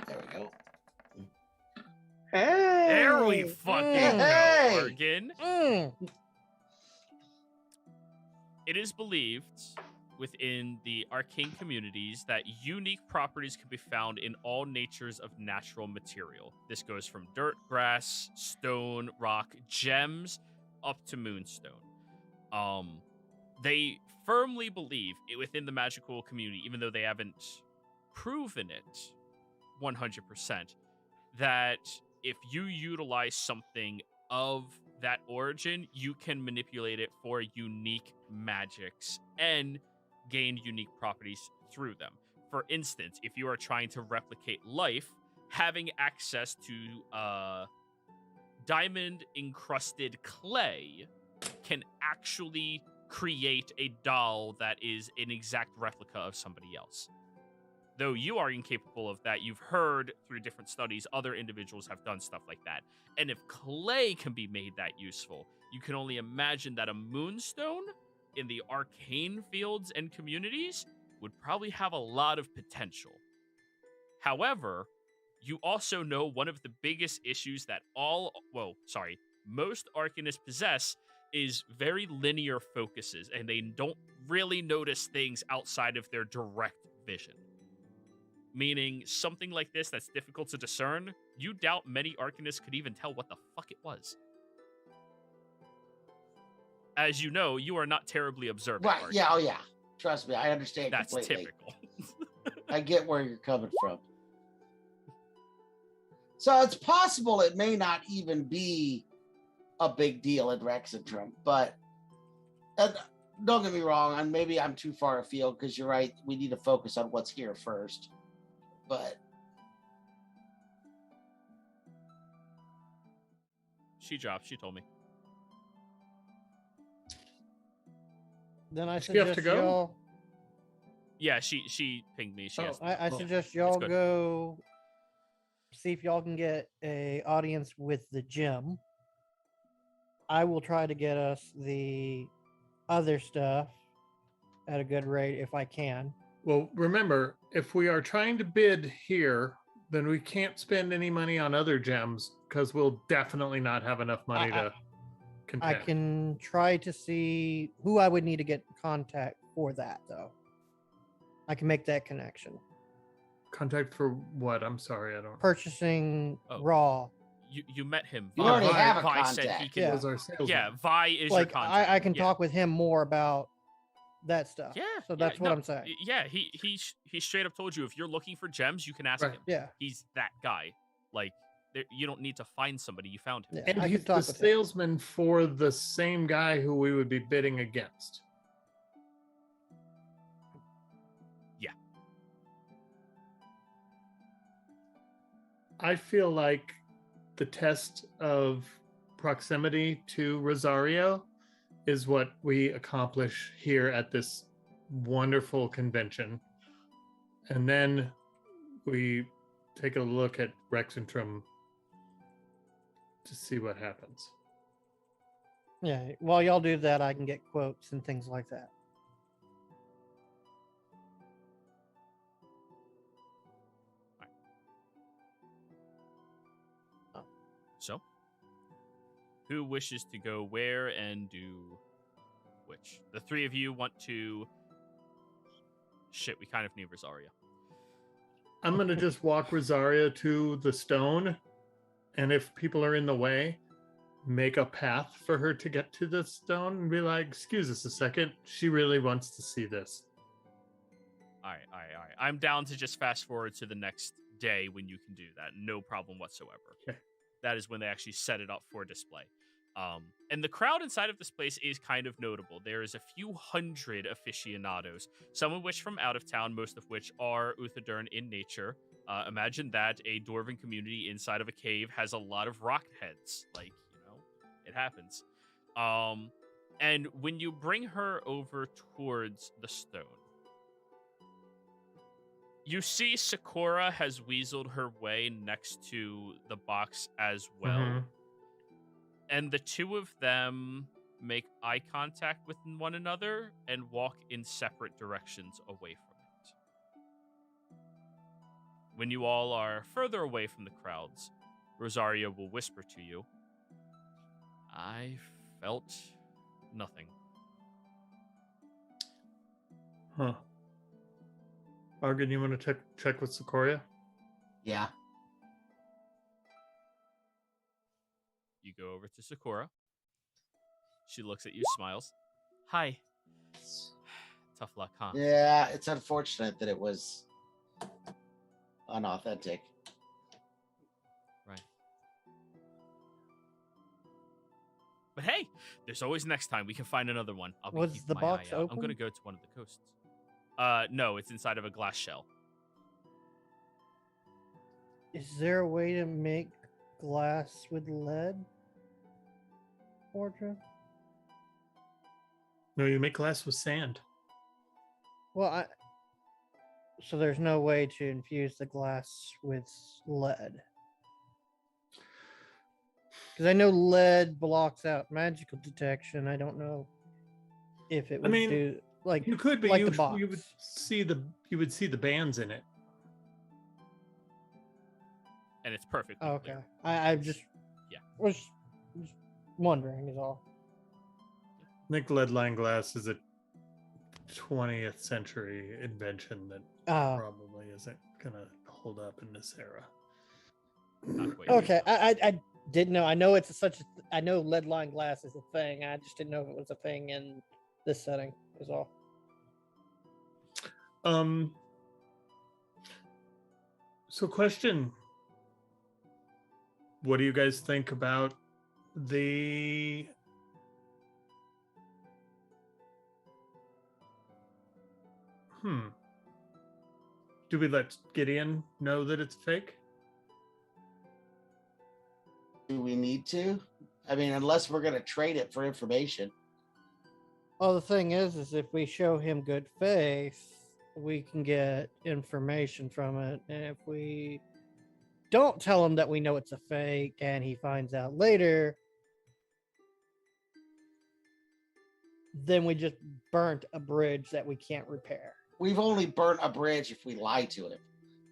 There we go. Hey. There we fucking Hey! go, Argan. Mm. It is believed within the arcane communities that unique properties can be found in all natures of natural material. This goes from dirt, grass, stone, rock, gems, up to moonstone. They firmly believe it within the magical community, even though they haven't proven it 100%, that if you utilize something of that origin, you can manipulate it for unique magics and gain unique properties through them. For instance, if you are trying to replicate life, having access to diamond-encrusted clay can actually create a doll that is an exact replica of somebody else. Though you are incapable of that, you've heard through different studies other individuals have done stuff like that. And if clay can be made that useful, you can only imagine that a moonstone in the arcane fields and communities would probably have a lot of potential. However, you also know one of the biggest issues that most arcanists possess is very linear focuses, and they don't really notice things outside of their direct vision. Meaning, something like this that's difficult to discern, you doubt many arcanists could even tell what the fuck it was. As you know, you are not terribly observant. Right, yeah, oh yeah. Trust me, I understand That's completely. typical. I get where you're coming from. So it's possible it may not even be a big deal in Rexentrum, but don't get me wrong, and maybe I'm too far afield because you're right, we need to focus on what's here first. But she dropped, she told me. Then I Does she have suggest to go? y'all. Yeah, she pinged me. She Oh. asked me. I Cool. suggest y'all good. go see if y'all can get a audience with the gym. I will try to get us the other stuff at a good rate if I can. Well, remember, if we are trying to bid here, then we can't spend any money on other gems because we'll definitely not have enough money to I contend. can try to see who I would need to get in contact for that, though. I can make that connection. Contact for what? I'm sorry, I don't. Purchasing Oh. raw. You met him. You Vi. already have a Vi said he contact. can. Yeah. Was our salesman. Yeah, Vi is Like, your contact. I can Yeah. talk with him more about that stuff. Yeah. So yeah, that's what no, I'm saying. Yeah, he straight up told you if you're looking for gems, you can ask Right. him. Yeah. He's that guy. Like, you don't need to find somebody. You found him. Yeah. And I he's could talk the with him. salesman for the same guy who we would be bidding against. Yeah. I feel like the test of proximity to Rosario is what we accomplish here at this wonderful convention. And then we take a look at Rexentrum to see what happens. Yeah. While y'all do that, I can get quotes and things like that. So, who wishes to go where and do which? The three of you want to. Shit, we kind of need Rosario. I'm going to just walk Rosario to the stone. And if people are in the way, make a path for her to get to the stone and be like, excuse us a second. She really wants to see this. All right. I'm down to just fast forward to the next day when you can do that. No problem whatsoever. Okay. That is when they actually set it up for display. And the crowd inside of this place is kind of notable. There is a few hundred aficionados, some of which from out of town, most of which are Uthodurn in nature. Imagine that a dwarven community inside of a cave has a lot of rock heads. Like, it happens. And when you bring her over towards the stone, you see Sakura has weaseled her way next to the box as well. Mhm. And the two of them make eye contact with one another and walk in separate directions away from it. When you all are further away from the crowds, Rosario will whisper to you, I felt nothing. Huh. Argon, you want to check with Sequoia? yeah. You go over to Sakura. She looks at you, smiles. Hi. Tough luck, huh? Yeah, it's unfortunate that it was unauthentic. Right. But hey, there's always next time. We can find another one. I'll be Was keeping the my box eye out. I'm open? going to go to one of the coasts. No, it's inside of a glass shell. Is there a way to make glass with lead? Fortune? No, you make glass with sand. Well, so there's no way to infuse the glass with lead. Because I know lead blocks out magical detection. I don't know if it would do like you could, but like you, the box. you would see the bands in it. And it's perfect. Okay, I just was wondering is all. I think lead line glass is a 20th century invention that probably isn't gonna hold up in this era. Okay, I didn't know. I know it's I know lead line glass is a thing. I just didn't know if it was a thing in this setting. Is all. So question. What do you guys think about the do we let Gideon know that it's fake? Do we need to? I mean, unless we're going to trade it for information. Well, the thing is if we show him good faith, we can get information from it. And if we don't tell him that we know it's a fake and he finds out later, then we just burnt a bridge that we can't repair. We've only burnt a bridge if we lie to him.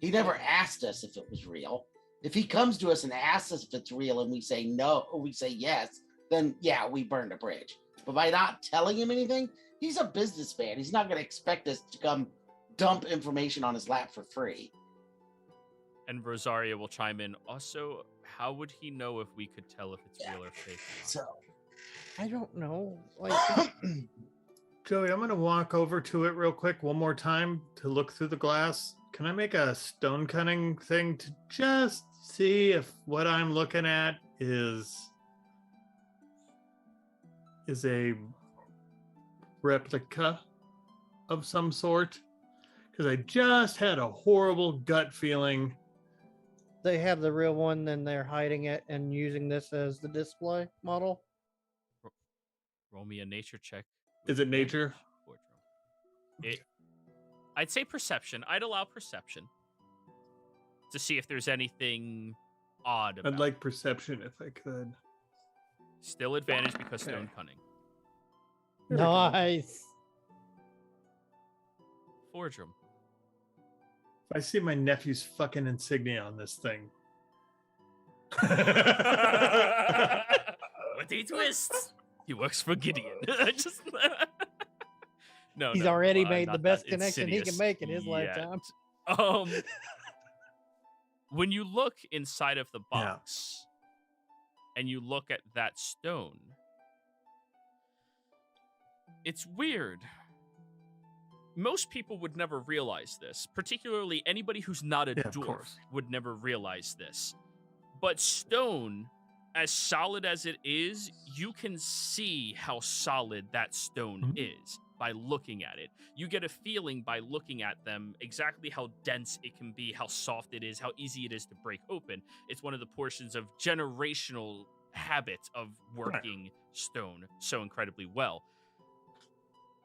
He never asked us if it was real. If he comes to us and asks us if it's real and we say no, or we say yes, then yeah, we burned a bridge. But by not telling him anything, he's a businessman. He's not going to expect us to come dump information on his lap for free. And Rosaria will chime in. Also, how would he know if we could tell if it's real or fake? So, I don't know. Joey, I'm going to walk over to it real quick one more time to look through the glass. Can I make a stone cutting thing to just see if what I'm looking at is a replica of some sort? Because I just had a horrible gut feeling. They have the real one, then they're hiding it and using this as the display model. Roll me a nature check. Is it nature? I'd say perception. I'd allow perception to see if there's anything odd about I'd like perception if I could. Still advantage because stone cunning. Nice. Forgerum. If I see my nephew's fucking insignia on this thing. What do you twist? He works for Gideon. Just no. He's already made the best connection he can make in his lifetime. When you look inside of the box and you look at that stone, it's weird. Most people would never realize this, particularly anybody who's not a dwarf would never realize this. But stone, as solid as it is, you can see how solid that stone is by looking at it. You get a feeling by looking at them exactly how dense it can be, how soft it is, how easy it is to break open. It's one of the portions of generational habit of working stone so incredibly well.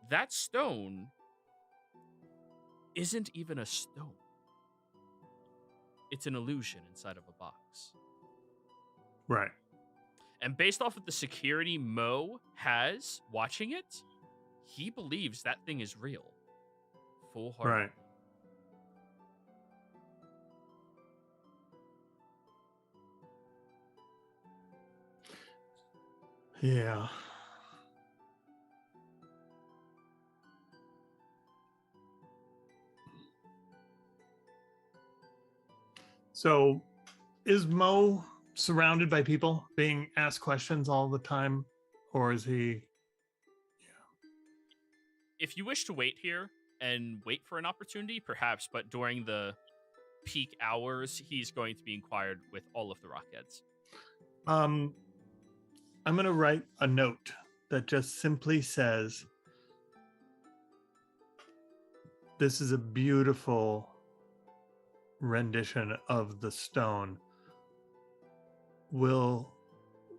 That stone isn't even a stone. It's an illusion inside of a box. Right. And based off of the security Mo has watching it, he believes that thing is real. Full-hearted. Right. Yeah. So, is Mo surrounded by people being asked questions all the time, or is he? If you wish to wait here and wait for an opportunity, perhaps, but during the peak hours, he's going to be inquired with all of the Rockheads. I'm going to write a note that just simply says, "This is a beautiful rendition of the stone, will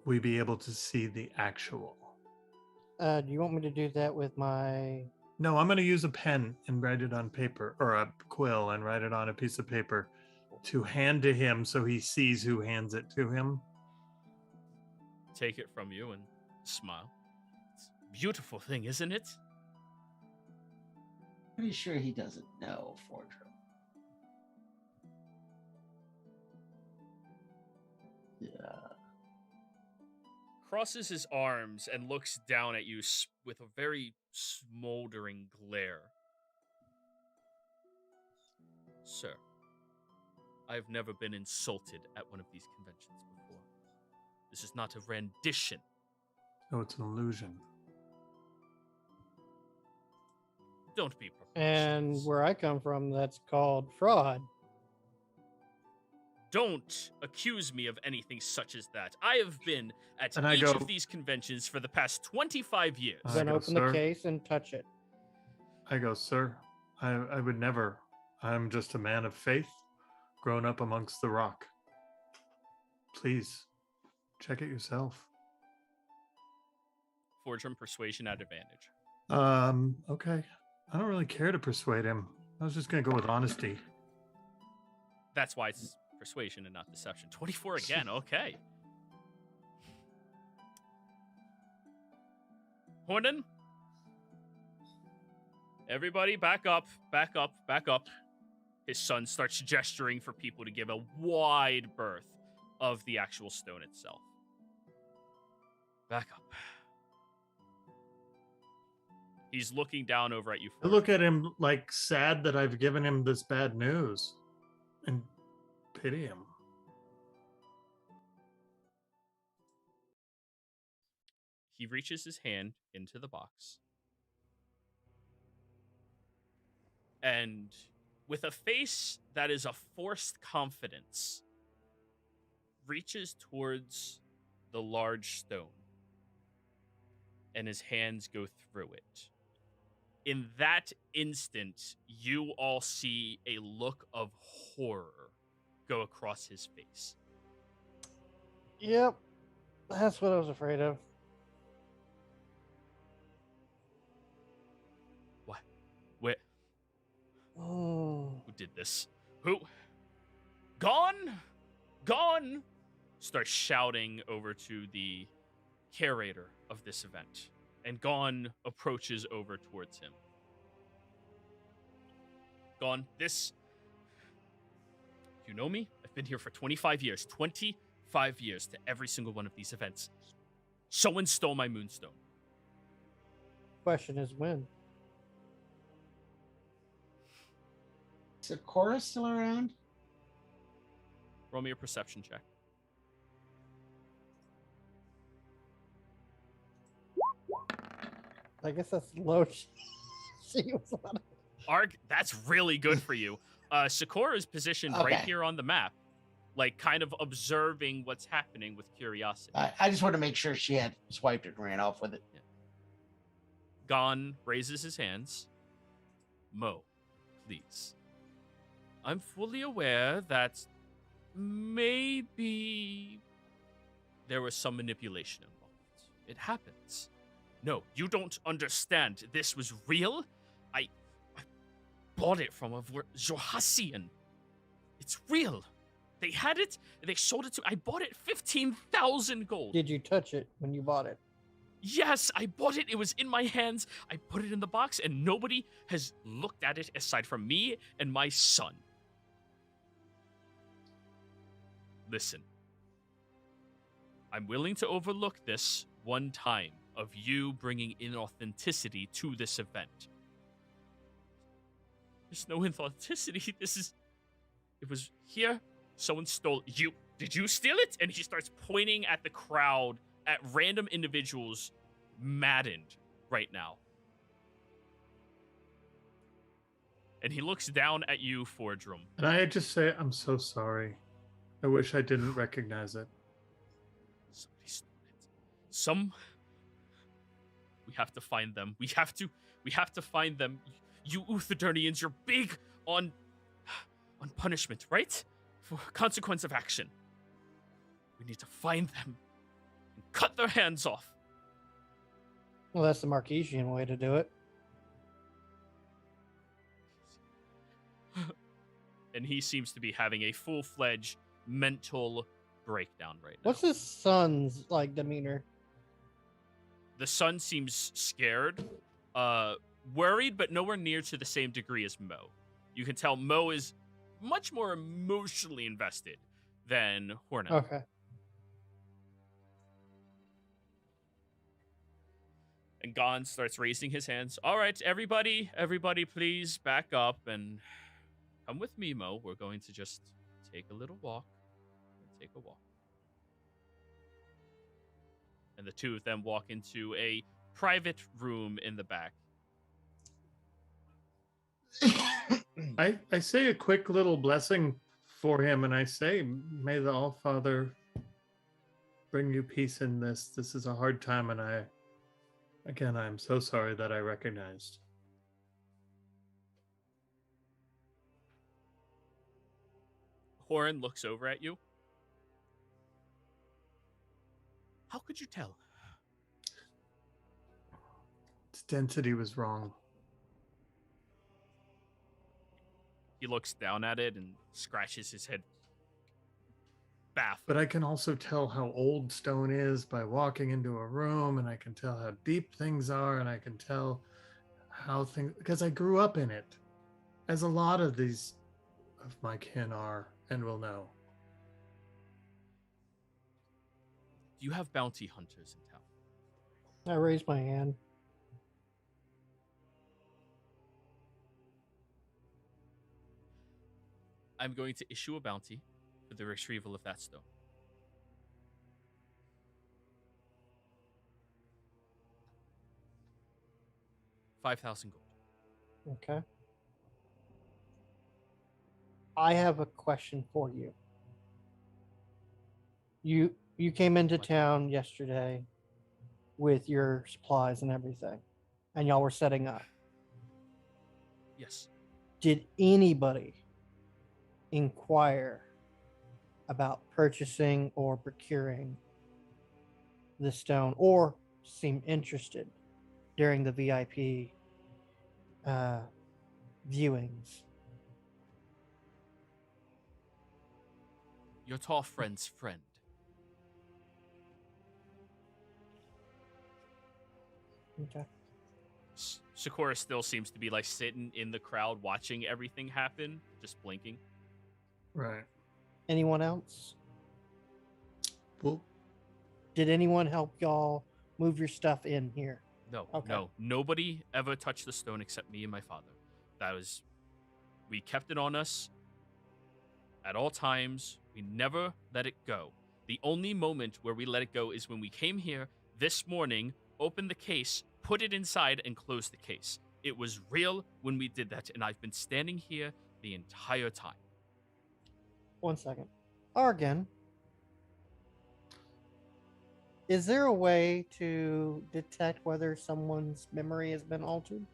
we be able to see the actual? Do you want me to do that with my? No, I'm going to use a pen and write it on paper, or a quill and write it on a piece of paper to hand to him so he sees who hands it to him. Take it from you and smile. It's a beautiful thing, isn't it? Pretty sure he doesn't know, Fordrum. Yeah. Crosses his arms and looks down at you with a very smoldering glare. Sir, I've never been insulted at one of these conventions before. This is not a rendition. Oh, it's an illusion. Don't be preposterous. And where I come from, that's called fraud. Don't accuse me of anything such as that. I have been at And I each go- of these conventions for the past 25 years. I Then go, open "Sir?" the case and touch it. I go, sir, I would never. I'm just a man of faith, grown up amongst the rock. Please, check it yourself. Fortune persuasion at advantage. Okay. I don't really care to persuade him. I was just gonna go with honesty. That's why it's persuasion and not deception. 24 again, okay. Hornan? Everybody back up, back up, back up. His son starts gesturing for people to give a wide berth of the actual stone itself. Back up. He's looking down over at you. I look at him like sad that I've given him this bad news and pity him. He reaches his hand into the box. And with a face that is a forced confidence, reaches towards the large stone. And his hands go through it. In that instant, you all see a look of horror go across his face. Yep, that's what I was afraid of. What? Where? Oh. Who did this? Who? Gone? Gone? Starts shouting over to the curator of this event. And Gone approaches over towards him. Gone, this... You know me? I've been here for 25 years. 25 years to every single one of these events. Someone stole my Moonstone. Question is when. Is Cora still around? Roll me a perception check. I guess that's low. She was on it. Arg, that's really good for you. Sakura is positioned right Okay. here on the map, like kind of observing what's happening with curiosity. I just wanted to make sure she had swiped it and ran off with it. Gon raises his hands. Mo, please. I'm fully aware that maybe there was some manipulation involved. It happens. No, you don't understand. This was real. I bought it from a Jorhasian. It's real. They had it. They sold it to. I bought it 15,000 gold. Did you touch it when you bought it? Yes, I bought it. It was in my hands. I put it in the box, and nobody has looked at it aside from me and my son. Listen. I'm willing to overlook this one time of you bringing inauthenticity to this event. There's no inauthenticity. It was here. Someone stole you. Did you steal it? And he starts pointing at the crowd, at random individuals, maddened right now. And he looks down at you, Fordrum. And I just say, I'm so sorry. I wish I didn't recognize it. Somebody stole it. We have to find them. We have to find them. You Uthodurnians, you're big on on punishment, right? For consequence of action. We need to find them and cut their hands off. Well, that's the Marquesian way to do it. And he seems to be having a full-fledged mental breakdown right now. What's his son's like demeanor? The son seems scared, worried, but nowhere near to the same degree as Mo. You can tell Mo is much more emotionally invested than Hornet. Okay. And Gon starts raising his hands. All right, everybody, please back up and come with me, Mo. We're going to just take a little walk. Take a walk. And the two of them walk into a private room in the back. I say a quick little blessing for him, and I say, may the All-Father bring you peace in this. This is a hard time, and I'm so sorry that I recognized. Horan looks over at you. How could you tell? Its density was wrong. He looks down at it and scratches his head. Baffled. But I can also tell how old stone is by walking into a room, and I can tell how deep things are, and I can tell how things, because I grew up in it, as a lot of these of my kin are and will know. Do you have bounty hunters in town? I raised my hand. I'm going to issue a bounty for the retrieval of that stone. $5,000 gold. Okay. I have a question for you. You came into town yesterday with your supplies and everything, and y'all were setting up. Yes. Did anybody inquire about purchasing or procuring the stone, or seem interested during the VIP viewings? Your tall friend's friend. Okay. Sakura still seems to be like sitting in the crowd watching everything happen, just blinking. Right. Anyone else? Well, Did anyone help y'all move your stuff in here? No, Okay. no. Nobody ever touched the stone except me and my father. We kept it on us at all times. We never let it go. The only moment where we let it go is when we came here this morning, opened the case, put it inside, and closed the case. It was real when we did that, and I've been standing here the entire time. 1 second. Argan, is there a way to detect whether someone's memory has been altered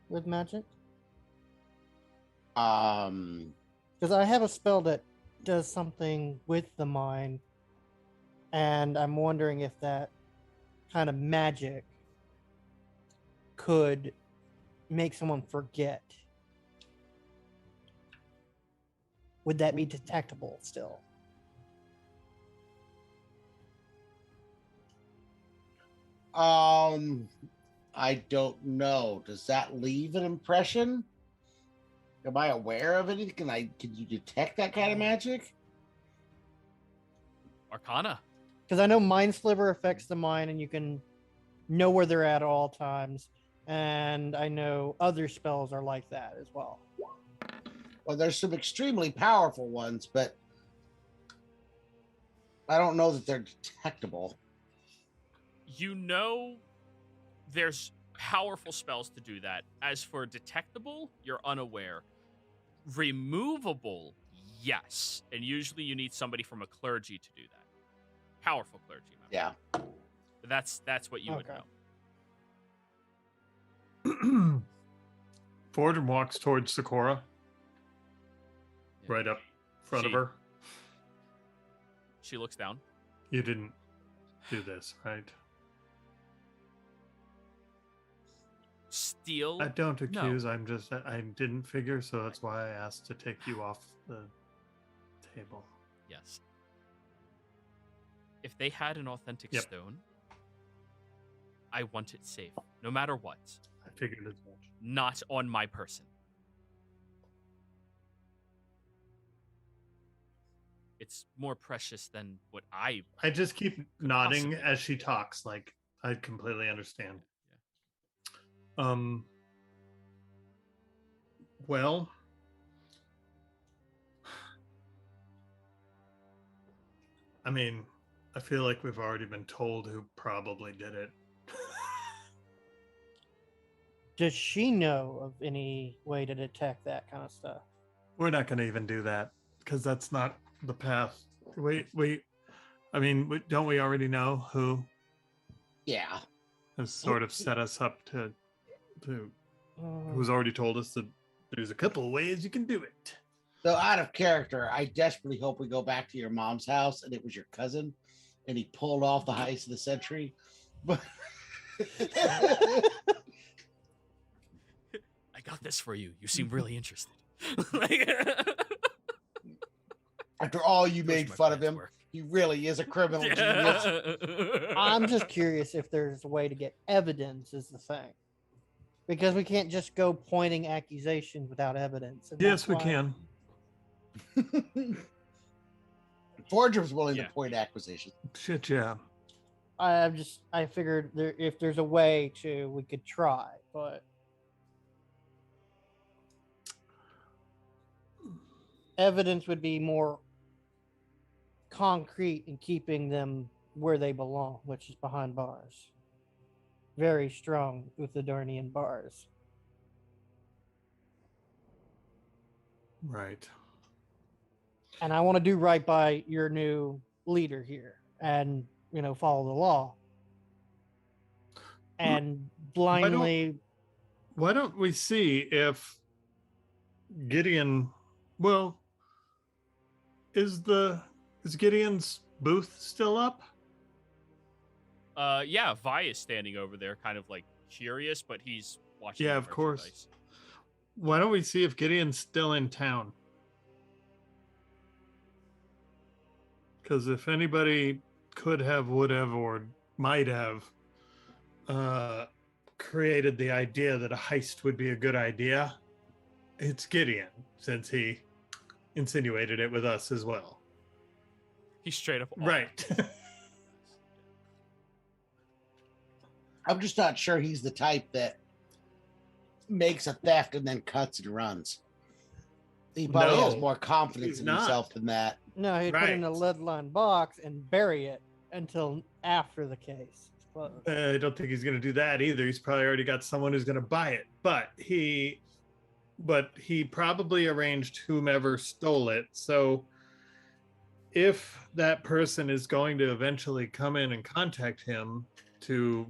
with magic? Because I have a spell that does something with the mind, and I'm wondering if that kind of magic could make someone forget. Would that be detectable still? I don't know. Does that leave an impression? Am I aware of it? Can you detect that kind of magic? Arcana. Because I know Mind Sliver affects the mind, and you can know where they're at all times. And I know other spells are like that as well. Well, there's some extremely powerful ones, but I don't know that they're detectable. You know there's powerful spells to do that. As for detectable, you're unaware. Removable, yes. And usually you need somebody from a clergy to do that. Powerful clergy member. Yeah. But that's what you would know. Ford walks towards Sakura. right up front of She- her. She looks down. You didn't do this, right? Steal? I don't No. accuse. I didn't figure, so that's why I asked to take you off the table. Yes. If they had an authentic Yep. stone, I want it safe, no matter what. I figured as much. Not on my person. It's more precious than what I. I just keep nodding possibly. as she talks, like I completely understand. Well, I mean, I feel like we've already been told who probably did it. Does she know of any way to detect that kind of stuff? We're not going to even do that because that's not the path. I mean, don't we already know who Yeah. has sort of set us up to who's already told us that there's a couple of ways you can do it. So out of character, I desperately hope we go back to your mom's house and it was your cousin and he pulled off the heist of the century. But I got this for you. You seem really interested. after all you Goes made my fun of plans him, work. he really is a criminal genius. I'm just curious if there's a way to get evidence is the thing. Because we can't just go pointing accusations without evidence. And Yes, that's we why- can. Forger was willing Yeah. to point acquisition. Shit, yeah. I figured if there's a way we could try, but evidence would be more concrete in keeping them where they belong, which is behind bars. Very strong with the Darnian bars. Right. And I want to do right by your new leader here and, follow the law. And blindly. Why don't we see if Gideon, well, is Gideon's booth still up? Yeah, Vi is standing over there, kind of like curious, but he's watching. Yeah, the of course. merchandise. Why don't we see if Gideon's still in town? Because if anybody could have, would have, or might have created the idea that a heist would be a good idea, it's Gideon, since he insinuated it with us as well. He's straight up Right. I'm just not sure he's the type that makes a theft and then cuts and runs. He probably has No, more confidence he's in not. himself than that. No, he'd put it in a Right. lead-lined box and bury it until after the case is closed. I don't think he's going to do that either. He's probably already got someone who's going to buy it. But he probably arranged whomever stole it. So if that person is going to eventually come in and contact him to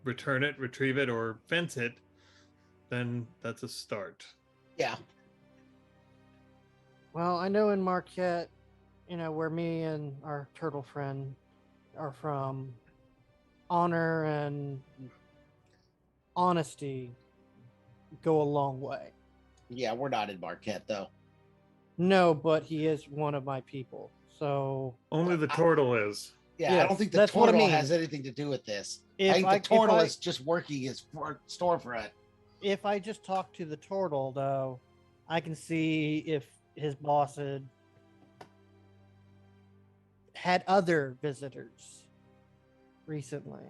return it, retrieve it, or fence it, then that's a start. Yeah. Well, I know in Marquette, where me and our turtle friend are from, honor and honesty go a long way. Yeah, we're not in Marquette though. No, but he is one of my people. So Only the turtle is. Yeah, I Yes, don't think the that's what I turtle mean. has anything to do with this. if I think I, the turtle if, I, is just working his storefront. if I just talk to the turtle, though, I can see if his boss had other visitors recently.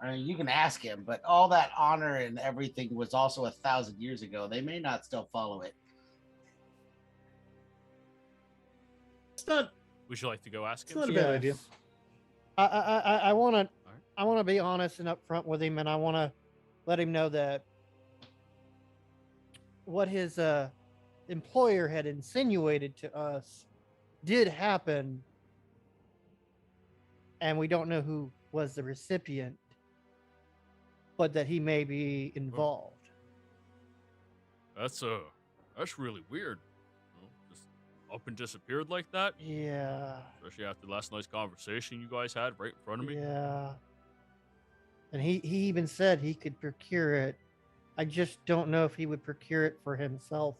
I mean, you can ask him, but all that honor and everything was also 1,000 years ago. They may not still follow it. It's not. Would you like to go ask It's him? not a bad idea. I want to be honest and upfront with him, and I want to let him know that what his employer had insinuated to us did happen, and we don't know who was the recipient, but that he may be involved. That's really weird. Just up and disappeared like that. Yeah. Especially after last night's conversation you guys had right in front of me. Yeah. And he even said he could procure it. I just don't know if he would procure it for himself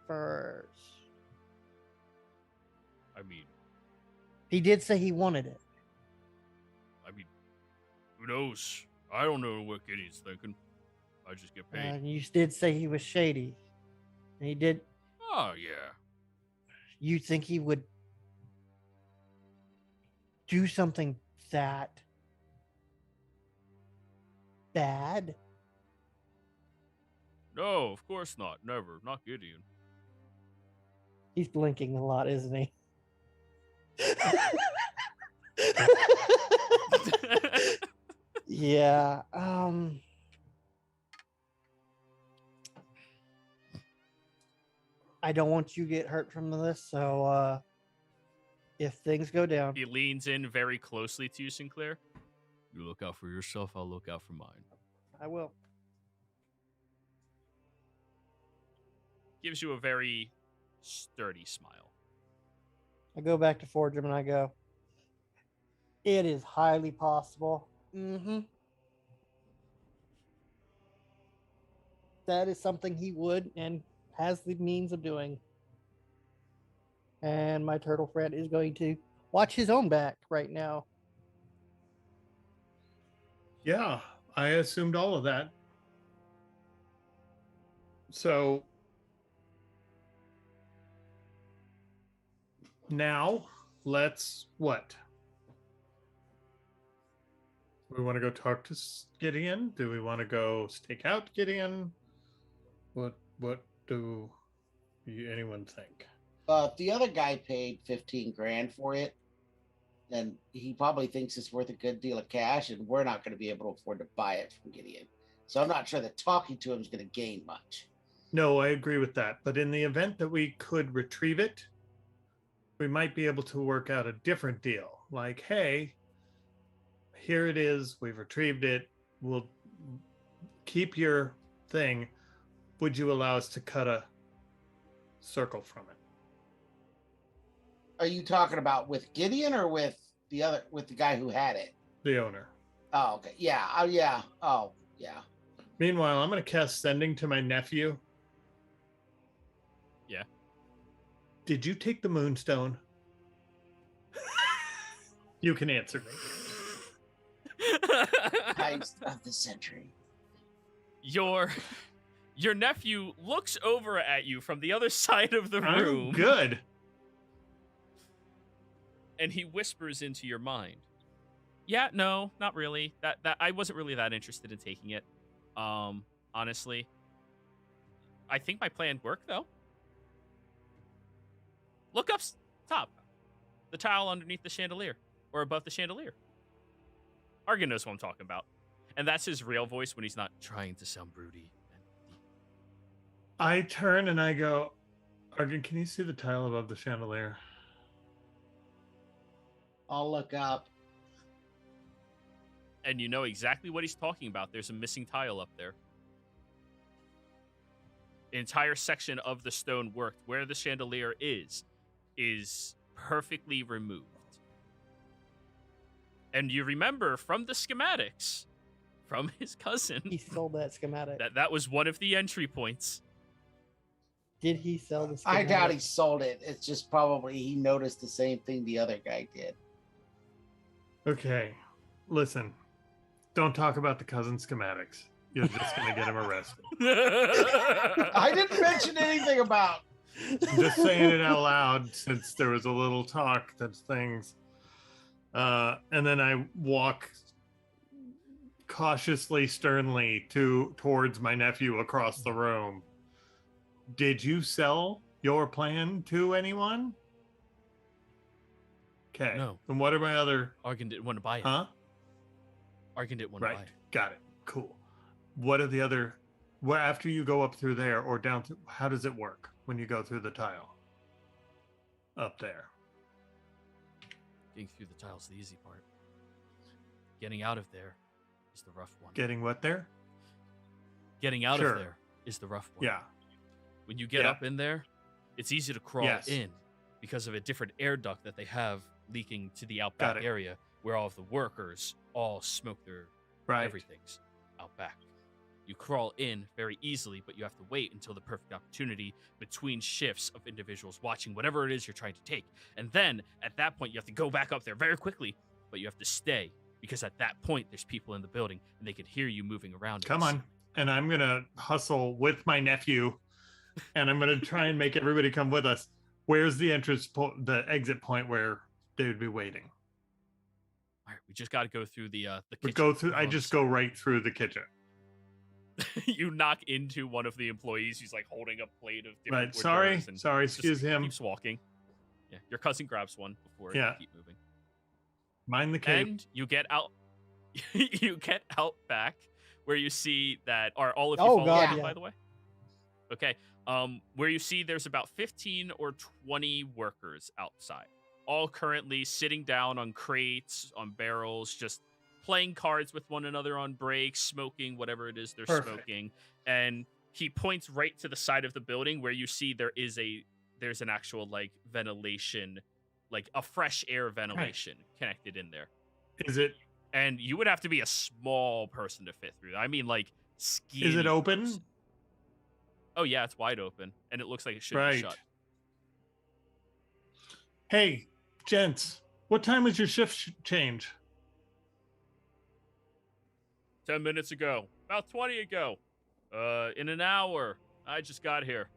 first. I mean, He did say he wanted it. who knows? I don't know what Gideon's thinking. I just get paid. And you did say he was shady. And he did. Oh, yeah. You think he would do something that bad? No, of course not. Never. Not Gideon. He's blinking a lot, isn't he? Yeah. I don't want you to get hurt from this, so if things go down, He leans in very closely to you, Sinclair. You look out for yourself, I'll look out for mine. I will. Gives you a very sturdy smile. I go back to Forgem and I go, it is highly possible. That is something he would and has the means of doing. And my turtle friend is going to watch his own back right now. Yeah, I assumed all of that. So now let's what? Do we want to go talk to Gideon? Do we want to go stake out Gideon? What do anyone think? If the other guy paid 15 grand for it, then he probably thinks it's worth a good deal of cash, and we're not going to be able to afford to buy it from Gideon. So I'm not sure that talking to him is going to gain much. No, I agree with that. But in the event that we could retrieve it, we might be able to work out a different deal. Like, hey, here it is. We've retrieved it. We'll keep your thing. Would you allow us to cut a circle from it? Are you talking about with Gideon or with the guy who had it? The owner. Oh, okay. Yeah. Oh, yeah. Oh, yeah. Meanwhile, I'm going to cast Sending to my nephew. Yeah. Did you take the Moonstone? You can answer me. Heist of the century. Your nephew looks over at you from the other side of the room. I'm good. And he whispers into your mind. Yeah, no, not really. That I wasn't really that interested in taking it. Honestly. I think my plan worked though. Look up top. The tile underneath the chandelier. Or above the chandelier. Argan knows what I'm talking about. And that's his real voice when he's not trying to sound broody. I turn and I go, Argan, can you see the tile above the chandelier? I'll look up. And you know exactly what he's talking about. There's a missing tile up there. The entire section of the stone work where the chandelier is perfectly removed. And you remember from the schematics, from his cousin, He sold that schematic. that was one of the entry points. Did he sell the I schematic? doubt he sold it. It's just probably he noticed the same thing the other guy did. Okay, listen. Don't talk about the cousin schematics. You're just going to get him arrested. I didn't mention anything about. I'm just saying it out loud since there was a little talk that's things. And then I walk cautiously, sternly towards my nephew across the room. Did you sell your plan to anyone? Okay. No. And what are my other... Argan didn't want to buy it. Huh? Argan didn't want to buy Right. it. Got it. Cool. What are the other... Well, after you go up through there or down through... How does it work when you go through the tile? Up there. Getting through the tile's the easy part. Getting out of there is the rough one. Getting what there? Getting out Sure. of there is the rough one. Yeah. When you get Yeah. up in there, it's easy to crawl Yes. in because of a different air duct that they have leaking to the Got outback it. area where all of the workers all smoke their Right. everything's out back. You crawl in very easily, but you have to wait until the perfect opportunity between shifts of individuals watching whatever it is you're trying to take. And then at that point, you have to go back up there very quickly, but you have to stay because at that point, there's people in the building and they can hear you moving around. Come on. And I'm going to hustle with my nephew and I'm going to try and make everybody come with us. Where's the the exit point where they would be waiting? All right, we just got to go through the We kitchen. go through. I just go right through the kitchen. You knock into one of the employees who's like holding a plate of different Right. Sorry. hors d'oeuvres and Sorry. just Excuse him. keeps walking. Yeah, your cousin grabs one before Yeah. you keep moving. Mind the cape. And you get out. You get out back where you see that are all of you Oh, following God, me, yeah. by the way. Okay. Where you see there's about 15 or 20 workers outside, all currently sitting down on crates, on barrels, just playing cards with one another on breaks, smoking whatever it is they're Perfect. smoking. And he points right to the side of the building where you see there's an actual like ventilation, like a fresh air ventilation connected in there. Is it And you would have to be a small person to fit through. I mean, like skinny. is it open? person. Oh yeah, it's wide open, and it looks like it should be Right. shut. Hey, gents, what time is your shift change? 10 minutes ago, about 20 ago, in an hour. I just got here.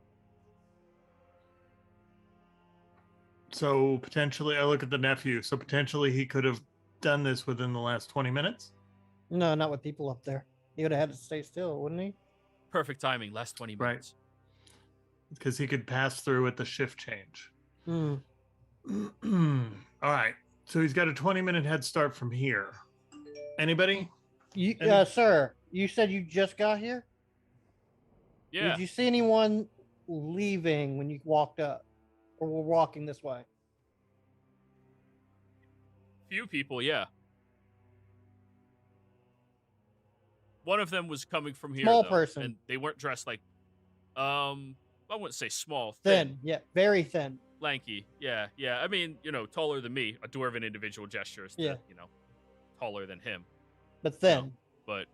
So potentially, I look at the nephew. So potentially, he could have done this within the last 20 minutes. No, not with people up there. He would have had to stay still, wouldn't he? Perfect timing. Last 20 Right. minutes. Because he could pass through at the shift change. Hmm. All right. So he's got a 20-minute head start from here. Anybody? You, Any- sir, you said you just got here? Yeah. Did you see anyone leaving when you walked up? Or were walking this way? Few people, yeah. One of them was coming from here. Small though, person. And they weren't dressed like, I wouldn't say small, Thin. Yeah, very thin. lanky. Yeah, yeah. I mean, taller than me. A dwarven individual gesture is, Yeah. taller than him. But thin. But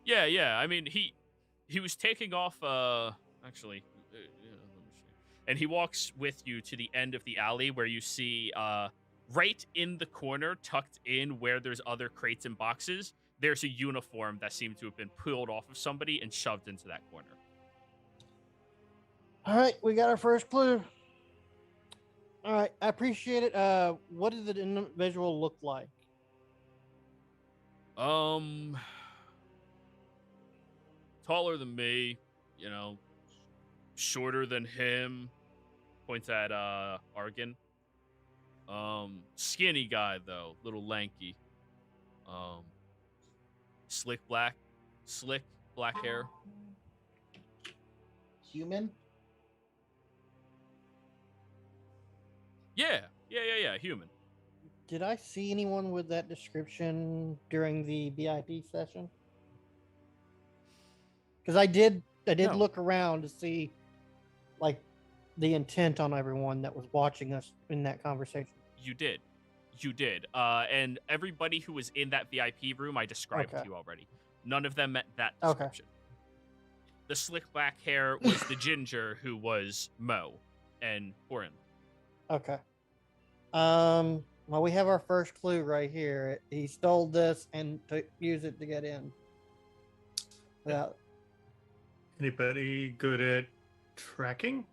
yeah. I mean, he was taking off. Actually, let me see. And he walks with you to the end of the alley where you see, right in the corner, tucked in where there's other crates and boxes. There's a uniform that seemed to have been pulled off of somebody and shoved into that corner. All right, we got our first clue. All right, I appreciate it. What did the individual look like? Taller than me, shorter than him. Points at Argan. Skinny guy though, little lanky. Slick black hair. Human? Yeah, human. Did I see anyone with that description during the VIP session? Because I did No. look around to see, like, the intent on everyone that was watching us in that conversation. You did. And everybody who was in that VIP room, I described Okay. to you already. None of them met that Okay. description. The slick black hair was the ginger who was Mo and Orin. Okay. Well, we have our first clue right here. He stole this and to use it to get in. Yeah. Anybody good at tracking?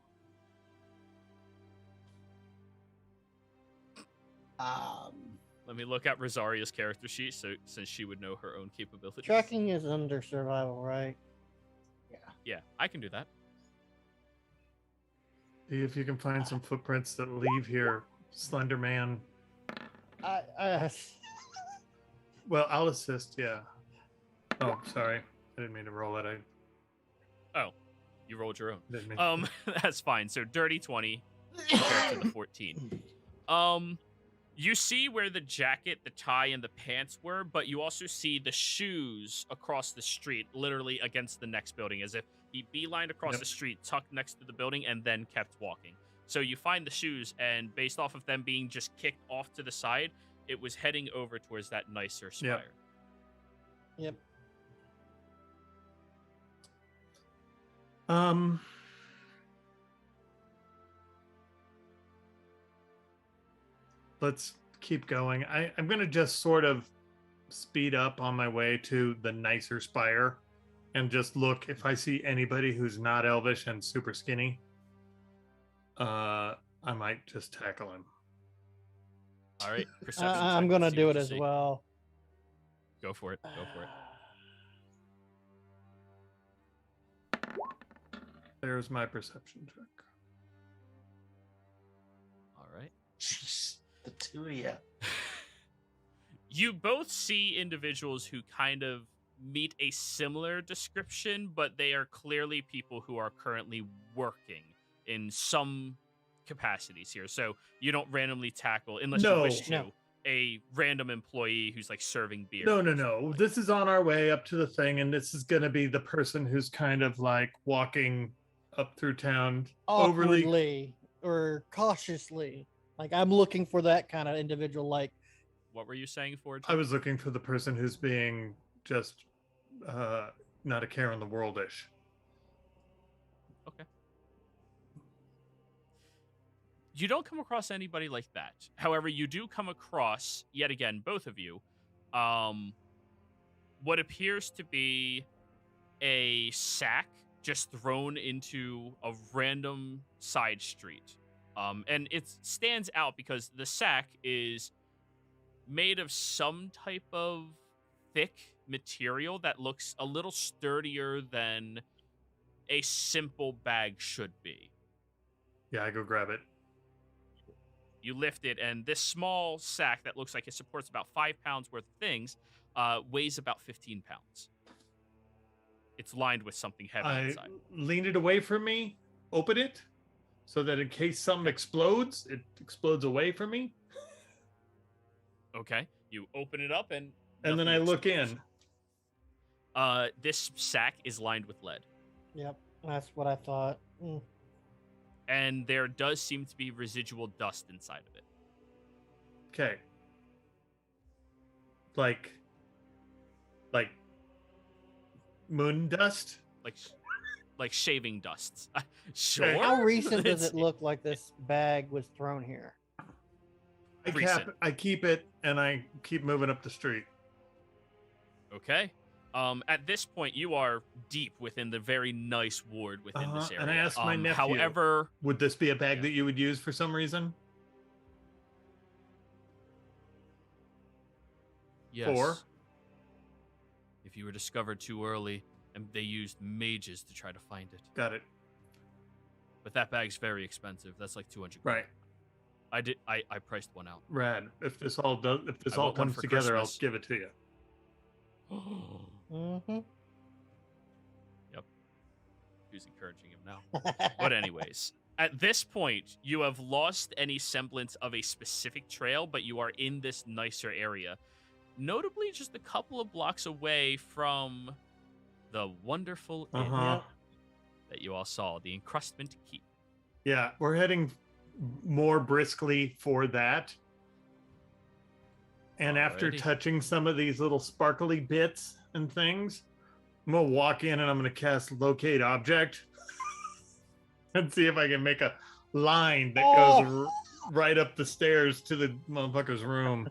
Let me look at Rosaria's character sheet, since she would know her own capabilities. Tracking is under survival, right? Yeah, I can do that. See if you can find some footprints that leave here. Slender Man. I Well, I'll assist, yeah. Oh, sorry. I didn't mean to roll it. You rolled your own. Didn't mean That's fine. So dirty 20 compared to the 14. You see where the jacket, the tie, and the pants were, but you also see the shoes across the street, literally against the next building, as if he beelined across the street, tucked next to the building, and then kept walking. So you find the shoes, and based off of them being just kicked off to the side, it was heading over towards that nicer spire. Yep. Let's keep going. I'm going to just sort of speed up on my way to the nicer spire and just look if I see anybody who's not elvish and super skinny. I might just tackle him. All right. Perception I'm check, going to see do what it you as see. well. Go for it. Go for it. There's my perception check. All right. Jeez, the two of you. You both see individuals who kind of meet a similar description, but they are clearly people who are currently working in some capacities here. So you don't randomly tackle, unless you wish to, No. a random employee who's like serving beer. No. This is on our way up to the thing, and this is going to be the person who's kind of like walking up through town overly. Awkwardly or cautiously. Like, I'm looking for that kind of individual. Like, What were you saying, Forge? I was looking for the person who's being just not a care in the world-ish. Okay. You don't come across anybody like that. However, you do come across, yet again, both of you, what appears to be a sack just thrown into a random side street. And it stands out because the sack is made of some type of thick material that looks a little sturdier than a simple bag should be. Yeah, I go grab it. You lift it, and this small sack that looks like it supports about 5 pounds worth of things weighs about 15 pounds. It's lined with something heavy I inside. lean it away from me, open it, so that in case something explodes, it explodes away from me. Okay. You open it up, and And then nothing I look explodes. in. This sack is lined with lead, yep, that's what I thought. and there does seem to be residual dust inside of it. Okay. Like moon dust? Like shaving dusts. Sure. How recent does It's- it look like this bag was thrown here? Recent. I keep it, and I keep moving up the street. Okay. At this point, you are deep within the very nice ward within this area. And I asked my nephew, However, would this be a bag Yeah. that you would use for some reason? yes. If you were discovered too early, and they used mages to try to find it. Got it. But that bag's very expensive. That's like 200. Right. I priced one out. Rad. If this all I all want one comes for together, Christmas. I'll give it to you. Mm-hmm. Who's encouraging him now? But anyways, at this point, you have lost any semblance of a specific trail, but you are in this nicer area. Notably, just a couple of blocks away from the wonderful inn Uh-huh. that you all saw, the Encrustment Keep. Yeah, we're heading more briskly for that. And after Alrighty. touching some of these little sparkly bits and things, I'm gonna walk in and I'm gonna cast Locate Object and see if I can make a line that goes right up the stairs to the motherfucker's room.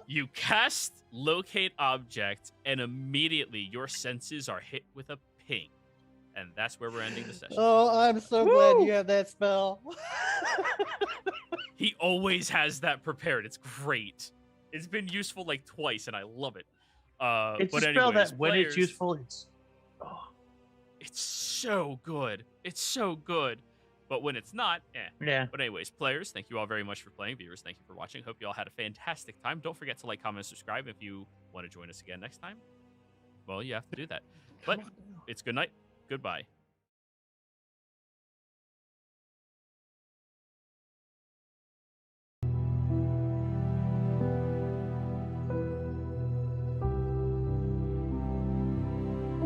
You cast Locate Object, and immediately your senses are hit with a ping. And that's where we're ending the session. Oh, I'm so glad you have that spell. He always has that prepared. It's great. It's been useful like twice, and I love it. It's but a spell anyways, that when players, it's useful, it's it's so good. It's so good. But when it's not, yeah. But anyways, players, thank you all very much for playing. Viewers, thank you for watching. Hope you all had a fantastic time. Don't forget to like, comment, and subscribe if you want to join us again next time. Well, you have to do that. But it's good night. Goodbye.